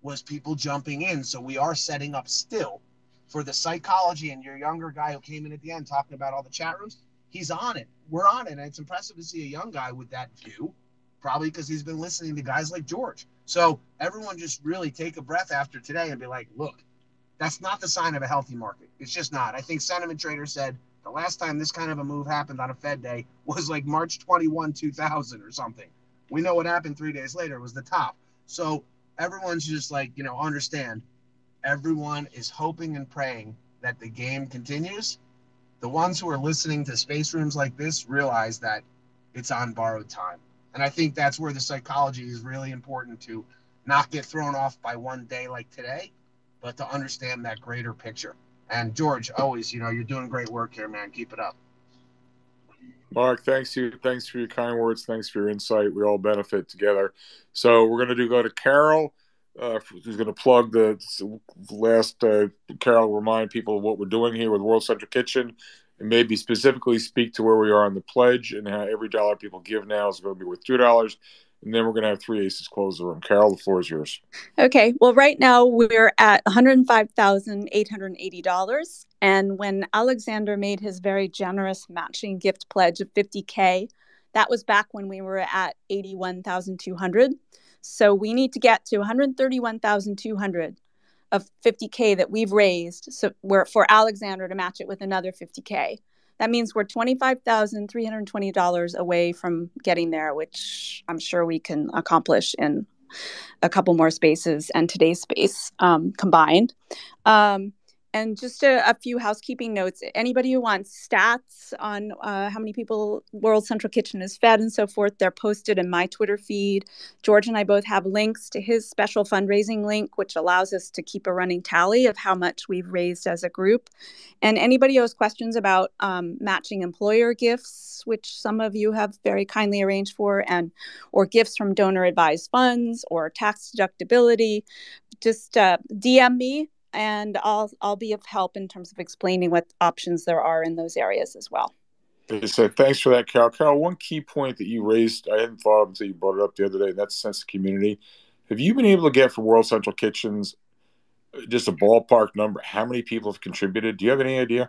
was people jumping in. So we are setting up still for the psychology. And your younger guy who came in at the end talking about all the chat rooms, he's on it. We're on it. And it's impressive to see a young guy with that view, probably because he's been listening to guys like George. So everyone just really take a breath after today and be like, look, that's not the sign of a healthy market. It's just not. I think Sentiment Trader said the last time this kind of a move happened on a Fed day was like March 21, 2000 or something. We know what happened 3 days later. It was the top. So everyone's just like, understand. Everyone is hoping and praying that the game continues. The ones who are listening to space rooms like this realize that it's on borrowed time. And I think that's where the psychology is really important, to not get thrown off by one day like today, but to understand that greater picture. And George, always, you're doing great work here, man. Keep it up. Mark, thanks for your kind words. Thanks for your insight. We all benefit together. So we're going to go to Carol, who's going to plug the last. Carol, remind people of what we're doing here with World Central Kitchen, and maybe specifically speak to where we are on the pledge and how every dollar people give now is going to be worth $2. And then we're going to have Three Aces close the room. Carol, the floor is yours. Okay. Well, right now we're at $105,880. And when Alexander made his very generous matching gift pledge of $50K, that was back when we were at 81,200. So we need to get to 131,200 of $50K that we've raised. So we're for Alexander to match it with another $50K. That means we're $25,320 away from getting there, which I'm sure we can accomplish in a couple more spaces and today's space combined. And just a few housekeeping notes. Anybody who wants stats on how many people World Central Kitchen has fed and so forth, they're posted in my Twitter feed. George and I both have links to his special fundraising link, which allows us to keep a running tally of how much we've raised as a group. And anybody who has questions about matching employer gifts, which some of you have very kindly arranged for, or gifts from donor advised funds or tax deductibility, just DM me. and I'll be of help in terms of explaining what options there are in those areas as well. They said, thanks for that, Carol. Carol, one key point that you raised, I hadn't thought of until you brought it up the other day, and that's sense of community. Have you been able to get for World Central Kitchens just a ballpark number? How many people have contributed? Do you have any idea?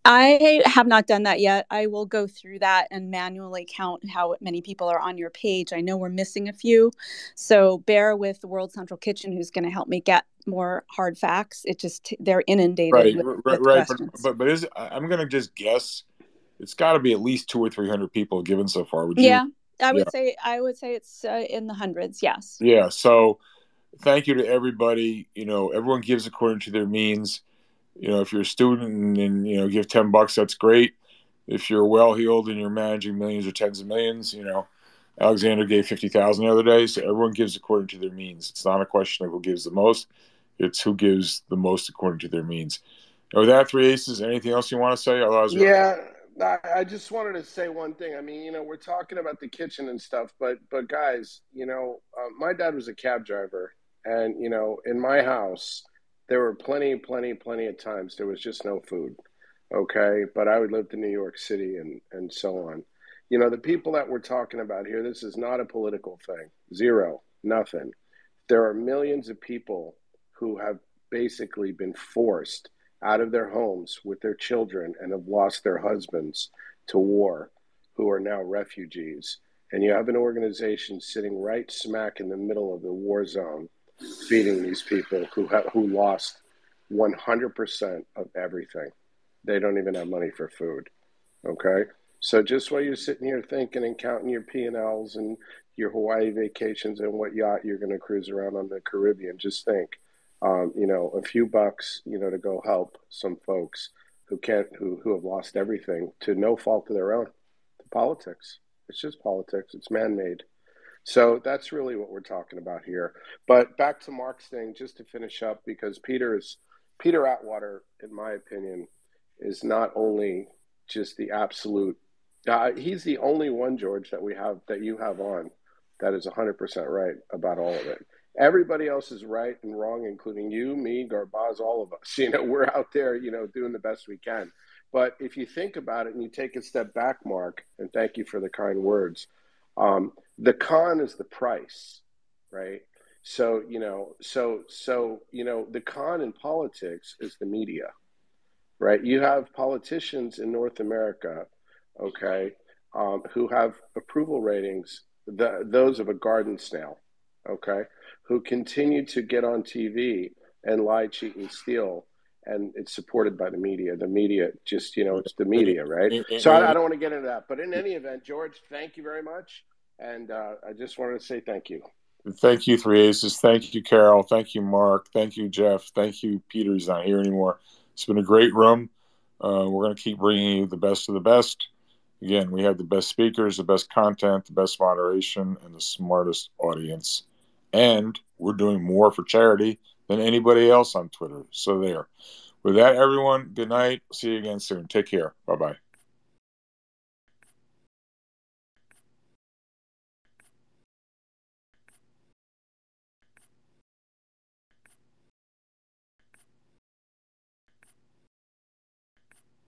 I have not done that yet. I will go through that and manually count how many people are on your page. I know we're missing a few, so bear with the World Central Kitchen, who's going to help me get more hard facts. It just they're inundated with questions. But is it, I'm going to just guess it's got to be at least 200 or 300 people given so far. Would you? Yeah, I would say it's in the hundreds. Yes. Yeah. So thank you to everybody. Everyone gives according to their means. If you're a student and give $10, that's great. If you're well-heeled and you're managing millions or tens of millions, Alexander gave 50,000 the other day. So everyone gives according to their means. It's not a question of who gives the most. It's who gives the most according to their means. And with that, Three Aces, anything else you want to say? Otherwise, I just wanted to say one thing. I mean, we're talking about the kitchen and stuff, but guys, my dad was a cab driver, and in my house, there were plenty of times there was just no food. Okay, but I would live in New York City and so on. The people that we're talking about here, this is not a political thing. Zero, nothing. There are millions of people who have basically been forced out of their homes with their children and have lost their husbands to war, who are now refugees. And you have an organization sitting right smack in the middle of the war zone, feeding these people who lost 100% of everything. They don't even have money for food. Okay? So just while you're sitting here thinking and counting your P&Ls and your Hawaii vacations and what yacht you're going to cruise around on the Caribbean, just think, a few bucks, to go help some folks who have lost everything to no fault of their own. To politics. It's just politics. It's man-made. So that's really what we're talking about here. But back to Mark's thing, just to finish up, because Peter Atwater, in my opinion, is not only just the absolute. He's the only one, George, that you have on that is 100% right about all of it. Everybody else is right and wrong, including you, me, Garbaz, all of us. We're out there, doing the best we can. But if you think about it and you take a step back, Mark, and thank you for the kind words, the con is the price, right? So, the con in politics is the media, right? You have politicians in North America, okay, who have approval ratings, those of a garden snail, okay, who continue to get on TV and lie, cheat, and steal. And it's supported by the media. The media just, it's the media, right? So I don't want to get into that. But in any event, George, thank you very much. And I just wanted to say thank you. Thank you, Three Aces. Thank you, Carol. Thank you, Mark. Thank you, Jeff. Thank you, Peter. He's not here anymore. It's been a great room. We're going to keep bringing you the best of the best. Again, we have the best speakers, the best content, the best moderation, and the smartest audience. And we're doing more for charity than anybody else on Twitter. So there. With that, everyone, good night. See you again soon. Take care. Bye-bye.